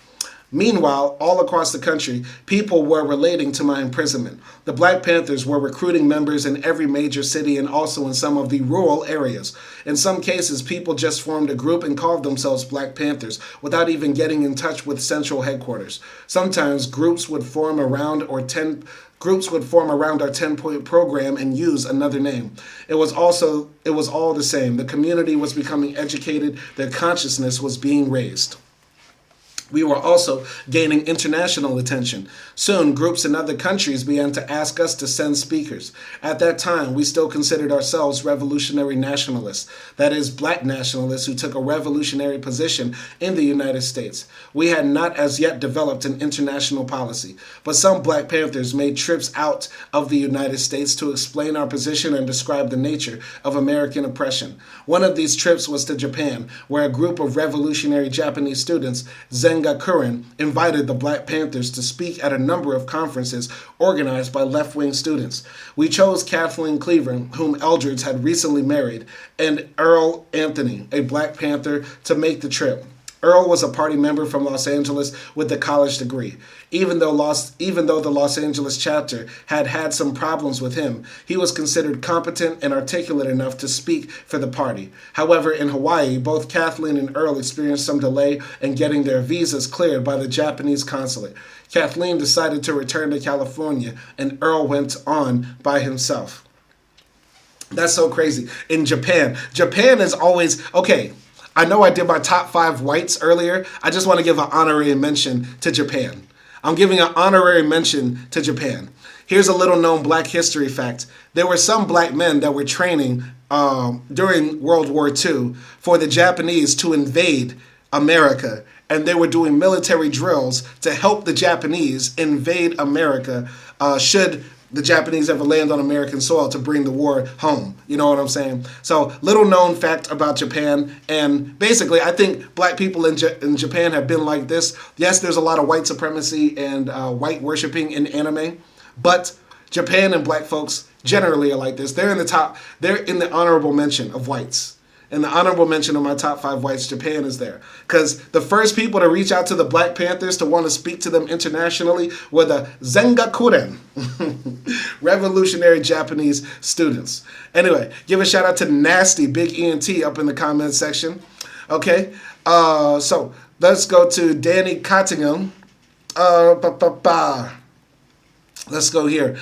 Meanwhile, all across the country, people were relating to my imprisonment. The Black Panthers were recruiting members in every major city and also in some of the rural areas. In some cases, people just formed a group and called themselves Black Panthers without even getting in touch with central headquarters. Sometimes groups would form around our 10-point program and use another name. It was all the same. The community was becoming educated, their consciousness was being raised. We were also gaining international attention. Soon, groups in other countries began to ask us to send speakers. At that time, we still considered ourselves revolutionary nationalists, that is, black nationalists who took a revolutionary position in the United States. We had not as yet developed an international policy, but some Black Panthers made trips out of the United States to explain our position and describe the nature of American oppression. One of these trips was to Japan, where a group of revolutionary Japanese students, Zengakuren, invited the Black Panthers to speak at a number of conferences organized by left-wing students. We chose Kathleen Cleaver, whom Eldridge had recently married, and Earl Anthony, a Black Panther, to make the trip. Earl was a party member from Los Angeles with a college degree. Even though the Los Angeles chapter had some problems with him, he was considered competent and articulate enough to speak for the party. However, in Hawaii, both Kathleen and Earl experienced some delay in getting their visas cleared by the Japanese consulate. Kathleen decided to return to California, and Earl went on by himself. That's so crazy. In Japan is always, okay, I know I did my top 5 whites earlier. I just want to give an honorary mention to Japan. I'm giving an honorary mention to Japan. Here's a little known Black history fact. There were some Black men that were training during World War II for the Japanese to invade America. And they were doing military drills to help the Japanese invade America should the Japanese ever land on American soil to bring the war home. You know what I'm saying? So, little known fact about Japan. And basically, I think Black people in Japan have been like this. Yes, there's a lot of white supremacy and white worshiping in anime. But Japan and Black folks generally are like this. They're in the honorable mention of whites. In the honorable mention of my top 5 whites, Japan is there. Because the first people to reach out to the Black Panthers to want to speak to them internationally were the Zengakuren, revolutionary Japanese students. Anyway, give a shout out to Nasty Big ENT up in the comments section. Okay, so let's go to Danny Cottingham. Let's go here.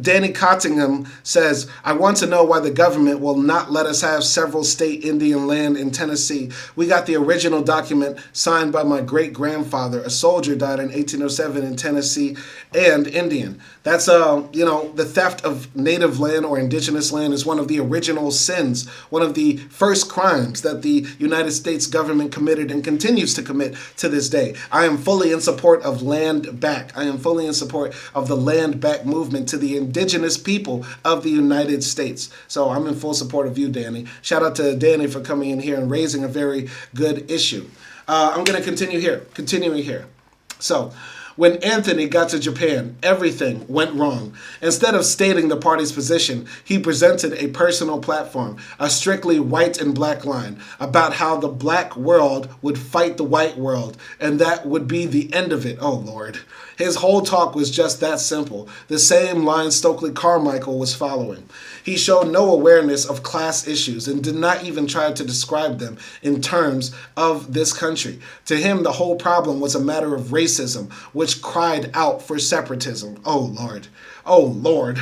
Danny Cottingham says, I want to know why the government will not let us have several state Indian land in Tennessee. We got the original document signed by my great-grandfather. A soldier died in 1807 in Tennessee and Indian. That's, the theft of native land or indigenous land is one of the original sins, one of the first crimes that the United States government committed and continues to commit to this day. I am fully in support of land back. I am fully in support of the land back movement to the indigenous people of the United States. So I'm in full support of you, Danny. Shout out to Danny for coming in here and raising a very good issue. I'm going to continuing here. So, when Anthony got to Japan, everything went wrong. Instead of stating the party's position, he presented a personal platform, a strictly white and black line, about how the black world would fight the white world, and that would be the end of it. Oh, Lord. His whole talk was just that simple, the same line Stokely Carmichael was following. He showed no awareness of class issues and did not even try to describe them in terms of this country. To him, the whole problem was a matter of racism, which cried out for separatism. Oh, Lord. Oh, Lord.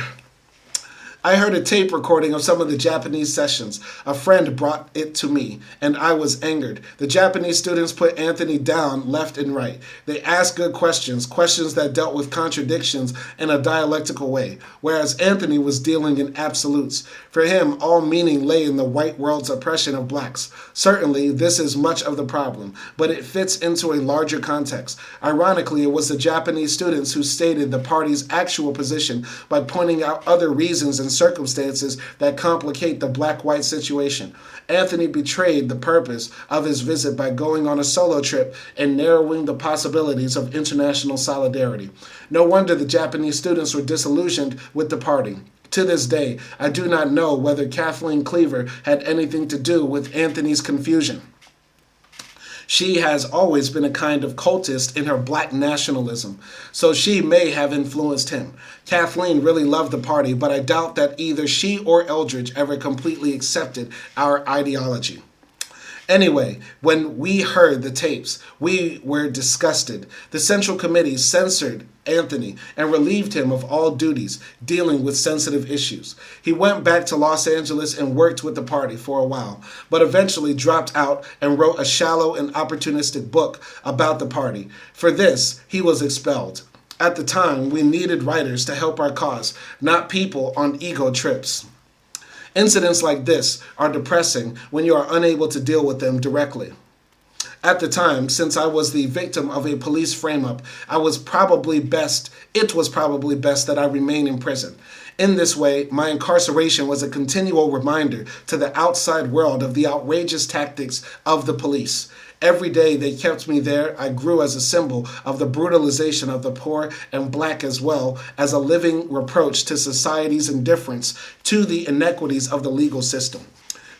I heard a tape recording of some of the Japanese sessions. A friend brought it to me, and I was angered. The Japanese students put Anthony down left and right. They asked good questions, questions that dealt with contradictions in a dialectical way, whereas Anthony was dealing in absolutes. For him, all meaning lay in the white world's oppression of blacks. Certainly, this is much of the problem, but it fits into a larger context. Ironically, it was the Japanese students who stated the party's actual position by pointing out other reasons and circumstances that complicate the black-white situation. Anthony betrayed the purpose of his visit by going on a solo trip and narrowing the possibilities of international solidarity. No wonder the Japanese students were disillusioned with the party. To this day, I do not know whether Kathleen Cleaver had anything to do with Anthony's confusion. She has always been a kind of cultist in her black nationalism, so she may have influenced him. Kathleen really loved the party, but I doubt that either she or Eldridge ever completely accepted our ideology. Anyway, when we heard the tapes, we were disgusted. The Central Committee censored Anthony and relieved him of all duties dealing with sensitive issues. He went back to Los Angeles and worked with the party for a while, but eventually dropped out and wrote a shallow and opportunistic book about the party. For this, he was expelled. At the time, we needed writers to help our cause, not people on ego trips. Incidents like this are depressing when you are unable to deal with them directly. At the time, since I was the victim of a police frame-up, it was probably best that I remain in prison. In this way, my incarceration was a continual reminder to the outside world of the outrageous tactics of the police. Every day they kept me there, I grew as a symbol of the brutalization of the poor and black, as well as a living reproach to society's indifference to the inequities of the legal system.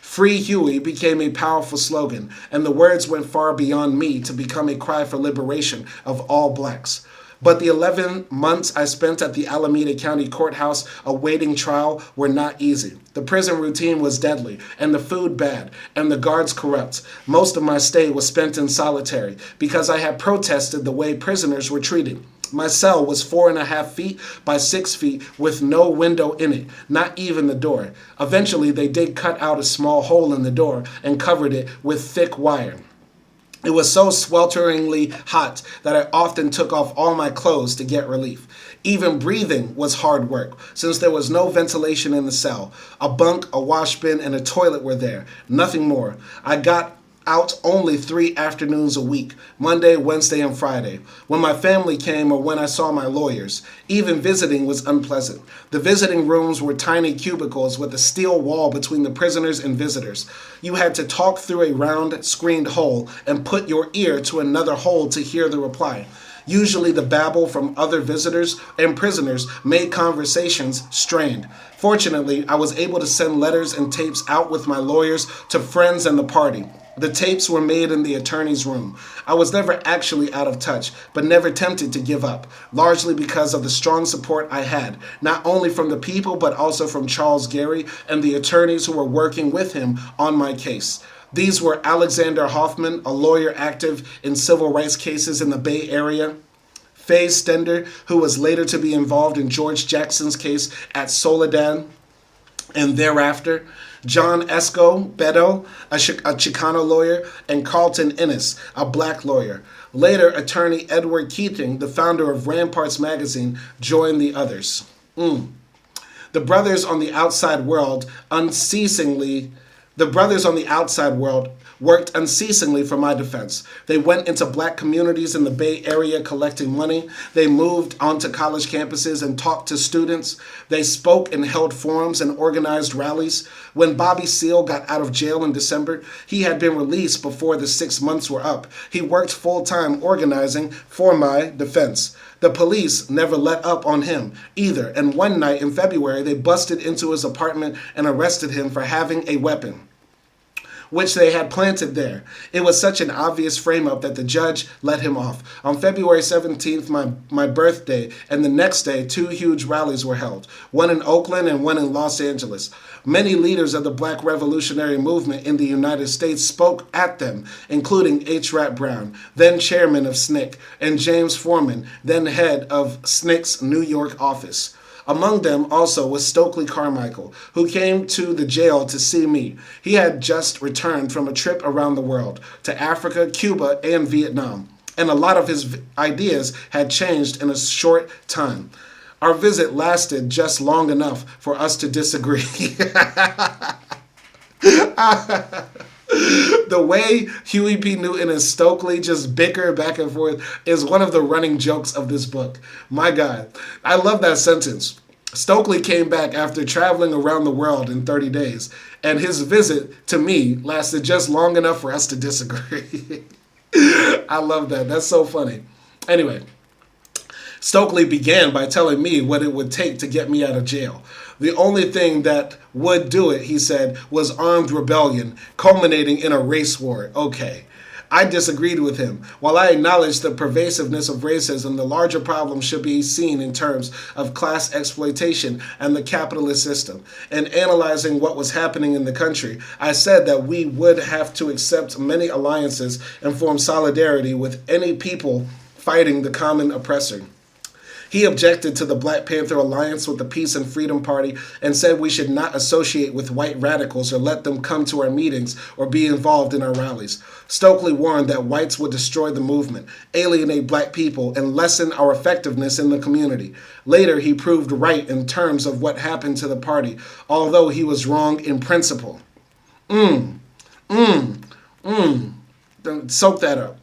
Free Huey became a powerful slogan, and the words went far beyond me to become a cry for liberation of all blacks. But the 11 months I spent at the Alameda County Courthouse awaiting trial were not easy. The prison routine was deadly, and the food bad, and the guards corrupt. Most of my stay was spent in solitary, because I had protested the way prisoners were treated. My cell was 4.5 feet by 6 feet with no window in it, not even the door. Eventually, they did cut out a small hole in the door and covered it with thick wire. It was so swelteringly hot that I often took off all my clothes to get relief. Even breathing was hard work, since there was no ventilation in the cell. A bunk, a wash bin, and a toilet were there. Nothing more. I got out only 3 afternoons a week, Monday, Wednesday, and Friday, when my family came or when I saw my lawyers. Even visiting was unpleasant. The visiting rooms were tiny cubicles with a steel wall between the prisoners and visitors. You had to talk through a round, screened hole and put your ear to another hole to hear the reply. Usually the babble from other visitors and prisoners made conversations strained. Fortunately, I was able to send letters and tapes out with my lawyers to friends and the party. The tapes were made in the attorney's room. I was never actually out of touch, but never tempted to give up, largely because of the strong support I had, not only from the people, but also from Charles Gary and the attorneys who were working with him on my case. These were Alexander Hoffman, a lawyer active in civil rights cases in the Bay Area; Faye Stender, who was later to be involved in George Jackson's case at Soledad and thereafter; John Esco Beto, a Chicano lawyer; and Carlton Innes, a black lawyer. Later, attorney Edward Keating, the founder of Ramparts magazine, joined the others. The brothers on the outside world worked unceasingly for my defense. They went into black communities in the Bay Area collecting money. They moved onto college campuses and talked to students. They spoke and held forums and organized rallies. When Bobby Seale got out of jail in December, he had been released before the 6 months were up. He worked full-time organizing for my defense. The police never let up on him either, and one night in February, they busted into his apartment and arrested him for having a weapon, which they had planted there. It was such an obvious frame-up that the judge let him off. On February 17th, my birthday, and the next day, 2 huge rallies were held, one in Oakland and one in Los Angeles. Many leaders of the Black Revolutionary Movement in the United States spoke at them, including H. Rap Brown, then chairman of SNCC, and James Foreman, then head of SNCC's New York office. Among them also was Stokely Carmichael, who came to the jail to see me. He had just returned from a trip around the world, to Africa, Cuba, and Vietnam, and a lot of his ideas had changed in a short time. Our visit lasted just long enough for us to disagree. The way Huey P. Newton and Stokely just bicker back and forth is one of the running jokes of this book. My God, I love that sentence. Stokely came back after traveling around the world in 30 days, and his visit to me lasted just long enough for us to disagree. I love that. That's so funny. Anyway, Stokely began by telling me what it would take to get me out of jail. The only thing that would do it, he said, was armed rebellion, culminating in a race war. Okay. I disagreed with him. While I acknowledged the pervasiveness of racism, the larger problem should be seen in terms of class exploitation and the capitalist system. In analyzing what was happening in the country, I said that we would have to accept many alliances and form solidarity with any people fighting the common oppressor. He objected to the Black Panther alliance with the Peace and Freedom Party and said we should not associate with white radicals or let them come to our meetings or be involved in our rallies. Stokely warned that whites would destroy the movement, alienate black people, and lessen our effectiveness in the community. Later, he proved right in terms of what happened to the party, although he was wrong in principle. Soak that up.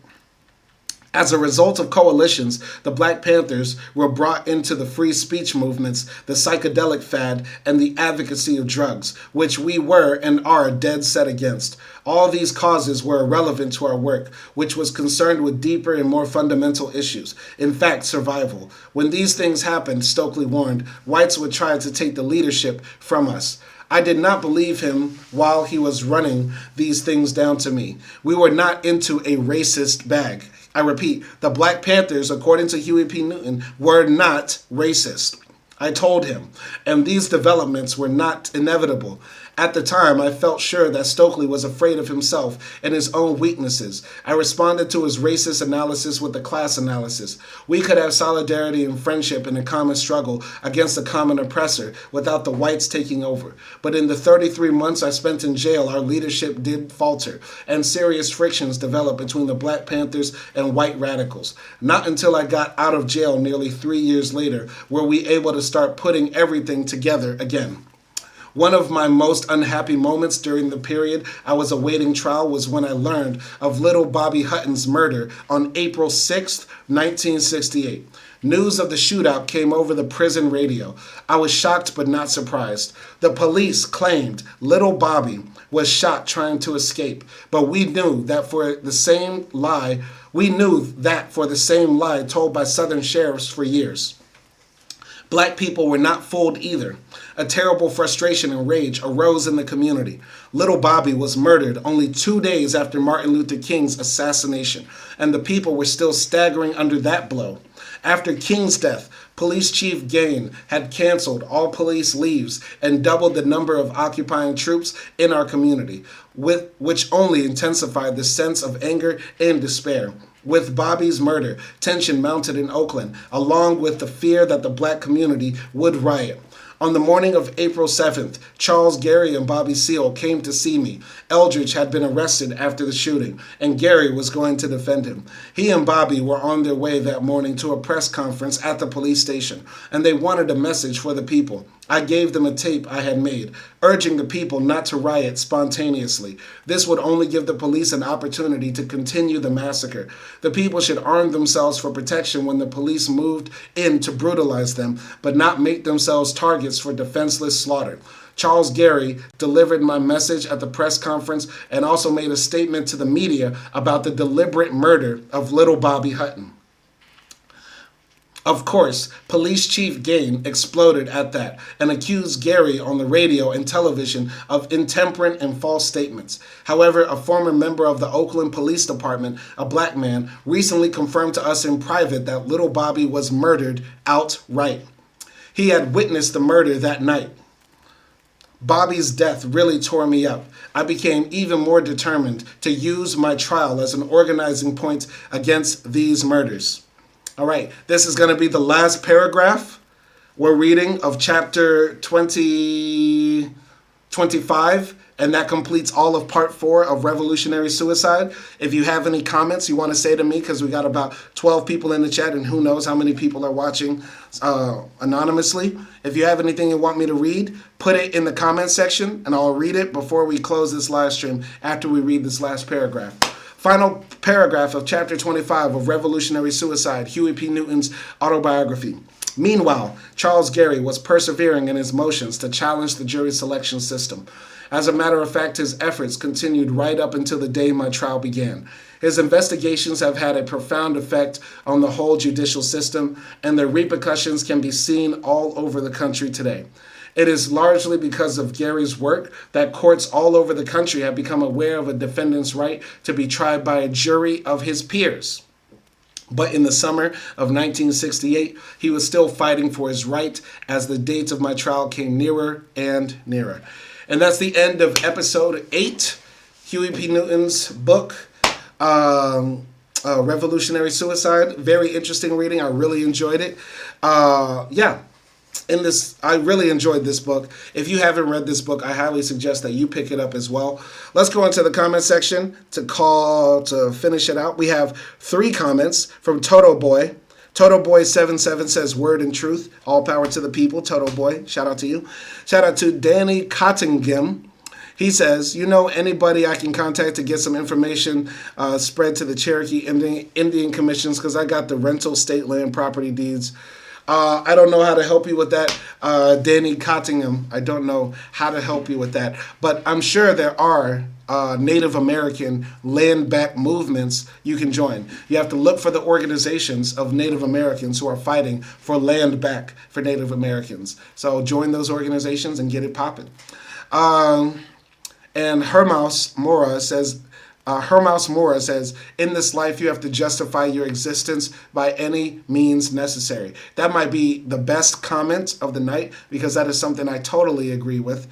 As a result of coalitions, the Black Panthers were brought into the free speech movements, the psychedelic fad, and the advocacy of drugs, which we were and are dead set against. All these causes were irrelevant to our work, which was concerned with deeper and more fundamental issues, in fact, survival. When these things happened, Stokely warned, whites would try to take the leadership from us. I did not believe him while he was running these things down to me. We were not into a racist bag. I repeat, the Black Panthers, according to Huey P. Newton, were not racist. I told him, and these developments were not inevitable. At the time, I felt sure that Stokely was afraid of himself and his own weaknesses. I responded to his racist analysis with a class analysis. We could have solidarity and friendship in a common struggle against a common oppressor without the whites taking over. But in the 33 months I spent in jail, our leadership did falter, and serious frictions developed between the Black Panthers and white radicals. Not until I got out of jail nearly 3 years later were we able to start putting everything together again. One of my most unhappy moments during the period I was awaiting trial was when I learned of little Bobby Hutton's murder on April 6, 1968. News of the shootout came over the prison radio. I was shocked but not surprised. The police claimed little Bobby was shot trying to escape, but we knew that for the same lie told by Southern sheriffs for years. Black people were not fooled either. A terrible frustration and rage arose in the community. Little Bobby was murdered only 2 days after Martin Luther King's assassination, and the people were still staggering under that blow. After King's death, Police Chief Gaines had canceled all police leaves and doubled the number of occupying troops in our community, which only intensified the sense of anger and despair. With Bobby's murder, tension mounted in Oakland, along with the fear that the black community would riot. On the morning of April 7th, Charles Gary and Bobby Seale came to see me. Eldridge had been arrested after the shooting, and Gary was going to defend him. He and Bobby were on their way that morning to a press conference at the police station, and they wanted a message for the people. I gave them a tape I had made, urging the people not to riot spontaneously. This would only give the police an opportunity to continue the massacre. The people should arm themselves for protection when the police moved in to brutalize them, but not make themselves targets for defenseless slaughter. Charles Gary delivered my message at the press conference and also made a statement to the media about the deliberate murder of little Bobby Hutton. Of course, Police Chief Gaines exploded at that and accused Gary on the radio and television of intemperate and false statements. However, a former member of the Oakland Police Department, a black man, recently confirmed to us in private that little Bobby was murdered outright. He had witnessed the murder that night. Bobby's death really tore me up. I became even more determined to use my trial as an organizing point against these murders. All right, this is going to be the last paragraph we're reading of chapter 25, and that completes all of part 4 of Revolutionary Suicide. If you have any comments you want to say to me, because we got about 12 people in the chat, and who knows how many people are watching anonymously. If you have anything you want me to read, put it in the comment section, and I'll read it before we close this live stream after we read this last paragraph. Final paragraph of chapter 25 of Revolutionary Suicide, Huey P. Newton's autobiography. Meanwhile, Charles Gary was persevering in his motions to challenge the jury selection system. As a matter of fact, his efforts continued right up until the day my trial began. His investigations have had a profound effect on the whole judicial system, and their repercussions can be seen all over the country today. It is largely because of Gary's work that courts all over the country have become aware of a defendant's right to be tried by a jury of his peers. But in the summer of 1968, he was still fighting for his right as the dates of my trial came nearer and nearer. And that's the end of episode 8, Huey P. Newton's book, Revolutionary Suicide. Very interesting reading. I really enjoyed it. I really enjoyed this book. If you haven't read this book, I highly suggest that you pick it up as well. Let's go into the comment section to finish it out. We have 3 comments from Toto Boy. Toto Boy 77 says, "Word and truth, all power to the people." Toto Boy, shout out to you. Shout out to Danny Cottingham. He says, anybody I can contact to get some information spread to the Cherokee Indian Commissions, because I got the rental state land property deeds. I don't know how to help you with that, Danny Cottingham. I don't know how to help you with that. But I'm sure there are Native American land back movements you can join. You have to look for the organizations of Native Americans who are fighting for land back for Native Americans. So join those organizations and get it popping. And Hermaus Mora says, in this life you have to justify your existence by any means necessary. That might be the best comment of the night, because that is something I totally agree with.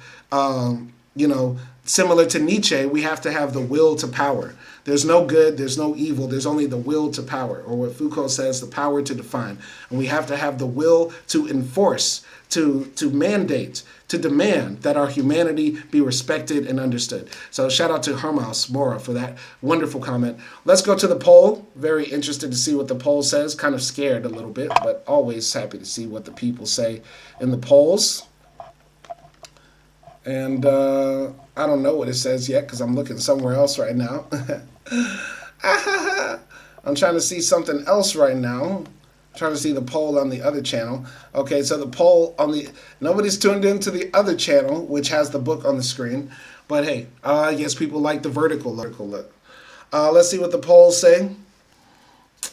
Similar to Nietzsche, we have to have the will to power. There's no good, there's no evil, there's only the will to power, or what Foucault says, the power to define. And we have to have the will to enforce, to mandate, to demand that our humanity be respected and understood. So shout out to Hermaus Mora for that wonderful comment. Let's go to the poll. Very interested to see what the poll says. Kind of scared a little bit, but always happy to see what the people say in the polls. And I don't know what it says yet because I'm looking somewhere else right now. I'm trying to see something else right now. Trying to see the poll on the other channel. Okay, so the poll on nobody's tuned into the other channel, which has the book on the screen. But hey, I guess people like the vertical look. Let's see what the polls say.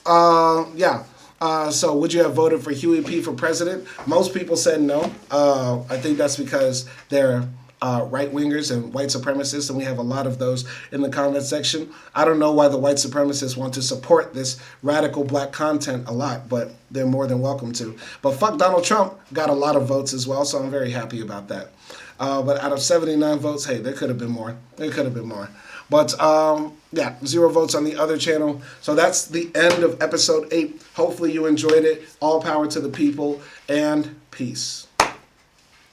So would you have voted for Huey P for president? Most people said no. I think that's because they're right-wingers and white supremacists, and we have a lot of those in the comment section. I don't know why the white supremacists want to support this radical black content a lot, but they're more than welcome to. But fuck Donald Trump got a lot of votes as well, so I'm very happy about that. But out of 79 votes, hey, there could have been more. But 0 votes on the other channel. So that's the end of episode 8. Hopefully you enjoyed it. All power to the people, and peace.